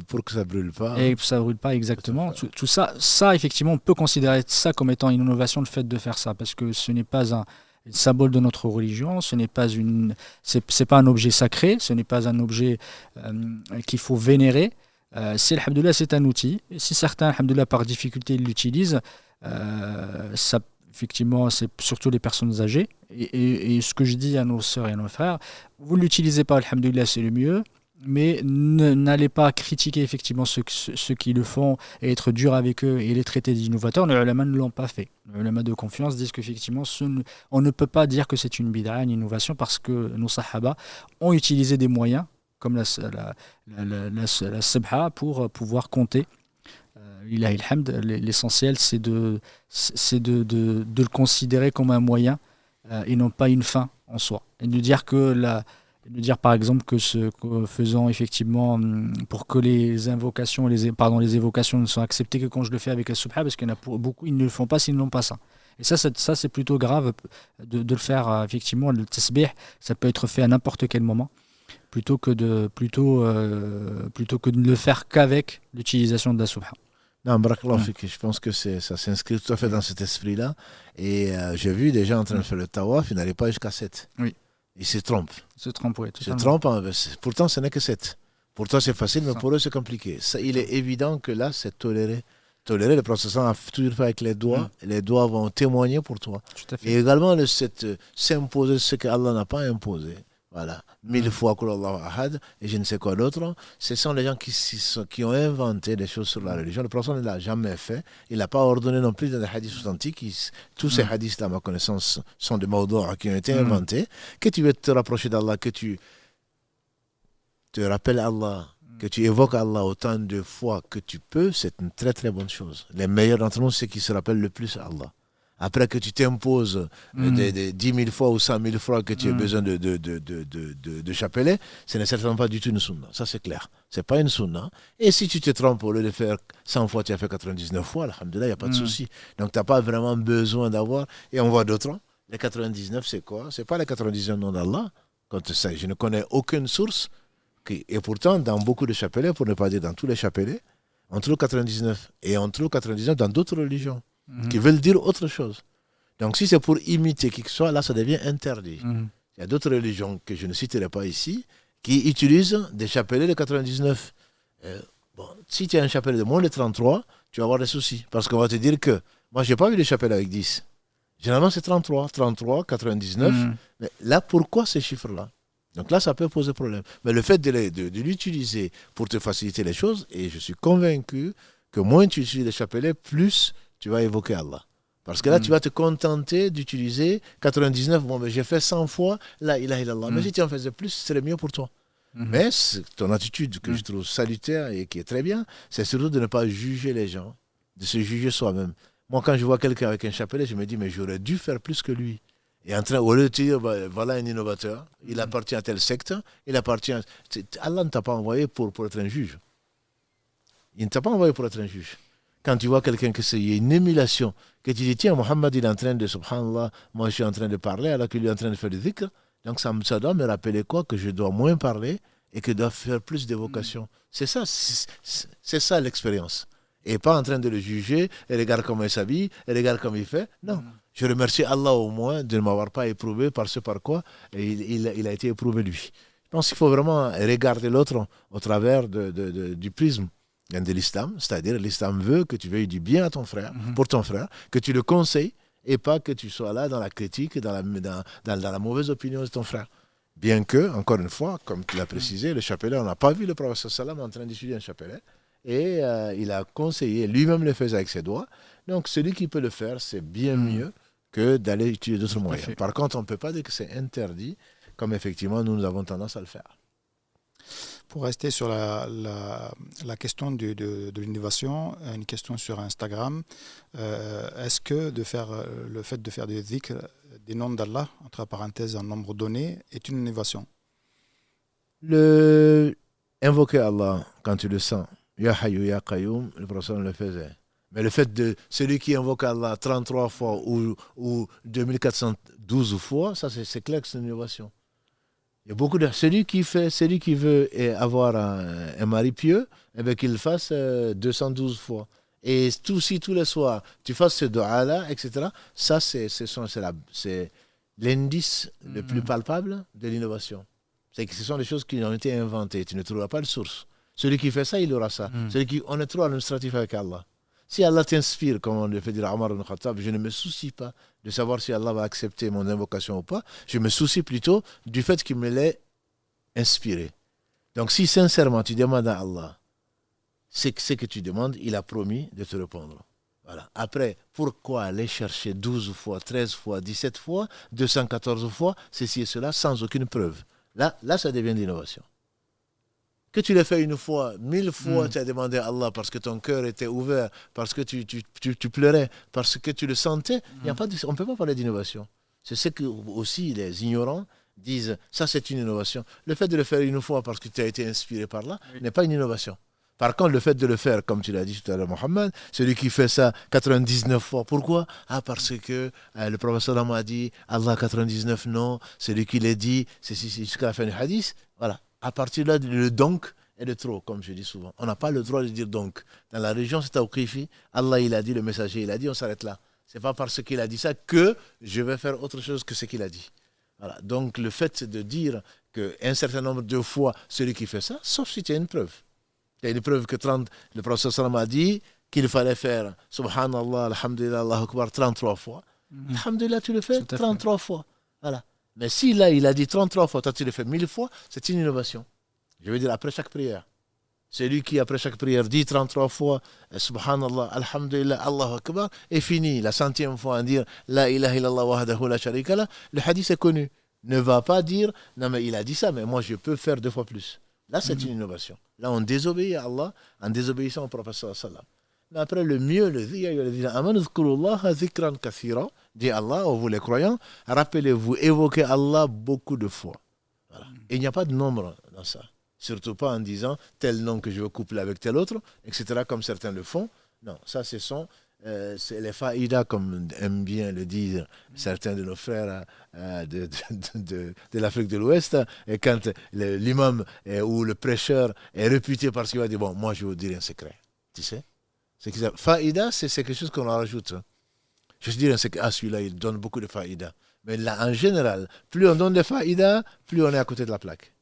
brûle pas. Et que ça brûle pas, exactement. Tout ça, effectivement, on peut considérer ça comme étant une innovation, le fait de faire ça. Parce que ce n'est pas un symbole de notre religion, ce n'est pas c'est pas un objet sacré, ce n'est pas un objet qu'il faut vénérer. Alhamdoulilah, c'est un outil. Et si certains, alhamdoulilah, par difficulté, l'utilisent, ça, effectivement, c'est surtout les personnes âgées. Et ce que je dis à nos sœurs et à nos frères, vous ne l'utilisez pas, alhamdoulilah, c'est le mieux, mais n'allez pas critiquer effectivement ceux qui le font et être dur avec eux et les traiter d'innovateurs. Les ulama ne l'ont pas fait. Les ulama de confiance disent qu'effectivement, on ne peut pas dire que c'est une bid'a, une innovation, parce que nos sahaba ont utilisé des moyens comme la subha pour pouvoir compter. L'essentiel, c'est de le considérer comme un moyen et non pas une fin en soi. Et de dire par exemple que faisant effectivement pour que les invocations, les évocations ne soient acceptées que quand je le fais avec la subha, parce qu'il y en a beaucoup, ils ne le font pas s'ils n'ont pas ça. Et ça c'est plutôt grave de le faire, effectivement. Le tasbih, ça peut être fait à n'importe quel moment, plutôt que de ne le faire qu'avec l'utilisation de la subha. Non, barakallahu fik, je pense que ça s'inscrit tout à fait dans cet esprit-là. Et j'ai vu des gens en train de faire le tawaf, ils n'allaient pas jusqu'à 7. Oui. Ils se trompent. Oui. Se trompent, pourtant ce n'est que 7. Pour toi c'est facile, mais pour eux c'est compliqué. Ça, il est évident que là c'est toléré. Le processus a toujours fait avec les doigts. Les doigts vont témoigner pour toi. Tout à fait. Et également s'imposer ce que Allah n'a pas imposé. Voilà, 1000 fois Qul Allahu Ahad et je ne sais quoi d'autre. Ce sont les gens qui ont inventé des choses sur la religion. Le prophète ne l'a jamais fait. Il n'a pas ordonné non plus dans les hadiths authentiques. Tous ces hadiths, à ma connaissance, sont des mawdou'a qui ont été inventés. Que tu veux te rapprocher d'Allah, que tu te rappelles Allah, que tu évoques Allah autant de fois que tu peux, c'est une très très bonne chose. Les meilleurs d'entre nous, c'est ceux qui se rappellent le plus Allah. après que tu t'imposes des 10 000 fois ou 100 000 fois que tu as besoin de chapelet, ce n'est certainement pas du tout une sunna. Ça, c'est clair. Ce n'est pas une sunna. Et si tu te trompes, au lieu de faire 100 fois, tu as fait 99 fois, alhamdoulilah, il n'y a pas de souci. Donc, tu n'as pas vraiment besoin d'avoir. Et on voit d'autres. Les 99, c'est quoi? Ce n'est pas les 99 noms d'Allah. Je ne connais aucune source. Et pourtant, dans beaucoup de chapelets, pour ne pas dire dans tous les chapelets, on trouve 99. Et on trouve 99 dans d'autres religions qui veulent dire autre chose. Donc, si c'est pour imiter qui que ce soit, là, ça devient interdit. Il y a d'autres religions que je ne citerai pas ici qui utilisent des chapelets de 99. Si tu as un chapelet de moins de 33, tu vas avoir des soucis. Parce qu'on va te dire que moi, je n'ai pas vu de chapelet avec 10. Généralement, c'est 33, 99. Mais là, pourquoi ces chiffres-là? Donc là, ça peut poser problème. Mais le fait de l'utiliser pour te faciliter les choses, et je suis convaincu que moins tu utilises les chapelets, plus tu vas évoquer Allah. Parce que là, tu vas te contenter d'utiliser 99. Bon, mais j'ai fait 100 fois, la ilaha illallah. Mais si tu en faisais plus, ce serait mieux pour toi. Mais ton attitude que je trouve salutaire et qui est très bien, c'est surtout de ne pas juger les gens, de se juger soi-même. Moi, quand je vois quelqu'un avec un chapelet, je me dis, mais j'aurais dû faire plus que lui. Et au lieu de dire, voilà un innovateur, il appartient à telle secte, Allah ne t'a pas envoyé pour être un juge. Il ne t'a pas envoyé pour être un juge. Quand tu vois quelqu'un que c'est une émulation, que tu dis, tiens, Mohammed, il est en train de, subhanallah, moi je suis en train de parler, alors qu'il est en train de faire du dhikr, donc ça doit me rappeler quoi? Que je dois moins parler et que je dois faire plus d'évocation. C'est ça l'expérience. Et pas en train de le juger, et regarde comment il s'habille, et regarde comment il fait. Non. Je remercie Allah au moins de ne m'avoir pas éprouvé par ce par quoi il a été éprouvé lui. Je pense qu'il faut vraiment regarder l'autre au travers du prisme de l'islam. C'est-à-dire l'islam veut que tu veuilles du bien à ton frère, pour ton frère, que tu le conseilles et pas que tu sois là dans la critique, dans la mauvaise opinion de ton frère. Bien que, encore une fois, comme tu l'as précisé, le chapelet, on n'a pas vu le prophète sallam en train d'étudier un chapelet. Et il a conseillé, lui-même le faisait avec ses doigts. Donc celui qui peut le faire, c'est bien mieux que d'aller utiliser d'autres moyens. Par contre, on ne peut pas dire que c'est interdit, comme effectivement nous avons tendance à le faire. Pour rester sur la question de l'innovation, une question sur Instagram, est-ce que le fait de faire des dhikr, des noms d'Allah, entre parenthèses un nombre donné, est une innovation? Invoquer Allah quand tu le sens, Ya Hayyu Ya Qayyum, le prophète le faisait. Mais le fait de celui qui invoque Allah 33 fois ou 2412 fois, ça c'est clair que c'est une innovation. Il y a beaucoup de celui qui veut avoir un mari pieux, eh bien qu'il le fasse 212 fois. Et si tous les soirs tu fasses ce dua-là, etc., ça c'est l'indice le plus palpable de l'innovation. C'est que ce sont des choses qui ont été inventées. Tu ne trouveras pas de source. Celui qui fait ça, il aura ça. On est trop administratif avec Allah. Si Allah t'inspire, comme on le fait dire à Omar ibn Khattab, je ne me soucie pas de savoir si Allah va accepter mon invocation ou pas. Je me soucie plutôt du fait qu'il me l'ait inspiré. Donc si sincèrement tu demandes à Allah ce que tu demandes, il a promis de te répondre. Voilà. Après, pourquoi aller chercher 12 fois, 13 fois, 17 fois, 214 fois, ceci et cela, sans aucune preuve? Là, ça devient l'innovation. Que tu l'aies fait une fois, 1000 fois, tu as demandé à Allah parce que ton cœur était ouvert, parce que tu pleurais, parce que tu le sentais, on ne peut pas parler d'innovation. C'est ce que aussi les ignorants disent, ça c'est une innovation. Le fait de le faire une fois parce que tu as été inspiré par là n'est pas une innovation. Par contre, le fait de le faire, comme tu l'as dit tout à l'heure, Mohammed, celui qui fait ça 99 fois, pourquoi? Parce que le prophète a dit, Allah 99 non, celui qui l'a dit, c'est jusqu'à la fin du hadith. Voilà. À partir de là, le donc est de trop, comme je dis souvent. On n'a pas le droit de dire donc. Dans la région, c'est Tawqifi. Allah, il a dit, le messager, il a dit, on s'arrête là. Ce n'est pas parce qu'il a dit ça que je vais faire autre chose que ce qu'il a dit. Voilà. Donc, le fait de dire qu'un certain nombre de fois, celui qui fait ça, sauf si tu as une preuve. Il y a une preuve que le prophète sallam a dit qu'il fallait faire Subhanallah, Alhamdulillah, Allahu Akbar 33 fois. Alhamdulillah, tu le fais 33 fois. Voilà. Mais si là, il a dit 33 fois, toi tu le fais 1000 fois, c'est une innovation. Je veux dire, après chaque prière. Celui qui, après chaque prière, dit 33 fois Subhanallah, Alhamdulillah, Allahu Akbar, est fini. La 100e fois à dire La ilaha illallah wahdahu la sharika lah, le hadith est connu. Ne va pas dire, non mais il a dit ça, mais moi je peux faire 2 fois plus. Là, c'est une innovation. Là, on désobéit à Allah en désobéissant au prophète sallallahu alayhi wa sallam. Mais après, le mieux, le dit Allah, vous les croyants, rappelez-vous, évoquez Allah beaucoup de fois. Voilà. Et il n'y a pas de nombre dans ça. Surtout pas en disant tel nom que je veux coupler avec tel autre, etc., comme certains le font. Non, ça, c'est les faïdas, comme aiment bien le dire certains de nos frères de l'Afrique de l'Ouest. Et quand l'imam ou le prêcheur est réputé parce qu'il va dire, bon, moi, je vais vous dire un secret. Tu sais? Faïda, c'est quelque chose qu'on en rajoute. Je veux dire un secret. Ah, celui-là, il donne beaucoup de faïda. Mais là, en général, plus on donne de faïda, plus on est à côté de la plaque.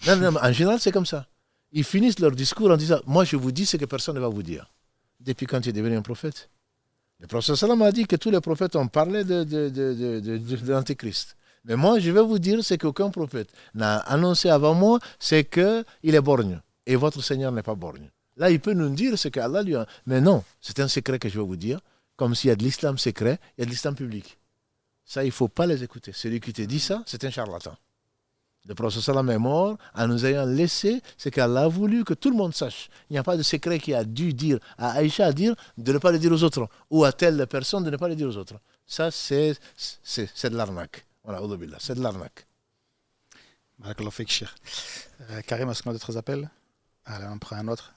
Non, en général, c'est comme ça. Ils finissent leur discours en disant, moi, je vous dis ce que personne ne va vous dire. Depuis quand tu es devenu un prophète? Le prophète sallam a dit que tous les prophètes ont parlé de l'Antéchrist. Mais moi, je vais vous dire ce qu'aucun prophète n'a annoncé avant moi, c'est qu'il est borgne. Et votre Seigneur n'est pas borgne. Là, il peut nous dire ce qu'Allah lui a... Mais non, c'est un secret que je vais vous dire. Comme s'il y a de l'islam secret, il y a de l'islam public. Ça, il ne faut pas les écouter. Celui qui te dit ça, c'est un charlatan. Le prophète sallam est mort en nous ayant laissé ce qu'Allah a voulu que tout le monde sache. Il n'y a pas de secret qui a dû dire à Aïcha à dire de ne pas le dire aux autres ou à telle personne de ne pas le dire aux autres. Ça, c'est de l'arnaque. Voilà, c'est de l'arnaque. Barakallahu fik, Cheikh. Karim, est-ce qu'on a d'autres appels? Allez, on prend un autre.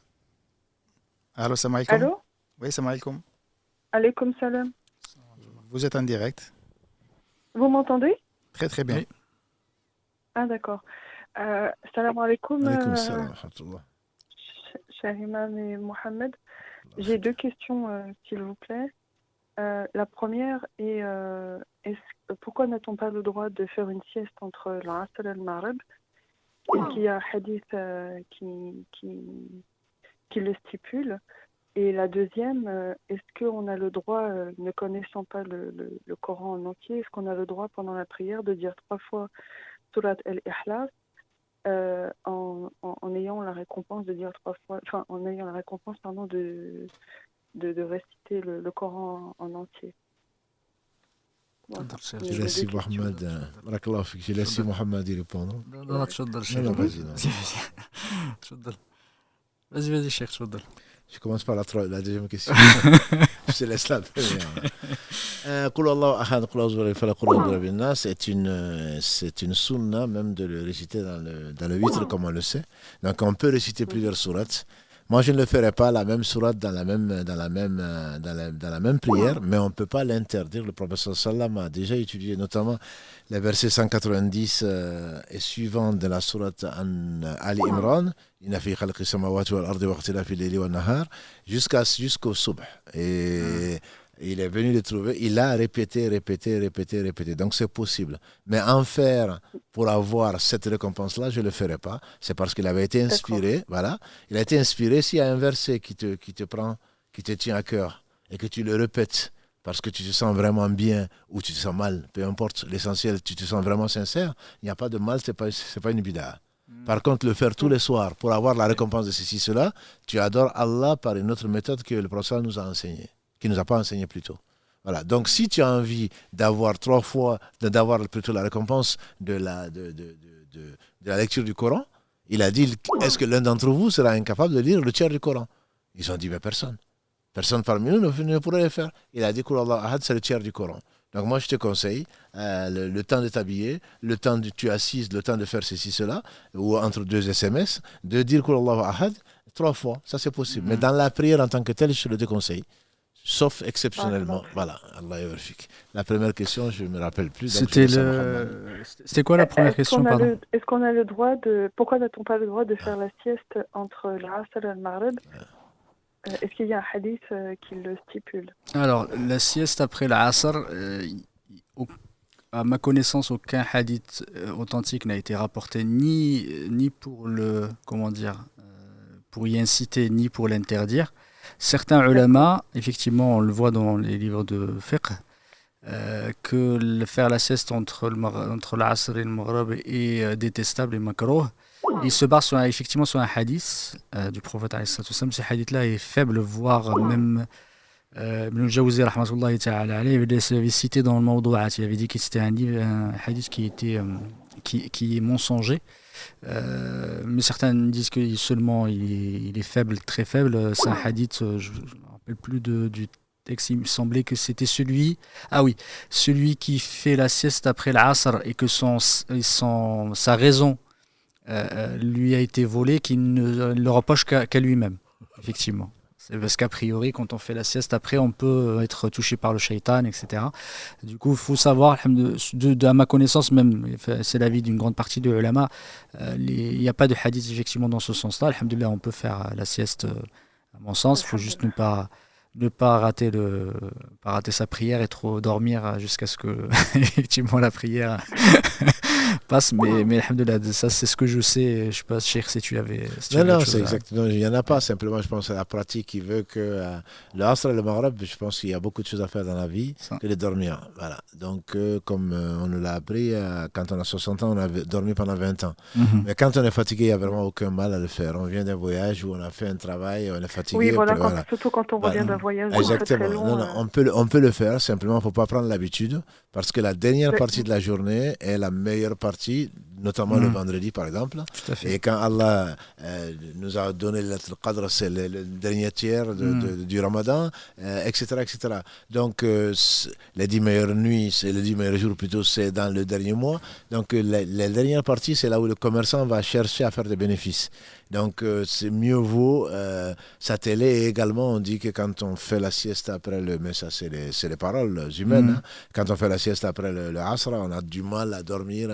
Allô, salam alaikum. Allô? Oui, salam alaikum. Alaikum salam. Vous êtes en direct. Vous m'entendez? Très très bien. Oui. Ah d'accord. Salam alaikum. Alaykoum salam wa rahmatullah. Cher Imam et Mohamed. J'ai deux questions, s'il vous plaît. La première est, pourquoi n'a-t-on pas le droit de faire une sieste entre l'Asr et le Maghrib? Est-ce qu'il y a un hadith qui le stipule? Et la deuxième, est-ce qu'on a le droit, ne connaissant pas le Coran en entier, est-ce qu'on a le droit pendant la prière de dire 3 fois Surat al-Ikhlas en ayant la récompense de dire 3 fois, enfin en ayant la récompense pardon de réciter le Coran en entier. Voilà. Je laisse Mohamed, barakallahu fik, je laisse Mohamed y répondre. لا تفضل شيخ. Non, vas-y, non. تفضل. vas-y شيخ تفضل. Je commence par la deuxième question. Je te laisse la première. Qul Allahu ahad, qul a'udhu birabbil falaq, qul a'udhu birabbin nas, c'est une sunna même de le réciter dans le witr comme on le sait. Donc on peut réciter plusieurs sourates. Moi je ne le ferai pas la même sourate dans la même prière, mais on ne peut pas l'interdire. Le prophète sallam a déjà étudié notamment les versets 190 et suivants de la sourate Ali Imran, Inna fi khalqi samawati wal ardi wa ikhtilafi al-layli wan nahar, jusqu'au subh. Et il est venu le trouver, il a répété. Donc c'est possible. Mais en faire pour avoir cette récompense-là, je ne le ferai pas. C'est parce qu'il avait été inspiré. D'accord. Voilà. Il a été inspiré. S'il y a un verset qui te prend, qui te tient à cœur et que tu le répètes parce que tu te sens vraiment bien ou tu te sens mal, peu importe, l'essentiel, tu te sens vraiment sincère, il n'y a pas de mal, c'est pas une bid'a. Par contre, le faire tous les soirs pour avoir la récompense de ceci, cela, tu adores Allah par une autre méthode que le prophète nous a enseignée, qui ne nous a pas enseigné plus tôt. Voilà. Donc, si tu as envie d'avoir 3 fois, d'avoir plutôt la récompense de la lecture du Coran, il a dit, est-ce que l'un d'entre vous sera incapable de lire le tiers du Coran? Ils ont dit, mais personne. Personne parmi nous ne pourrait le faire. Il a dit, Qul Allahu ahad, c'est le tiers du Coran. Donc moi, je te conseille, le temps de t'habiller, le temps de tu assises, le temps de faire ceci, cela, ou entre 2 SMS, de dire Qul Allahu ahad 3 fois. Ça, c'est possible. Mais dans la prière en tant que telle, je te le déconseille. Sauf exceptionnellement. Voilà. Allah yafik. La première question, je ne me rappelle plus. C'était quoi la première question, pardon? Est-ce qu'on a le droit de... Pourquoi n'a-t-on pas le droit de faire la sieste entre l'Asr et le Maghrib? Est-ce qu'il y a un hadith qui le stipule? Alors, la sieste après l'Asr, à ma connaissance, aucun hadith authentique n'a été rapporté ni pour le, pour y inciter, ni pour l'interdire. Certains ulama, effectivement, on le voit dans les livres de fiqh, que faire la sieste entre l'Asr et le Maghrib est détestable et makrouh. Il se base effectivement sur un hadith du prophète alayhi salatu wassalam. Ce hadith-là est faible, voire même Ibn al-Jawzi rahmatullahi ta'ala alayhi avait cité dans le Mawdu'at. Il avait dit que c'était un hadith qui est mensonger. Mais certains disent que seulement il est faible, très faible. C'est un hadith, rappelle plus du texte, il me semblait que c'était celui qui fait la sieste après l'Asr et que sa raison lui a été volée, qui ne le reproche qu'à lui-même, effectivement. C'est parce qu'a priori, quand on fait la sieste, après, on peut être touché par le shaitan, etc. Du coup, il faut savoir, à ma connaissance, même, c'est l'avis d'une grande partie de l'ulama, il n'y a pas de hadith, effectivement, dans ce sens-là. Alhamdoulilah, on peut faire la sieste, à mon sens. Il faut juste ne pas rater sa prière et trop dormir jusqu'à ce que, effectivement, la prière passe. Mais alhamdoulilah, ça, c'est ce que je sais. Je ne sais pas, Cheikh, si tu avais Non, autre c'est chose exactement. Il n'y en a pas. Simplement, je pense à la pratique qui veut que le Asr et le Maghreb, je pense qu'il y a beaucoup de choses à faire dans la vie que de dormir. Voilà. Donc, comme on nous l'a appris, quand on a 60 ans, on a dormi pendant 20 ans. Mais quand on est fatigué, il n'y a vraiment aucun mal à le faire. On vient d'un voyage où on a fait un travail, on est fatigué. Oui, voilà, surtout quand on revient d'un voyage exactement. très long. Non, on peut le faire. Simplement, il ne faut pas prendre l'habitude. Parce que la dernière partie de la journée est la meilleure partie, notamment le vendredi par exemple. Et quand Allah nous a donné le Qadr, c'est le dernier tiers du Ramadan, etc., etc. Donc les 10 meilleures nuits, c'est les 10 meilleurs jours plutôt, c'est dans le dernier mois. Donc la dernière partie, c'est là où le commerçant va chercher à faire des bénéfices. Donc c'est mieux vaut s'atteler. Et également, on dit que quand on fait la sieste après mais ça c'est les paroles humaines, hein. Quand on fait la sieste après le Asr, on a du mal à dormir,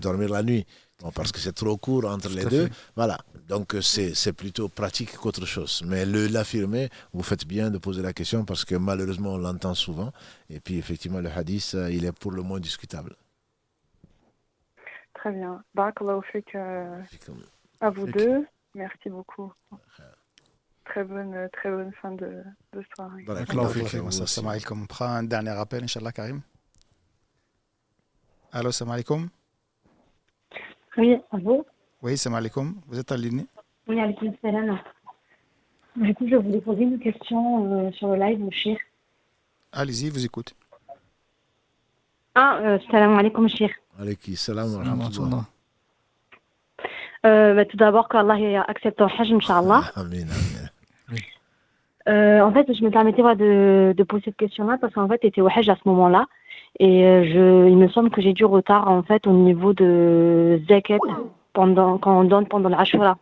dormir la nuit. Bon, parce que c'est trop court entre les deux. Voilà. Donc c'est plutôt pratique qu'autre chose. Mais l'affirmer, vous faites bien de poser la question parce que malheureusement on l'entend souvent. Et puis effectivement le hadith, il est pour le moins discutable. Très bien. Barakallahu fik. À vous deux, merci beaucoup. Très bonne fin de soirée. Salam alaikum. On prend un dernier appel, Inch'Allah, Karim. Allô, salam alaikum. Oui, allô. Oui, salam alaikum. Vous êtes en ligne? Oui, alaikum salam. Du coup, je voulais poser une question sur le live, mon cher. Allez-y, vous écoute. Salam alaikum, cher. Alaikum salam wa rahmatullah. Tout d'abord, qu'Allah accepte ton hajj, Inch'Allah. Amin. En fait, je me permettais de poser cette question-là parce qu'en fait, j'étais au hajj à ce moment-là. Et il me semble que j'ai du retard, en fait, au niveau de zakat quand on donne pendant l'Ashura.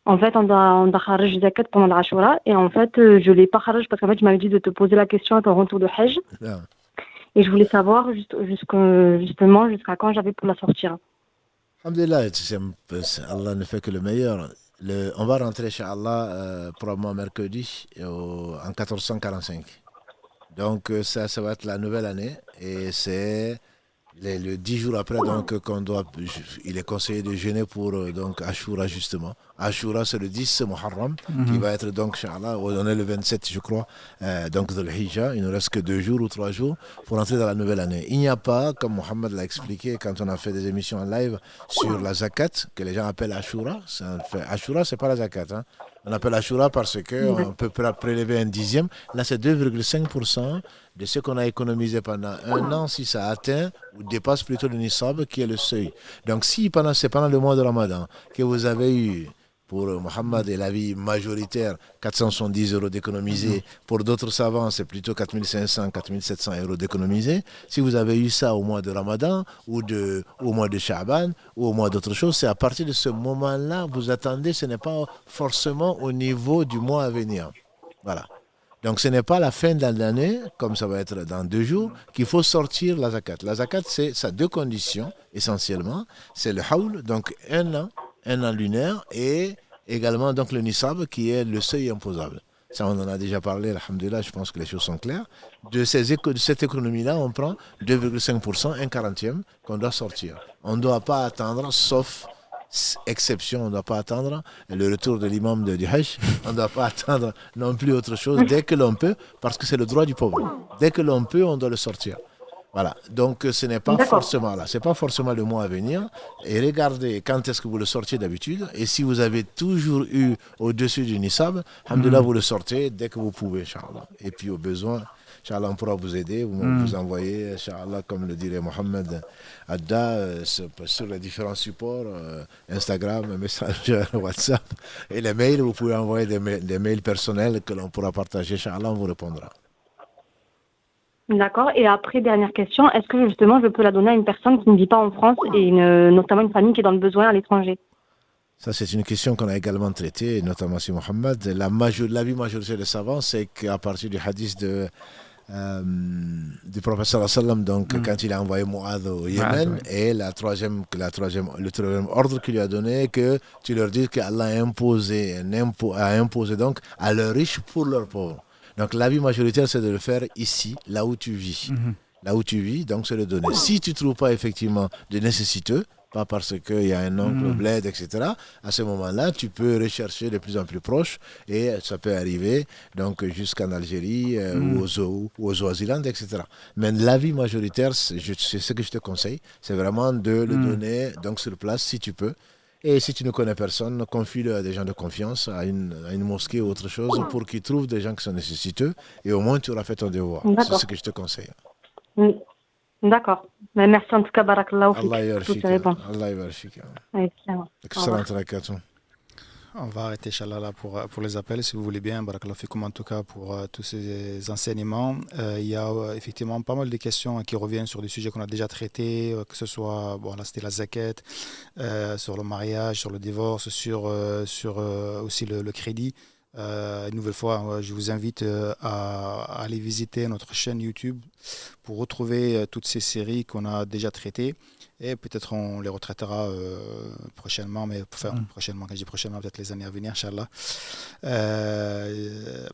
En fait, on doit kharaj zakat pendant l'Ashura. Et en fait, je ne l'ai pas kharaj parce qu'en fait, je m'avais dit de te poser la question à ton retour de hajj. Et je voulais savoir jusqu'à quand j'avais pour la sortir. Alhamdulillah, Allah ne fait que le meilleur. On va rentrer chez Allah probablement mercredi en 1445. Donc ça va être la nouvelle année et c'est le 10 jours après donc il est conseillé de jeûner pour donc Ashura justement. Ashura c'est le 10 Muharram qui va être donc Inch'Allah, on est le 27 je crois, donc de l'Hijja, il ne reste que 2 jours ou 3 jours pour entrer dans la nouvelle année. Il n'y a pas, comme Mohamed l'a expliqué quand on a fait des émissions en live sur la zakat, que les gens appellent Ashura. Ashura c'est pas la zakat, hein. On appelle Ashura parce qu'on peut prélever un dixième. Là, c'est 2,5% de ce qu'on a économisé pendant un an, si ça atteint ou dépasse plutôt le nisab, qui est le seuil. Donc, si c'est pendant le mois de Ramadan que vous avez eu, pour Mohamed et l'avis majoritaire, 470 € d'économiser. Pour d'autres savants, c'est plutôt 4500, 4700 € d'économiser. Si vous avez eu ça au mois de Ramadan ou au mois de Sha'ban ou au mois d'autre chose, c'est à partir de ce moment-là, vous attendez, ce n'est pas forcément au niveau du mois à venir. Voilà. Donc ce n'est pas la fin de l'année, comme ça va être dans 2 jours, qu'il faut sortir la zakat. La zakat, ça a 2 conditions essentiellement. C'est le haoul, donc un an lunaire, et également donc le nisab qui est le seuil imposable. Ça, on en a déjà parlé, alhamdoulilah, je pense que les choses sont claires. De cette économie-là, on prend 2,5%, 1/40e qu'on doit sortir. On ne doit pas attendre, sauf exception, on ne doit pas attendre le retour de l'imam du Hajj, on ne doit pas attendre non plus autre chose dès que l'on peut, parce que c'est le droit du pauvre. Dès que l'on peut, on doit le sortir. Voilà, donc ce n'est pas forcément là, c'est pas forcément le mois à venir. Et regardez quand est-ce que vous le sortez d'habitude. Et si vous avez toujours eu au-dessus du nisab, alhamdoulilah, vous le sortez dès que vous pouvez, Inch'Allah. Et puis au besoin, Inch'Allah, on pourra vous aider, vous envoyer, Inch'Allah, comme le dirait Mohamed Adda, sur les différents supports, Instagram, Messenger, WhatsApp et les mails. Vous pouvez envoyer des mails personnels que l'on pourra partager. Inch'Allah, on vous répondra. D'accord. Et après, dernière question, est-ce que justement je peux la donner à une personne qui ne vit pas en France et notamment une famille qui est dans le besoin à l'étranger? Ça, c'est une question qu'on a également traitée, notamment sur Mohammed. L'avis majoritaire des savants, c'est qu'à partir du hadith du prophète sallallahu alayhi wa sallam, donc quand il a envoyé Mu'adh au Yémen, et le troisième ordre qu'il lui a donné, que tu leur dis qu'Allah a imposé donc à leurs riches pour leurs pauvres. Donc l'avis majoritaire, c'est de le faire ici, là où tu vis. Là où tu vis, donc c'est le donner. Si tu ne trouves pas effectivement de nécessiteux, pas parce qu'il y a un oncle, bled, etc., à ce moment-là, tu peux rechercher de plus en plus proche et ça peut arriver donc jusqu'en Algérie ou aux Swaziland, etc. Mais l'avis majoritaire, c'est ce que je te conseille, c'est vraiment de le donner donc sur place si tu peux. Et si tu ne connais personne, confie-le à des gens de confiance, à une mosquée ou autre chose, pour qu'ils trouvent des gens qui sont nécessiteux. Et au moins, tu auras fait ton devoir. C'est ce que je te conseille. D'accord. Mais merci en tout cas, Barakallahu fik. Allah yarfik. Allah yarfik. Excellente rakatoun. On va arrêter, Inch'Allah, là pour les appels, si vous voulez bien. Barakallahu fikum en tout cas pour tous ces enseignements. Il y a effectivement pas mal de questions qui reviennent sur des sujets qu'on a déjà traités, que ce soit, bon là c'était la zakat, sur le mariage, sur le divorce, sur aussi le crédit. Une nouvelle fois, je vous invite à aller visiter notre chaîne YouTube pour retrouver toutes ces séries qu'on a déjà traitées. Et peut-être on les retraitera prochainement, mais prochainement, quand je dis prochainement, peut-être les années à venir, Inch'Allah.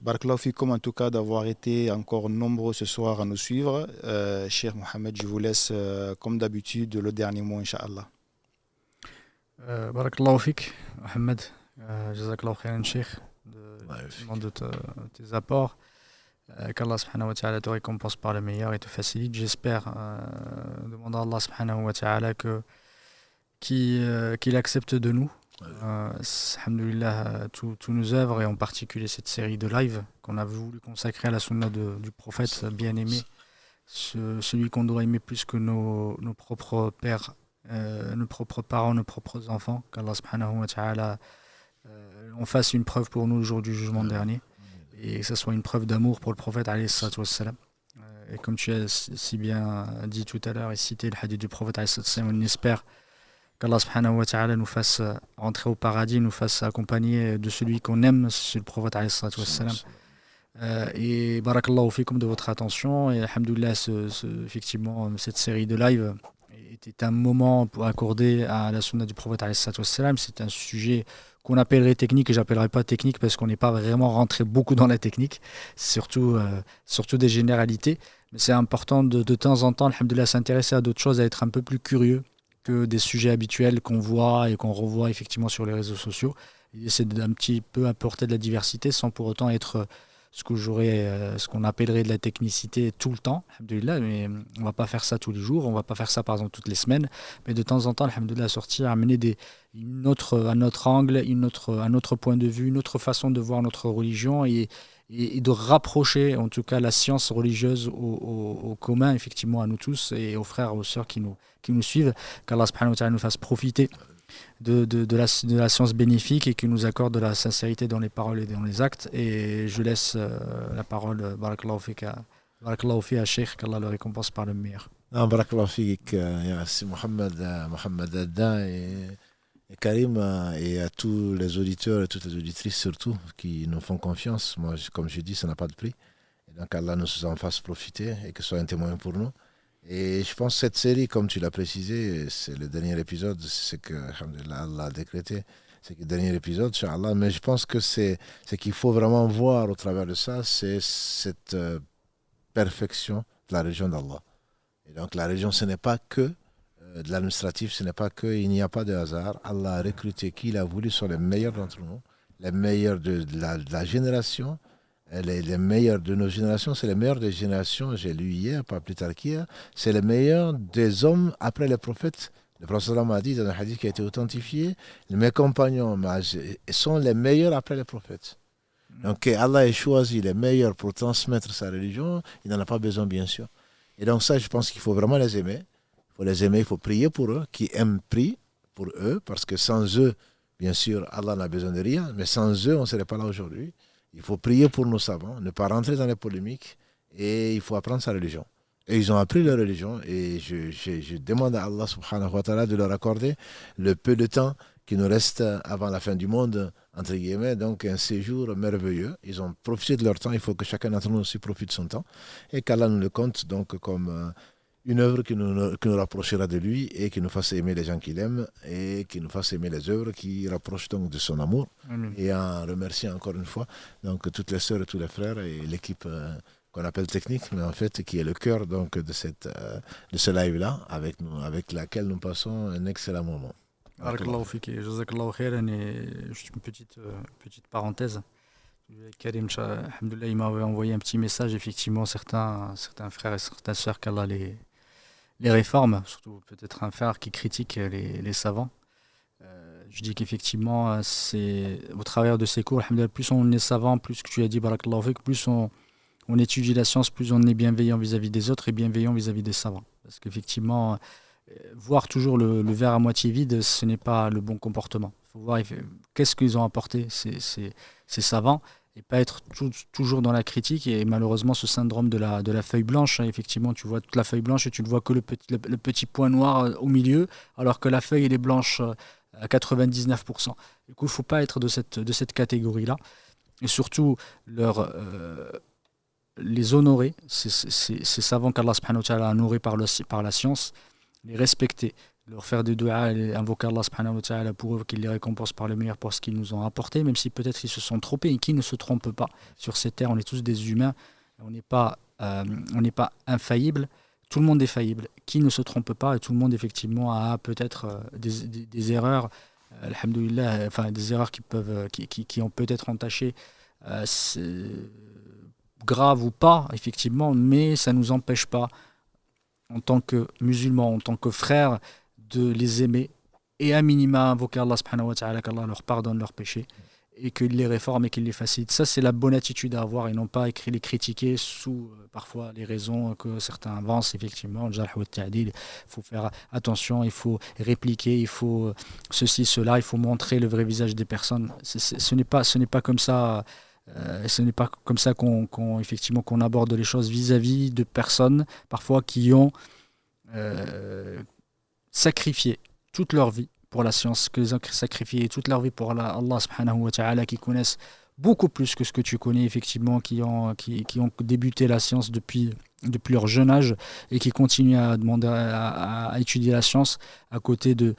Barakallahu fikum en tout cas d'avoir été encore nombreux ce soir à nous suivre. Cher Mohamed, je vous laisse comme d'habitude le dernier mot, Inch'Allah. Barakallahu fik, Mohamed. Jazakallahu khairan, Cheikh, de tes apports. Qu'Allah subhanahu wa ta'ala te récompense par le meilleur et te facilite. J'espère, demander à Allah subhanahu wa ta'ala qu'il accepte de nous. Alhamdulillah, tous nos œuvres et en particulier cette série de live qu'on a voulu consacrer à la sunna du prophète bien-aimé, celui qu'on doit aimer plus que nos propres pères, nos propres parents, nos propres enfants. Qu'Allah subhanahu wa ta'ala en fasse une preuve pour nous le jour du jugement dernier. Et que ce soit une preuve d'amour pour le prophète alayhi salatu wassalam. Et comme tu as si bien dit tout à l'heure et cité le hadith du prophète alayhi salatu wassalam, on espère qu'Allah subhanahu wa ta'ala nous fasse entrer au paradis, nous fasse accompagner de celui qu'on aime, c'est le prophète alayhi salatu wassalam. Et barakallahu fikum de votre attention. Et alhamdoulilah, effectivement, cette série de live était un moment pour accorder à la sunna du prophète alayhi salatu wassalam. C'est un sujet qu'on appellerait technique, et j'appellerais pas technique parce qu'on n'est pas vraiment rentré beaucoup dans la technique, surtout des généralités. Mais c'est important de temps en temps, alhamdoulilah, s'intéresser à d'autres choses, à être un peu plus curieux que des sujets habituels qu'on voit et qu'on revoit effectivement sur les réseaux sociaux. L'idée, c'est d'un petit peu apporter de la diversité sans pour autant être ce qu'on appellerait de la technicité tout le temps, alhamdoulilah, mais on va pas faire ça tous les jours, on va pas faire ça par exemple toutes les semaines, mais de temps en temps, alhamdoulilah, sortir, amener un autre angle, un autre point de vue, une autre façon de voir notre religion et de rapprocher en tout cas la science religieuse au commun, effectivement, à nous tous et aux frères et aux sœurs qui nous suivent, qu'Allah subhanahu wa ta'ala nous fasse profiter de la science bénéfique et qui nous accorde de la sincérité dans les paroles et dans les actes. Et je laisse la parole, barakallahu fik à Cheikh, qu'Allah le récompense par le meilleur. Barakallahu fik, c'est Mohamed Adda et Karim, et à tous les auditeurs et toutes les auditrices surtout qui nous font confiance. Moi, comme je dis, ça n'a pas de prix. Et donc Allah nous en fasse profiter et que ce soit un témoin pour nous. Et je pense que cette série, comme tu l'as précisé, c'est le dernier épisode, c'est que Allah a décrété, c'est le dernier épisode, Inch'Allah. Mais je pense que c'est qu'il faut vraiment voir au travers de ça, c'est cette perfection de la religion d'Allah. Et donc la religion, ce n'est pas que de l'administratif, ce n'est pas que, il n'y a pas de hasard. Allah a recruté qui il a voulu, sont les meilleurs d'entre nous, les meilleurs de la génération. Les meilleurs de nos générations, c'est les meilleurs des générations, j'ai lu hier, pas plus tard qu'hier, c'est les meilleurs des hommes après les prophètes. Le prophète a dit dans un hadith qui a été authentifié, mes compagnons sont les meilleurs après les prophètes. Donc Allah ait choisi les meilleurs pour transmettre sa religion, il n'en a pas besoin bien sûr. Et donc ça, je pense qu'il faut vraiment les aimer. Il faut les aimer, il faut prier pour eux, qui aiment prient pour eux, parce que sans eux, bien sûr, Allah n'a besoin de rien, mais sans eux, on ne serait pas là aujourd'hui. Il faut prier pour nos savants, ne pas rentrer dans les polémiques, et il faut apprendre sa religion. Et ils ont appris leur religion, et je demande à Allah subhanahu wa ta'ala de leur accorder le peu de temps qui nous reste avant la fin du monde, entre guillemets, donc un séjour merveilleux. Ils ont profité de leur temps, il faut que chacun d'entre nous aussi profite de son temps, et qu'Allah nous le compte donc comme une œuvre qui nous rapprochera de lui, et qui nous fasse aimer les gens qu'il aime, et qui nous fasse aimer les œuvres qui rapprochent donc de son amour. Amen. Et en remerciant encore une fois donc toutes les sœurs et tous les frères, et l'équipe qu'on appelle technique, mais en fait qui est le cœur donc de ce live-là, avec laquelle nous passons un excellent moment. Barakallahu fik et jazakallahu khairan. Et juste une petite parenthèse. Karim, alhamdoulilah, il m'avait envoyé un petit message. Effectivement, certains frères et certaines sœurs, qu'Allah les réforme, surtout peut-être un frère qui critique les savants. Je dis qu'effectivement, c'est au travers de ces cours, alhamdoulilah, plus on est savant, plus que tu as dit, barakallahu fik, plus on étudie la science, plus on est bienveillant vis-à-vis des autres et bienveillant vis-à-vis des savants. Parce qu'effectivement, voir toujours le verre à moitié vide, ce n'est pas le bon comportement. Il faut voir qu'est-ce qu'ils ont apporté, ces savants, et pas être toujours dans la critique. Et malheureusement, ce syndrome de la feuille blanche, effectivement, tu vois toute la feuille blanche et tu ne vois que le petit point noir au milieu, alors que la feuille elle est blanche à 99%. Du coup, il ne faut pas être de cette catégorie-là. Et surtout, les honorer, ces savants qu'Allah subhanahu wa ta'ala a honorés par la science, les respecter, leur faire des du'a et invoquer Allah subhanahu wa ta'ala pour eux, qu'il les récompense par le meilleur pour ce qu'ils nous ont apporté, même si peut-être ils se sont trompés, et qui ne se trompe pas. Sur cette terre, on est tous des humains, on n'est pas infaillibles, tout le monde est faillible. Qui ne se trompe pas, et tout le monde effectivement a peut-être des erreurs, alhamdoulilah, enfin des erreurs qui ont peut-être entaché, grave ou pas, effectivement, mais ça ne nous empêche pas, en tant que musulmans, en tant que frères, de les aimer et à minima invoquer Allah subhanahu wa ta'ala, qu'Allah leur pardonne leurs péchés et qu'il les réforme et qu'il les facilite. Ça, c'est la bonne attitude à avoir, et non pas les critiquer sous parfois les raisons que certains avancent. Effectivement, le jarh wa ta'dil, il faut faire attention, il faut répliquer, il faut ceci, cela, il faut montrer le vrai visage des personnes. Ce n'est pas comme ça. Ce n'est pas comme ça qu'on aborde les choses vis-à-vis de personnes parfois qui ont sacrifié toute leur vie pour la science, qu'ils ont sacrifié toute leur vie pour Allah subhanahu wa ta'ala, qui connaissent beaucoup plus que ce que tu connais, effectivement, qui ont débuté la science depuis leur jeune âge, et qui continuent à demander à étudier la science à côté de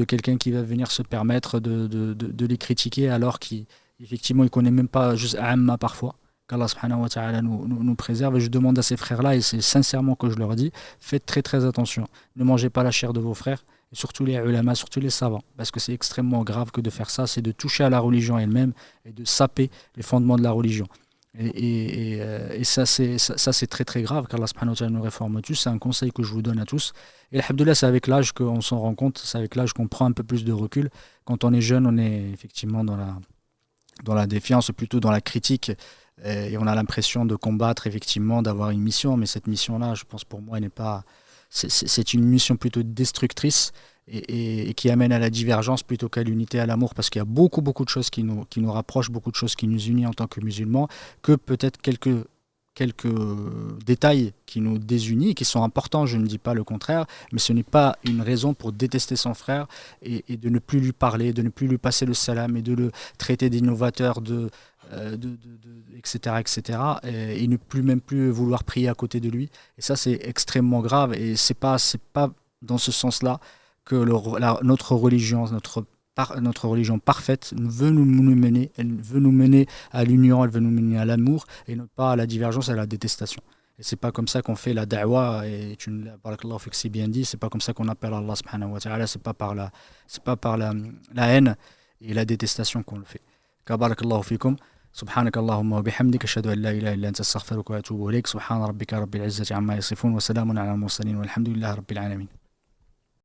quelqu'un qui va venir se permettre de les critiquer, alors qu'effectivement il ne connaît même pas juste Amma parfois. Qu'Allah subhanahu wa ta'ala nous préserve. Et je demande à ces frères-là, et c'est sincèrement que je leur dis, faites très très attention. Ne mangez pas la chair de vos frères, et surtout les ulama, surtout les savants, parce que c'est extrêmement grave que de faire ça, c'est de toucher à la religion elle-même et de saper les fondements de la religion. Et ça c'est très très grave, qu'Allah subhanahu wa ta'ala nous réforme tous. C'est un conseil que je vous donne à tous. Et alhamdoulilah, c'est avec l'âge qu'on s'en rend compte, c'est avec l'âge qu'on prend un peu plus de recul. Quand on est jeune, on est effectivement dans la défiance, plutôt dans la critique, et on a l'impression de combattre, effectivement, d'avoir une mission, mais cette mission-là, je pense, pour moi, elle n'est pas... C'est une mission plutôt destructrice, et qui amène à la divergence plutôt qu'à l'unité, à l'amour, parce qu'il y a beaucoup de choses qui nous rapprochent, beaucoup de choses qui nous unissent en tant que musulmans, que peut-être quelques détails qui nous désunissent, qui sont importants, je ne dis pas le contraire, mais ce n'est pas une raison pour détester son frère et de ne plus lui parler, de ne plus lui passer le salam, et de le traiter d'innovateur, etc. Et ne même plus vouloir prier à côté de lui. Et ça, c'est extrêmement grave, et c'est pas dans ce sens-là que notre religion, notre religion parfaite veut nous mener. Elle veut nous mener à l'union, elle veut nous mener à l'amour, et non pas à la divergence et à la détestation. Et c'est pas comme ça qu'on fait la da'wa, et barakallahu fik, c'est bien dit, c'est pas comme ça qu'on appelle Allah subhanahu wa ta'ala, c'est pas par la haine et la détestation qu'on le fait. Barakallahu fikum. سبحانك اللهم وبحمدك أشهد أن لا إله إلا أنت أستغفرك وأتوب إليك سبحان ربك رب العزة عما يصفون وسلام على المرسلين والحمد لله رب العالمين.